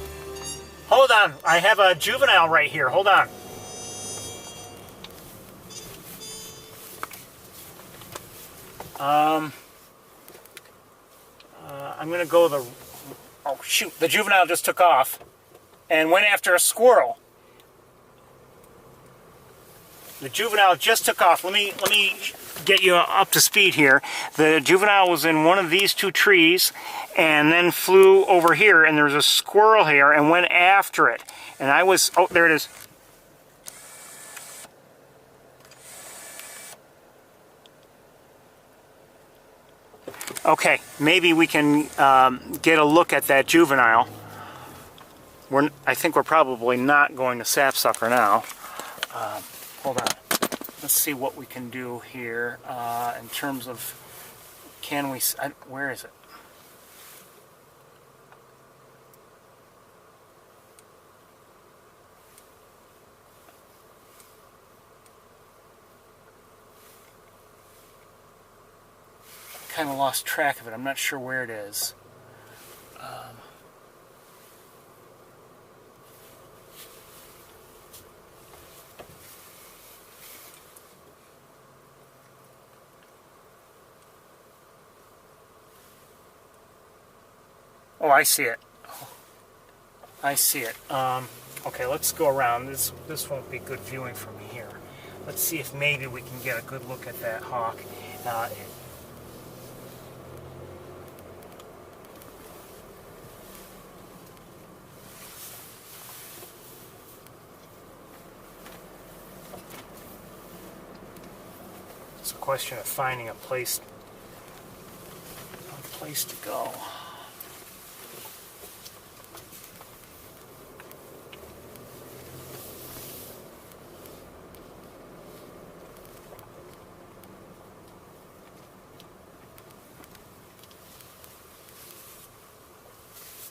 Hold on, I have a juvenile right here, hold on. I'm going to go the... Oh, shoot. The juvenile just took off and went after a squirrel. The juvenile just took off. Let me get you up to speed here. The juvenile was in one of these two trees and then flew over here, and there's a squirrel here and went after it. And I was... Oh, there it is. Okay, maybe we can get a look at that juvenile. I think we're probably not going to sapsucker now. Hold on. Let's see what we can do here in terms of, can we, where is it? Kind of lost track of it. I'm not sure where it is. Oh, I see it. I see it. Okay, let's go around. This won't be good viewing from here. Let's see if maybe we can get a good look at that hawk. It's a question of finding a place to go.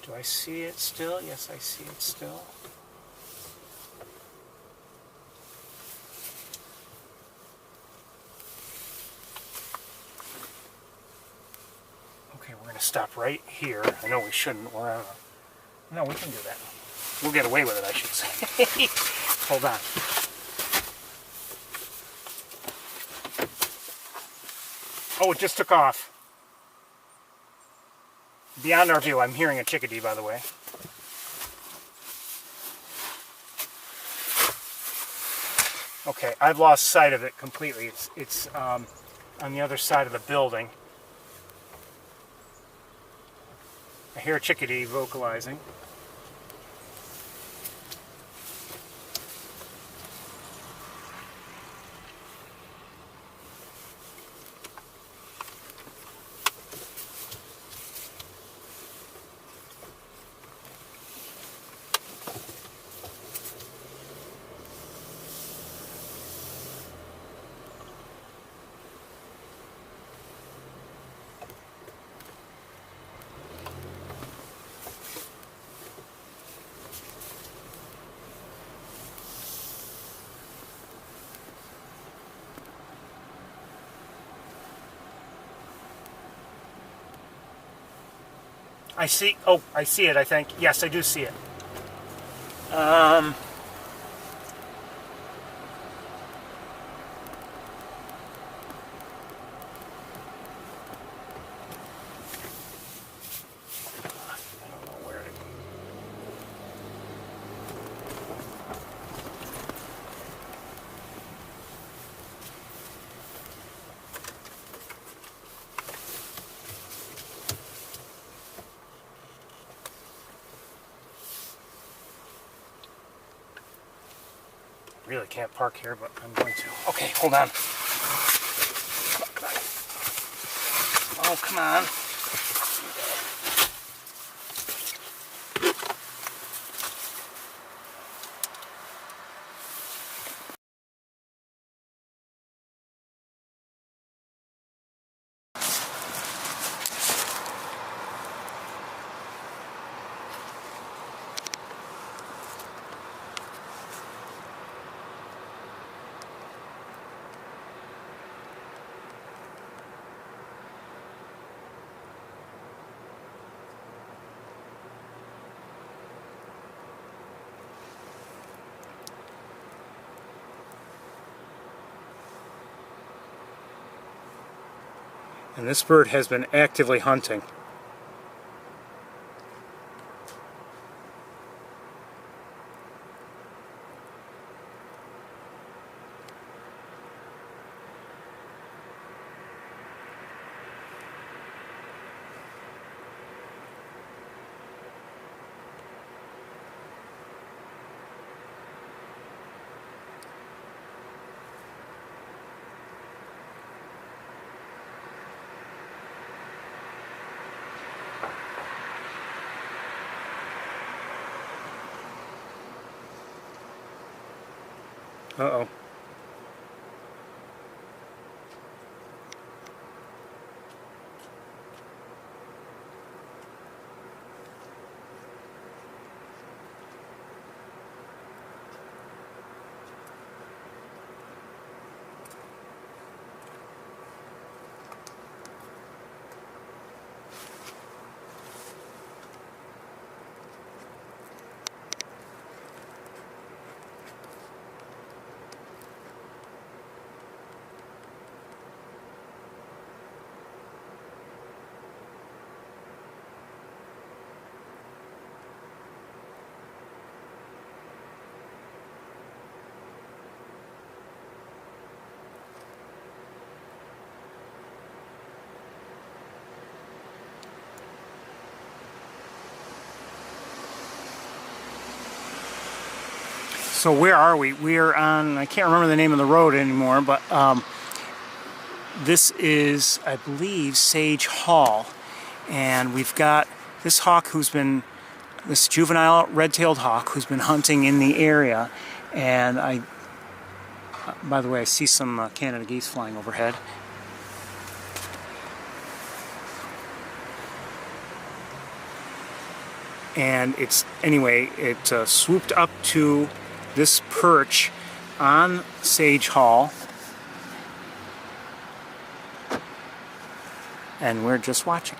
Do I see it still? Yes, I see it still. Okay, we're going to stop right here. I know we shouldn't. No, we can do that. We'll get away with it, I should say. Hold on. Oh, it just took off. Beyond our view. I'm hearing a chickadee, by the way. Okay, I've lost sight of it completely. It's on the other side of the building. I hear a chickadee vocalizing. I see, oh, I see it, I think. Yes, I do see it. Really can't park here, but I'm going to. Okay, hold on. Oh, come on. And this bird has been actively hunting. Uh-oh. So where are we? We are on, I can't remember the name of the road anymore, but this is, I believe, Sage Hall. And we've got this hawk this juvenile red-tailed hawk who's been hunting in the area. And by the way, I see some Canada geese flying overhead. And it swooped up to this perch on Sage Hall, and we're just watching.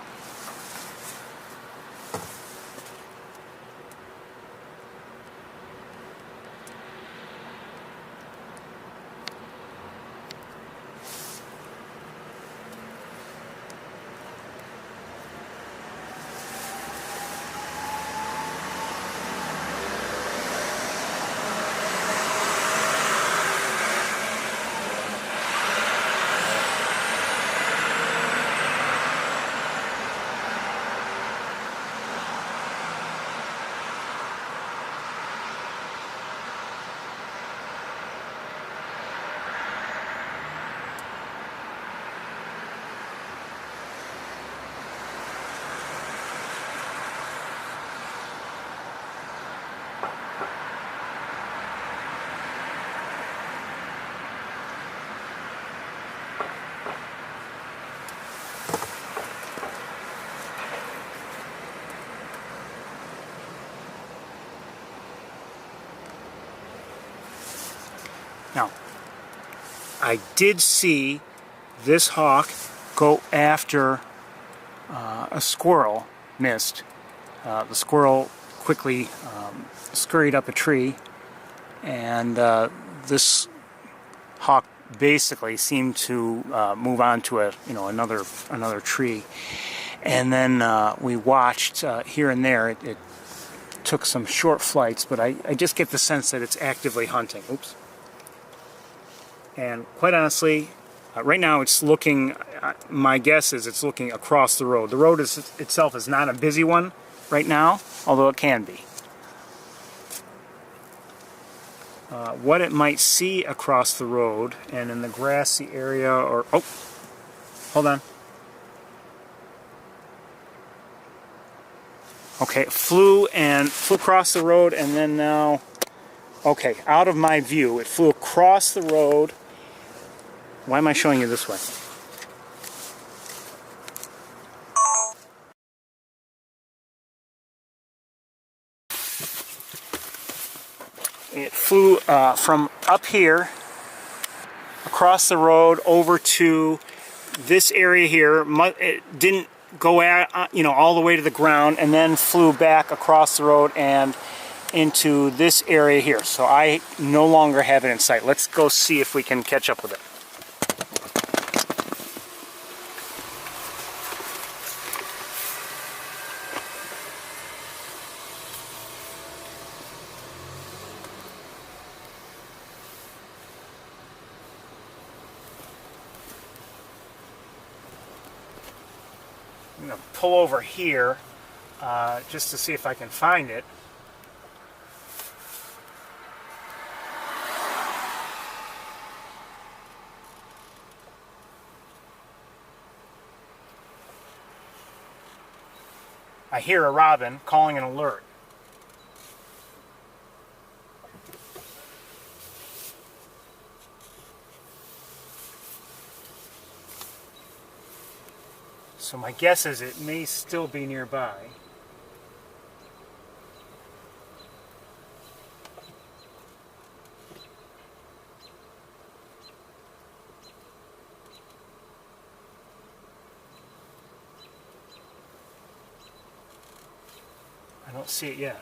Now, I did see this hawk go after a squirrel, missed. The squirrel quickly scurried up a tree, and this hawk basically seemed to move on to another tree. And then we watched here and there. It took some short flights, but I just get the sense that it's actively hunting. Oops. And quite honestly, right now it's looking, my guess is it's looking across the road. The road itself is not a busy one right now, although it can be. What it might see across the road and in the grassy area, or, oh, hold on. Okay, it flew across the road, and then now, okay, out of my view. It flew across the road. Why am I showing you this way? It flew from up here across the road over to this area here. It didn't go all the way to the ground, and then flew back across the road and into this area here. So I no longer have it in sight. Let's go see if we can catch up with it. I'm going to pull over here just to see if I can find it. I hear a robin calling an alert. So my guess is it may still be nearby. I don't see it yet.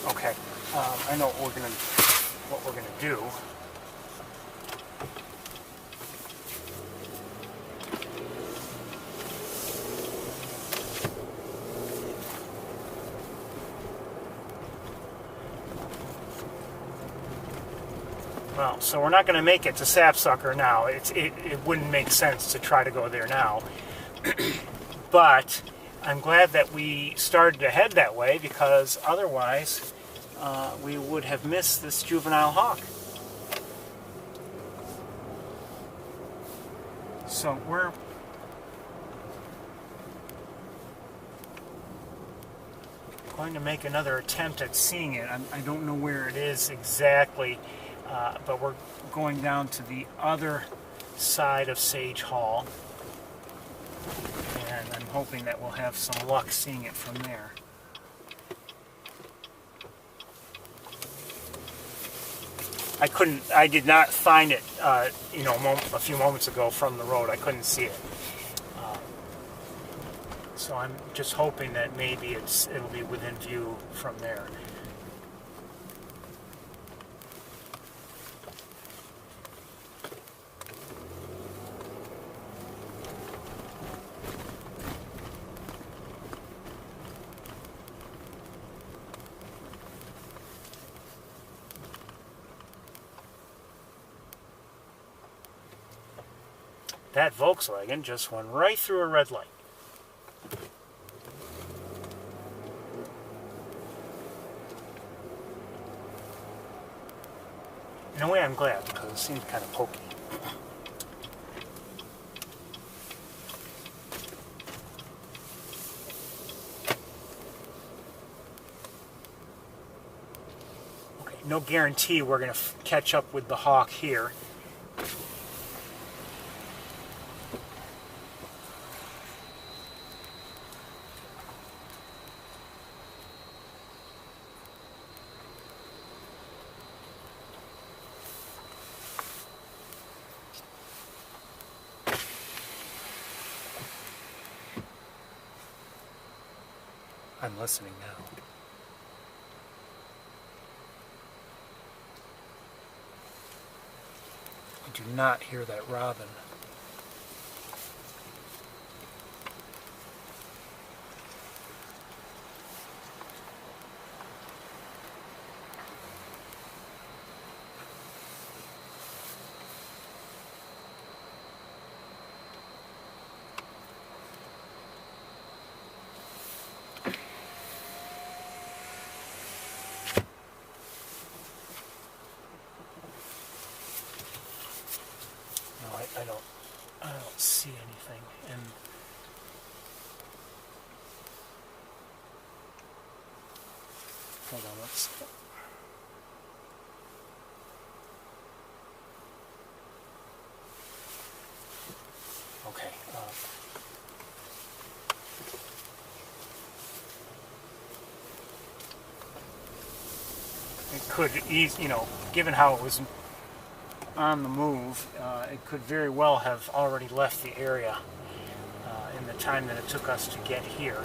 Okay, I know what we're gonna do. Well, so we're not going to make it to Sapsucker now. It wouldn't make sense to try to go there now. But I'm glad that we started to head that way, because otherwise we would have missed this juvenile hawk. So we're going to make another attempt at seeing it. I don't know where it is exactly. But we're going down to the other side of Sage Hall, and I'm hoping that we'll have some luck seeing it from there. I did not find it, a few moments ago from the road. I couldn't see it. So I'm just hoping that maybe it'll be within view from there. That Volkswagen just went right through a red light. In a way, I'm glad, because it seemed kind of pokey. Okay, no guarantee we're going to catch up with the hawk here. I'm listening now. I do not hear that robin. I don't see anything, and hold on, let's. Okay. It could given how it was on the move, it could very well have already left the area in the time that it took us to get here.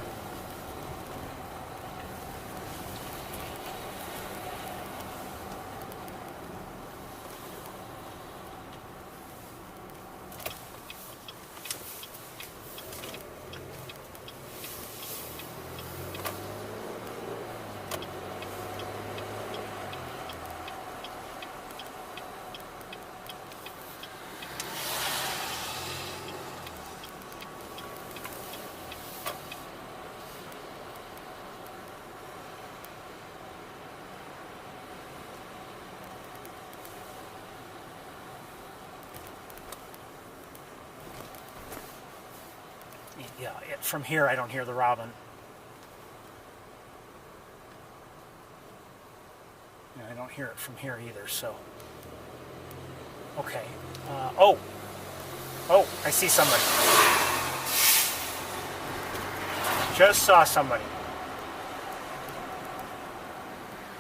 Yeah, from here I don't hear the robin. Yeah, I don't hear it from here either, so. Okay. Oh, I see somebody. Just saw somebody.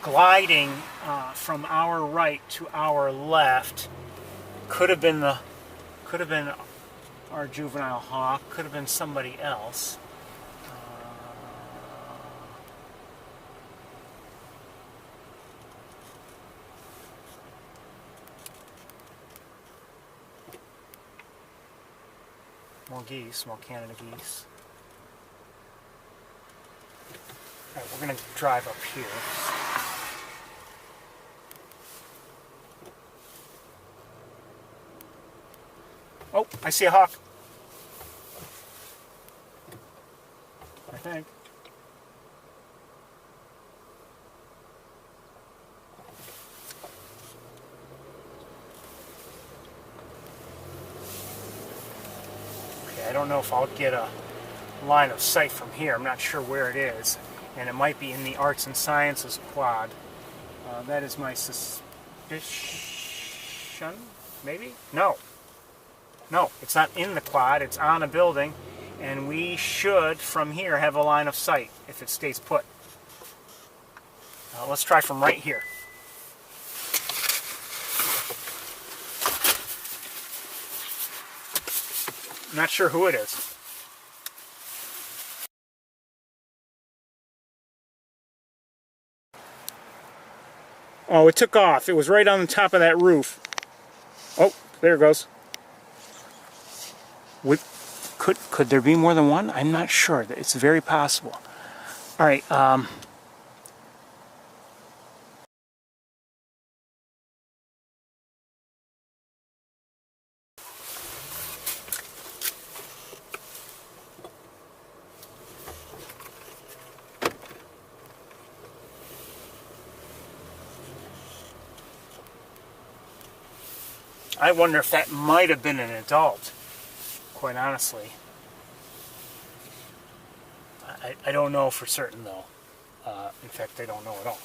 Gliding from our right to our left. Could have been our juvenile hawk. Could have been somebody else. More geese, more Canada geese. All right, we're going to drive up here. Oh, I see a hawk. I think. Okay, I don't know if I'll get a line of sight from here. I'm not sure where it is. And it might be in the Arts and Sciences quad. That is my suspicion. Maybe? No, it's not in the quad. It's on a building. And we should, from here, have a line of sight if it stays put. Let's try from right here. I'm not sure who it is. Oh, it took off. It was right on the top of that roof. Oh, there it goes. Could there be more than one? I'm not sure. It's very possible. All right. I wonder if that might have been an adult, quite honestly. I don't know for certain, though. In fact, I don't know at all.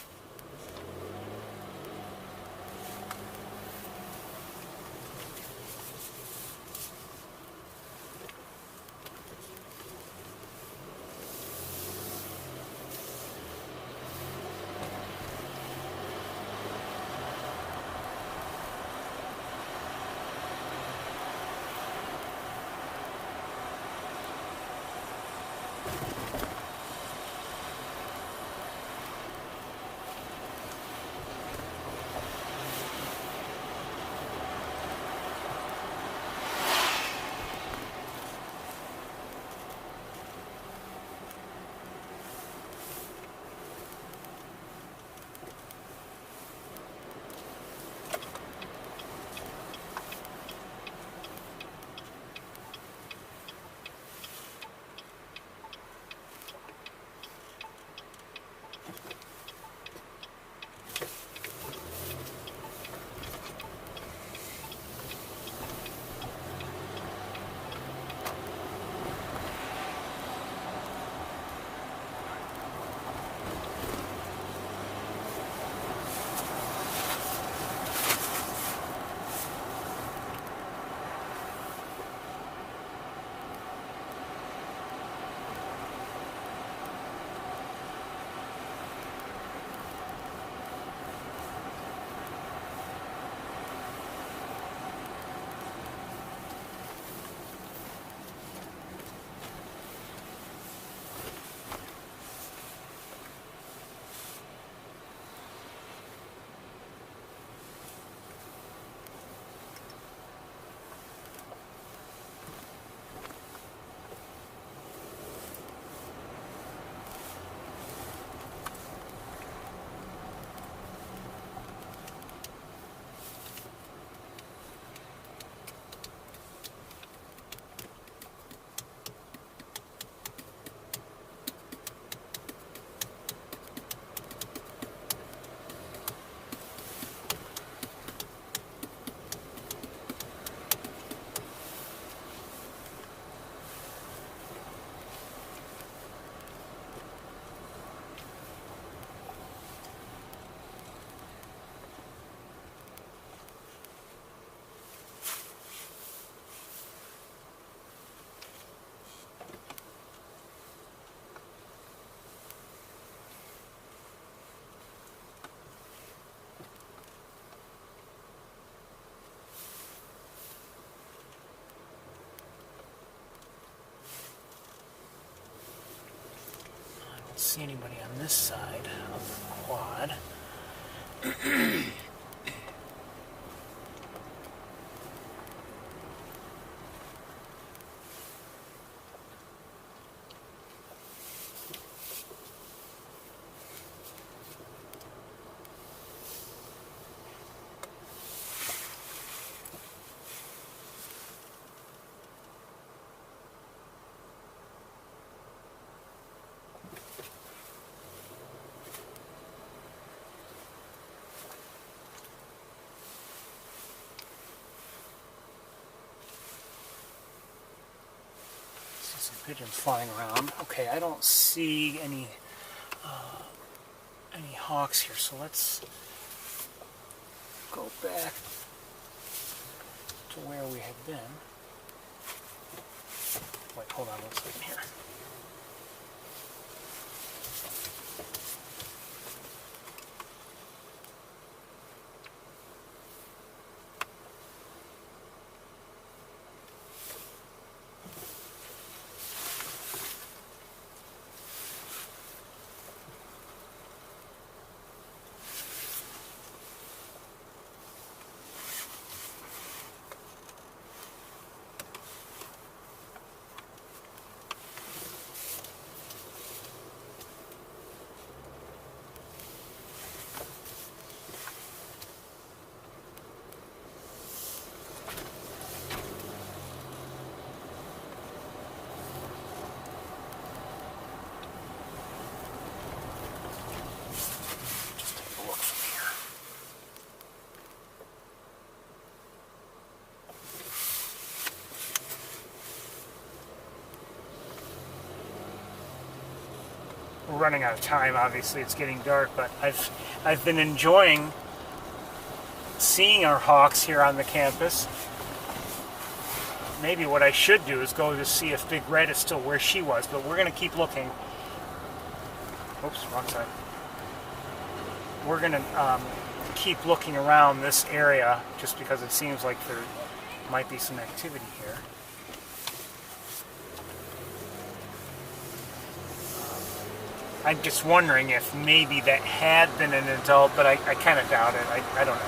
see anybody on this side of the quad. Some pigeons flying around. Okay, I don't see any hawks here, so let's go back to where we had been. Wait, hold on one second here. We're running out of time, obviously it's getting dark, but I've been enjoying seeing our hawks here on the campus. Maybe what I should do is go to see if Big Red is still where she was, but we're going to keep looking. Oops, wrong side. We're going to keep looking around this area just because it seems like there might be some activity here. I'm just wondering if maybe that had been an adult, but I kind of doubt it. I don't know.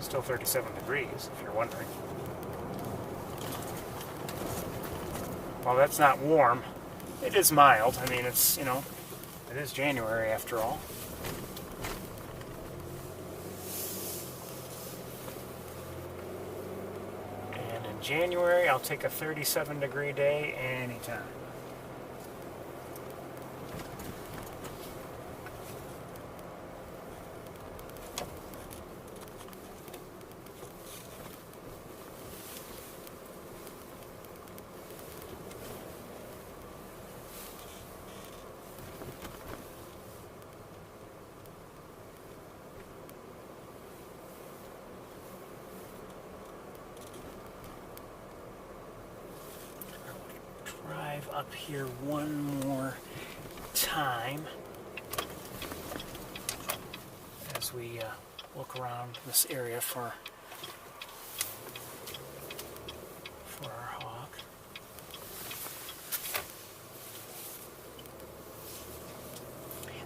Still 37 degrees, if you're wondering. Well, that's not warm. It is mild. I mean, it's, you know, it is January after all. January, I'll take a 37 degree day anytime. Up here one more time as we look around this area for our hawk.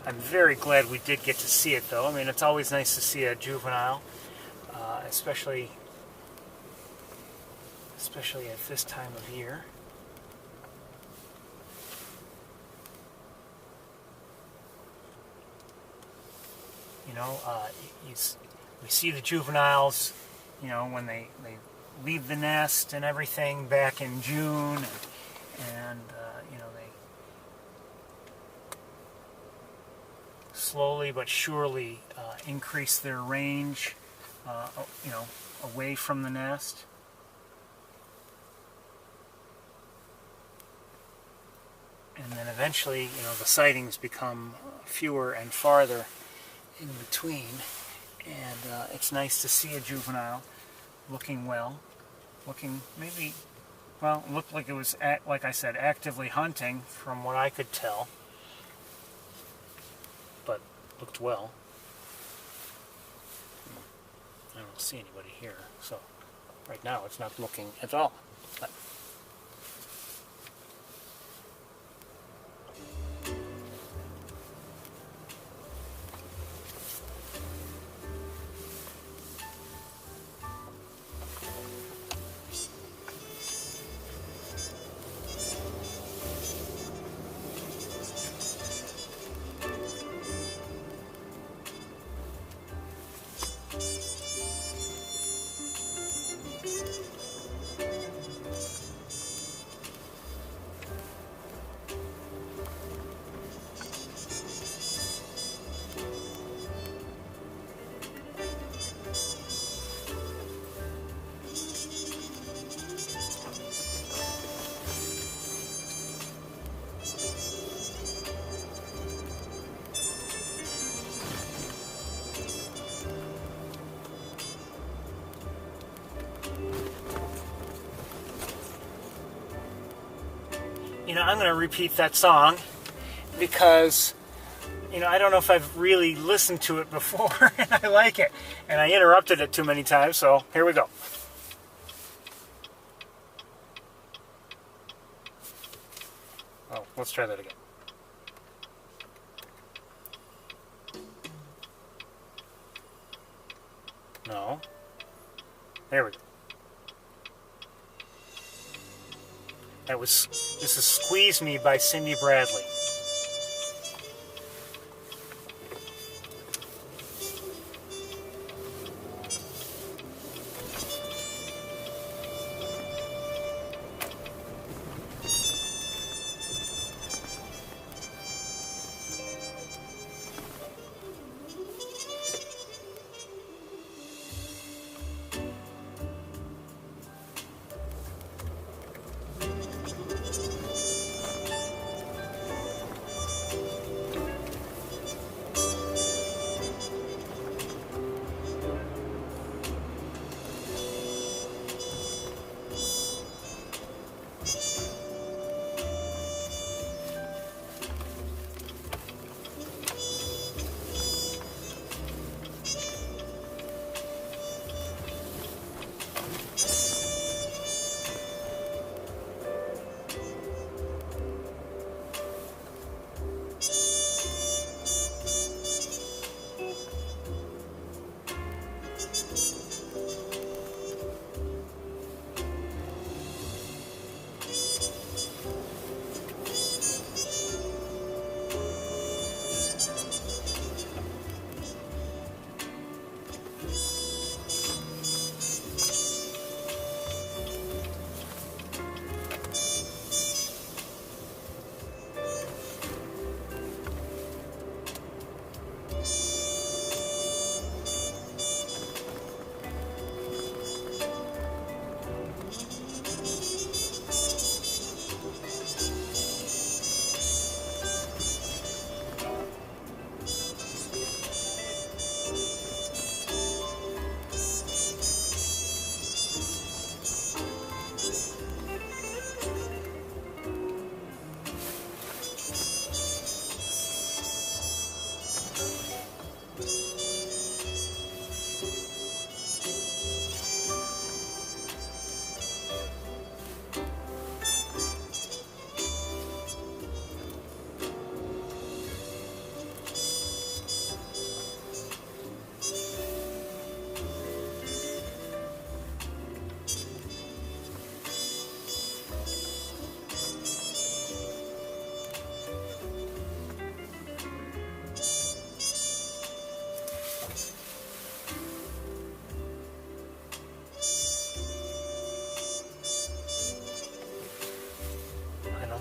I'm very glad we did get to see it, though. I mean, it's always nice to see a juvenile, especially at this time of year. You know, we see the juveniles, you know, when they leave the nest and everything back in June, and you know, they slowly but surely increase their range, you know, away from the nest. And then eventually, you know, the sightings become fewer and farther in between, and it's nice to see a juvenile looking well, looking maybe, well, looked like it was, like I said, actively hunting from what I could tell, but looked well. I don't see anybody here, so Right now it's not looking at all. But you know, I'm going to repeat that song because, you know, I don't know if I've really listened to it before and I like it. And I interrupted it too many times, so here we go. Oh, let's try that again. No. There we go. This is Squeeze Me by Cindy Bradley.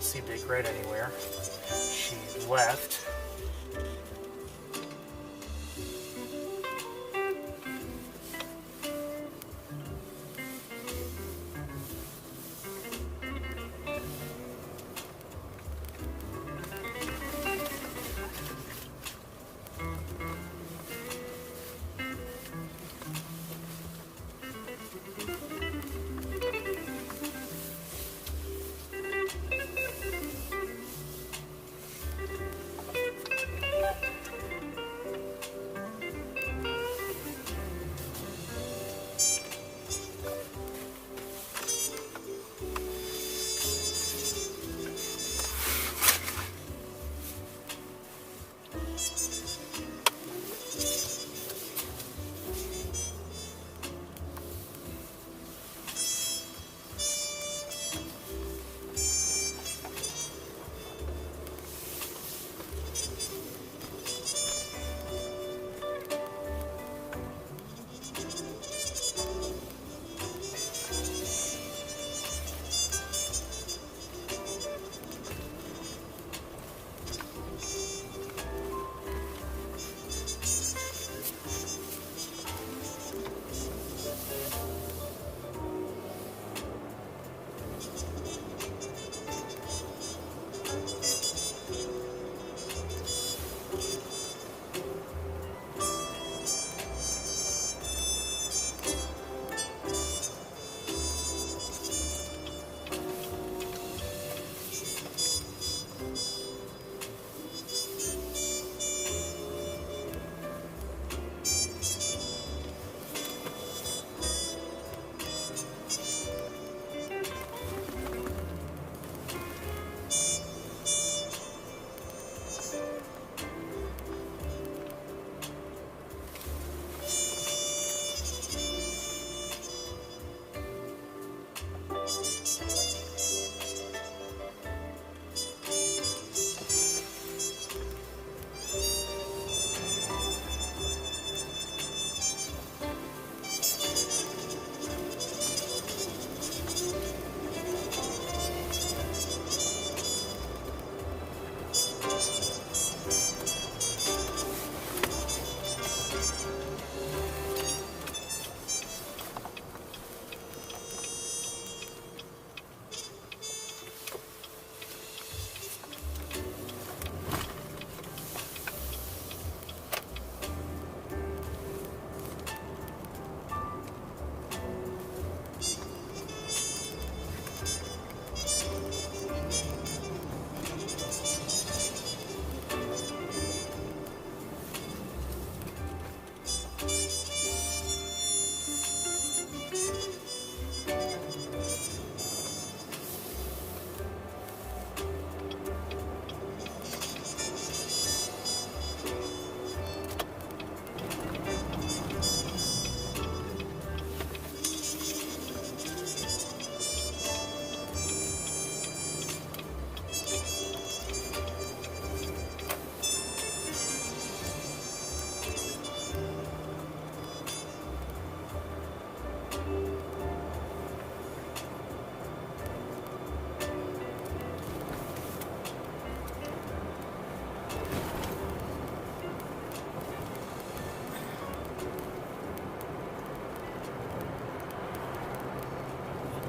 See Big Red anywhere. She left.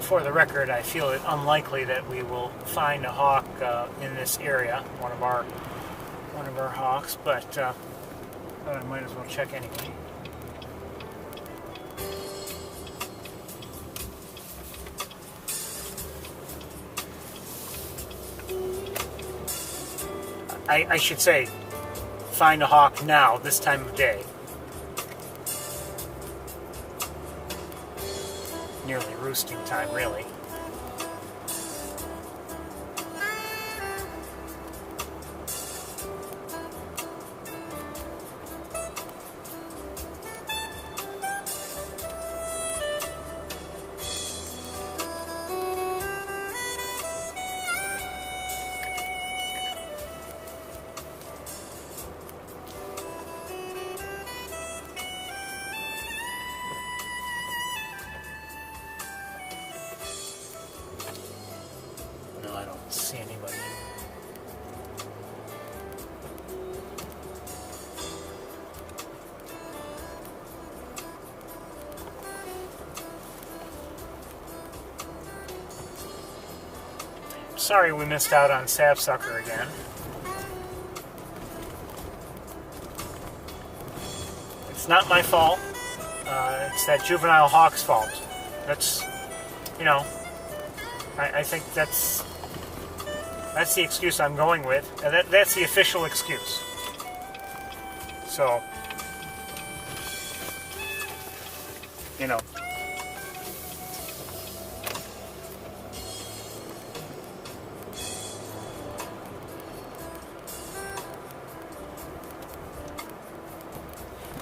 for the record, I feel it unlikely that we will find a hawk in this area, one of our hawks, but I might as well check anyway. I should say, find a hawk now, this time of day. Nearly roosting time, really. No, I don't see anybody. Sorry we missed out on sapsucker again. It's not my fault. It's that juvenile hawk's fault. That's, you know, I think that's the excuse I'm going with. That's the official excuse. So, you know.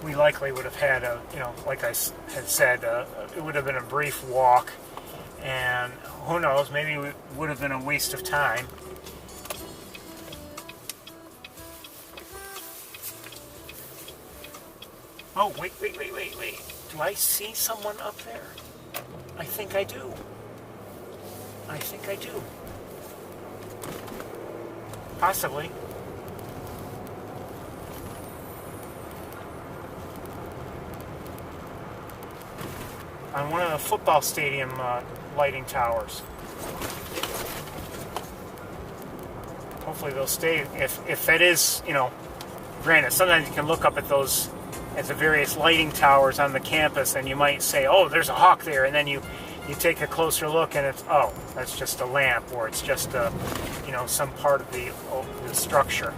We likely would have had a, you know, like I had said, it would have been a brief walk, and who knows, maybe it would have been a waste of time. Oh, wait. Do I see someone up there? I think I do. Possibly. On one of the football stadium lighting towers. Hopefully they'll stay. If that is, you know, granted, sometimes you can look up at those, at the various lighting towers on the campus, and you might say, oh, there's a hawk there, and then you take a closer look, and it's, oh, that's just a lamp, or it's just a, you know, some part of the structure.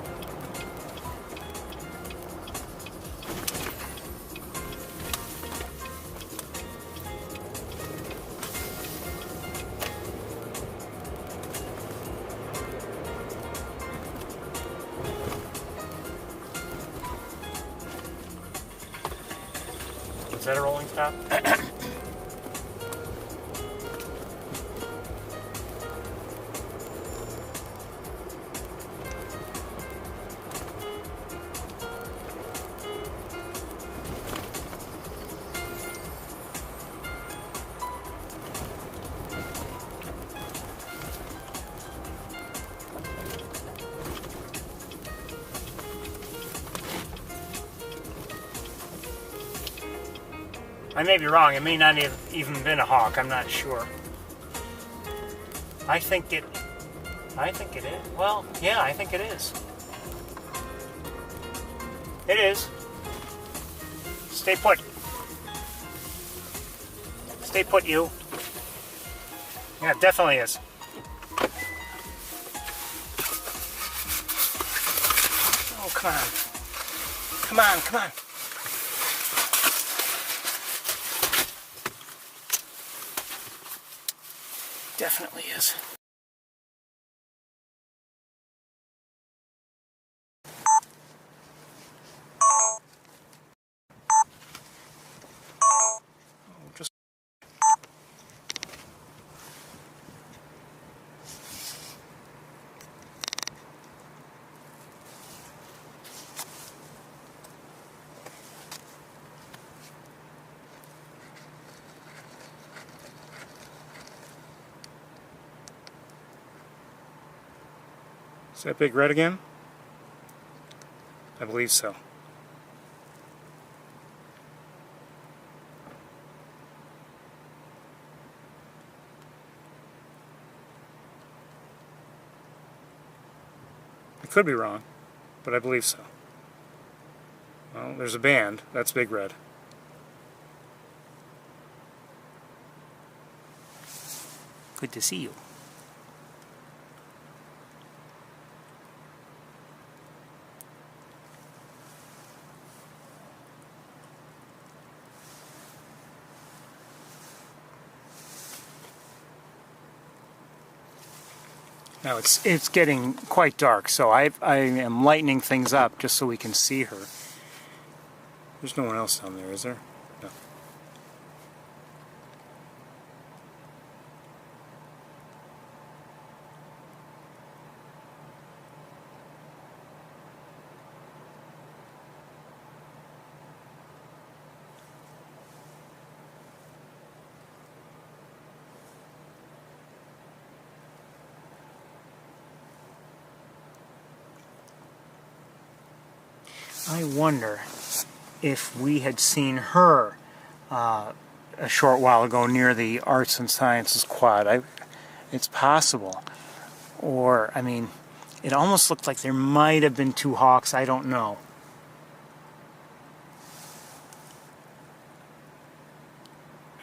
Is that a rolling stop? I may be wrong. It may not have even been a hawk. I'm not sure. I think it is. Well, yeah, I think it is. It is. Stay put. Stay put, you. Yeah, it definitely is. Oh, come on. Come on, come on. Definitely is. Is that big red again? I believe so. could be wrong, but I believe so. Well, there's a band. That's Big Red. Good to see you. Now it's getting quite dark, so I am lightening things up just so we can see her. There's no one else down there, is there? No. I wonder if we had seen her a short while ago near the Arts and Sciences Quad. It's possible. Or, I mean, it almost looked like there might have been two hawks. I don't know.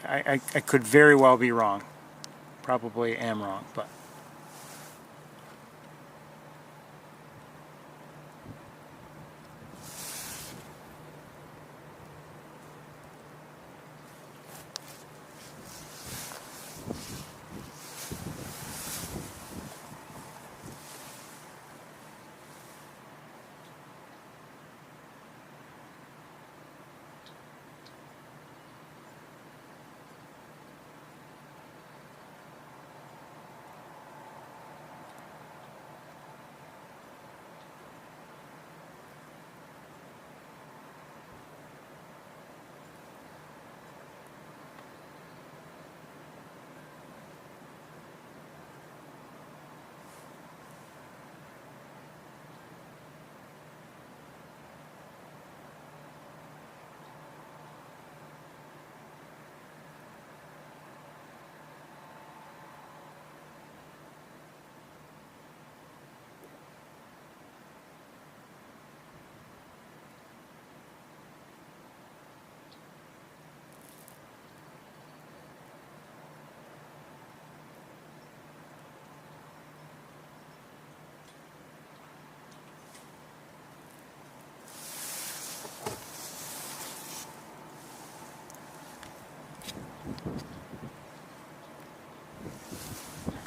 I could very well be wrong. Probably am wrong, but...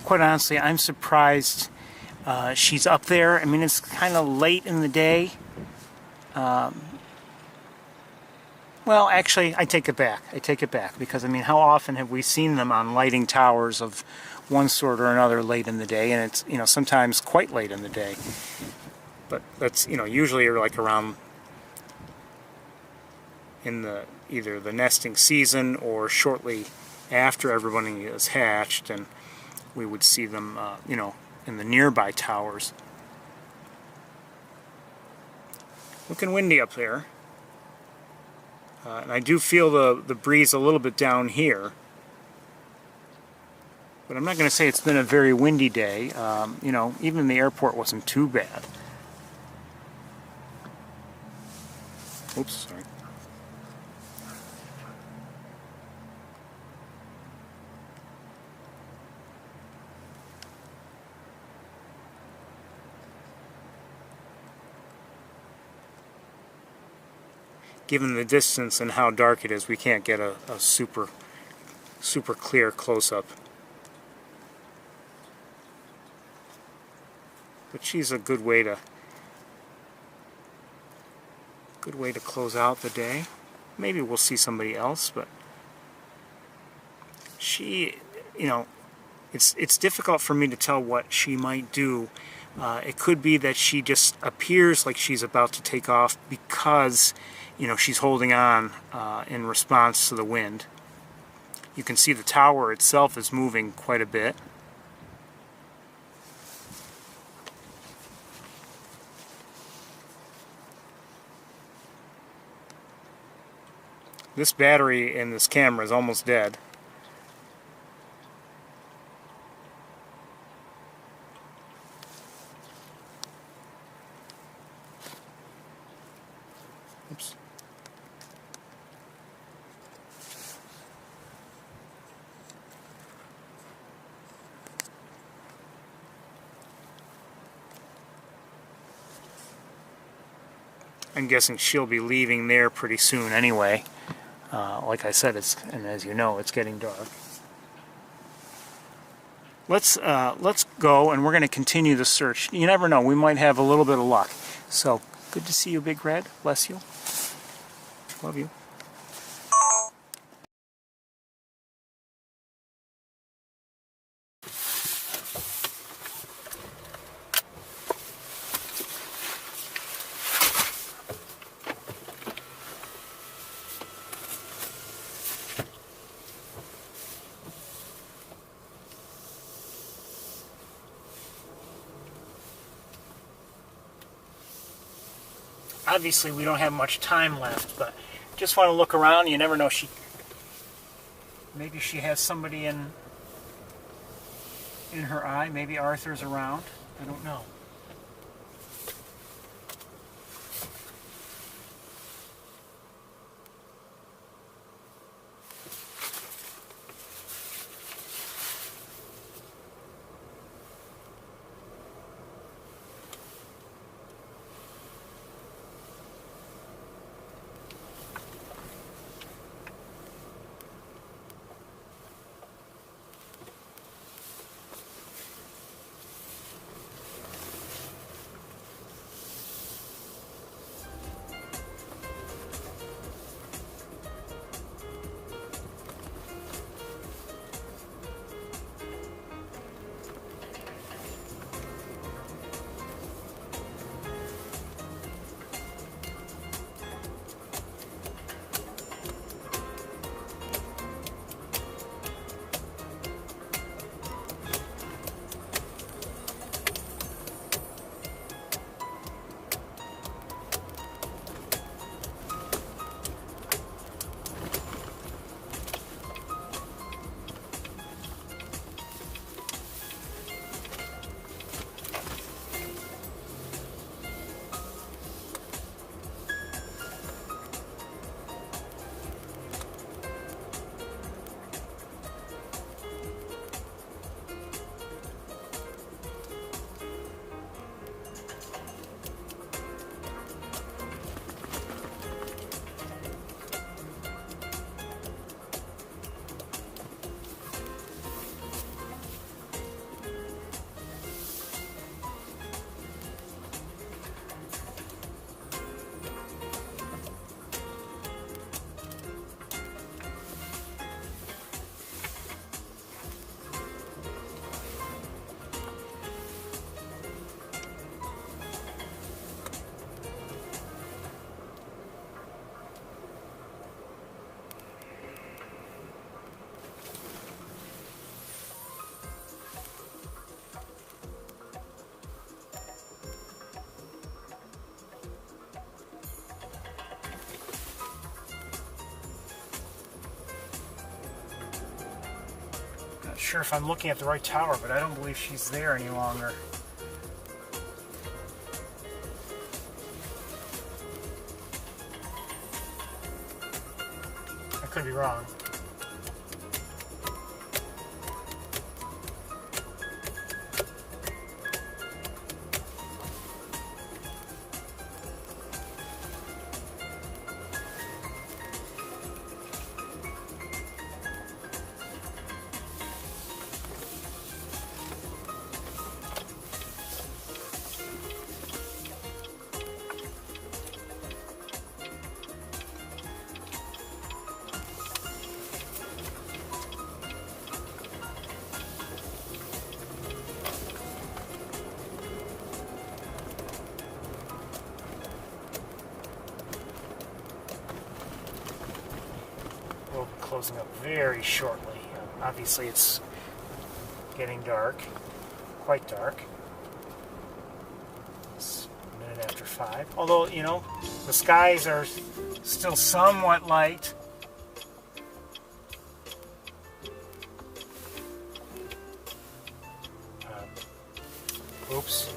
Quite honestly, I'm surprised she's up there. I mean, it's kind of late in the day. Well, actually, I take it back. Because, I mean, how often have we seen them on lighting towers of one sort or another late in the day? And it's, you know, sometimes quite late in the day. But that's, you know, usually like around in the either the nesting season or shortly after everybody is hatched, and we would see them, you know, in the nearby towers. Looking windy up there. And I do feel the breeze a little bit down here. But I'm not going to say it's been a very windy day. You know, even the airport wasn't too bad. Oops, sorry. Given the distance and how dark it is, we can't get a super clear close-up. But she's a good way to close out the day. Maybe we'll see somebody else, but she, you know, it's difficult for me to tell what she might do. It could be that she just appears like she's about to take off because, you know, she's holding on in response to the wind. You can see the tower itself is moving quite a bit. This battery in this camera is almost dead. I'm guessing she'll be leaving there pretty soon anyway. Like I said, and as you know, it's getting dark. Let's go, and we're going to continue the search. You never know, we might have a little bit of luck. So, good to see you, Big Red. Bless you. Love you. Obviously, we don't have much time left, but just want to look around. You never know. Maybe she has somebody in her eye. Maybe Arthur's around. I don't know. Sure if I'm looking at the right tower, but I don't believe she's there any longer. I could be wrong. Closing up very shortly. Obviously it's getting dark, quite dark. It's a minute after 5. Although, you know, the skies are still somewhat light. Oops.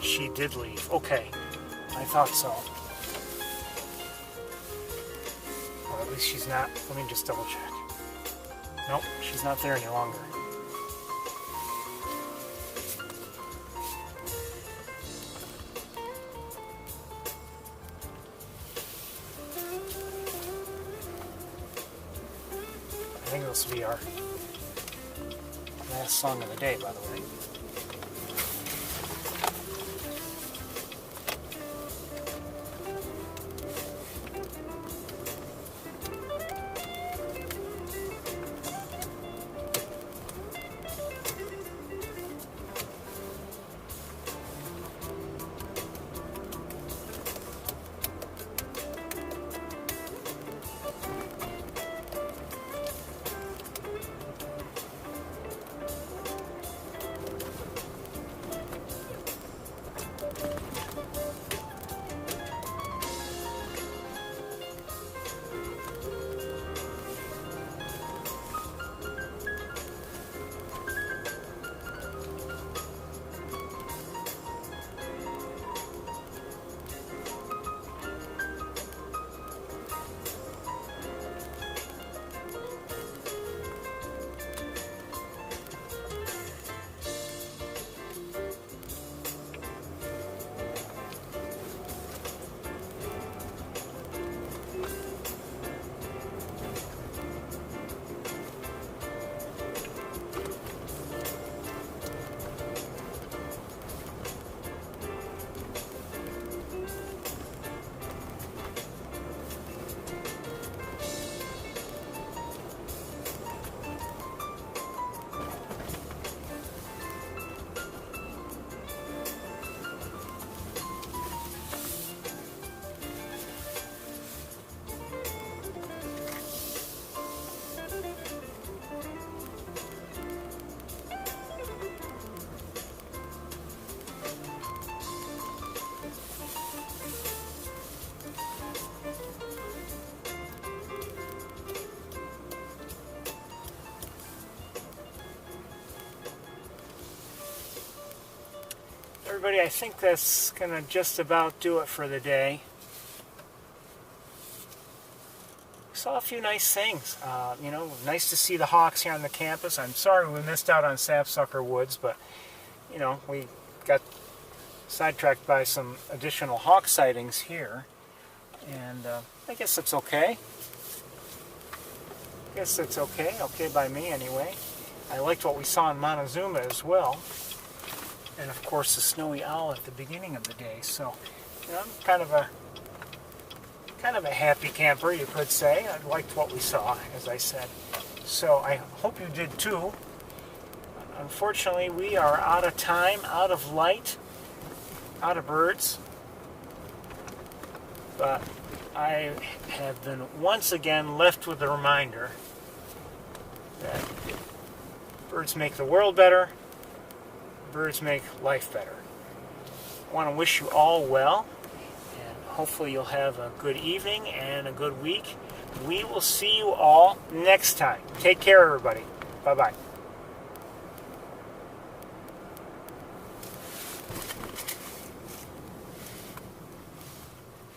she did leave. Okay, I thought so. Or at least she's not. Let me just double check. Nope, she's not there any longer. I think this will be our last song of the day, by the way. Everybody, I think that's going to just about do it for the day. We saw a few nice things. Nice to see the hawks here on the campus. I'm sorry we missed out on Sapsucker Woods, but, we got sidetracked by some additional hawk sightings here. And I guess it's okay. Okay by me anyway. I liked what we saw in Montezuma as well. And of course the snowy owl at the beginning of the day. So, I'm kind of a happy camper, you could say. I liked what we saw, as I said. So I hope you did too. Unfortunately, we are out of time, out of light, out of birds. But I have been once again left with a reminder that birds make the world better. Birds make life better. I want to wish you all well, and hopefully you'll have a good evening and a good week. We will see you all next time. Take care, everybody. Bye-bye.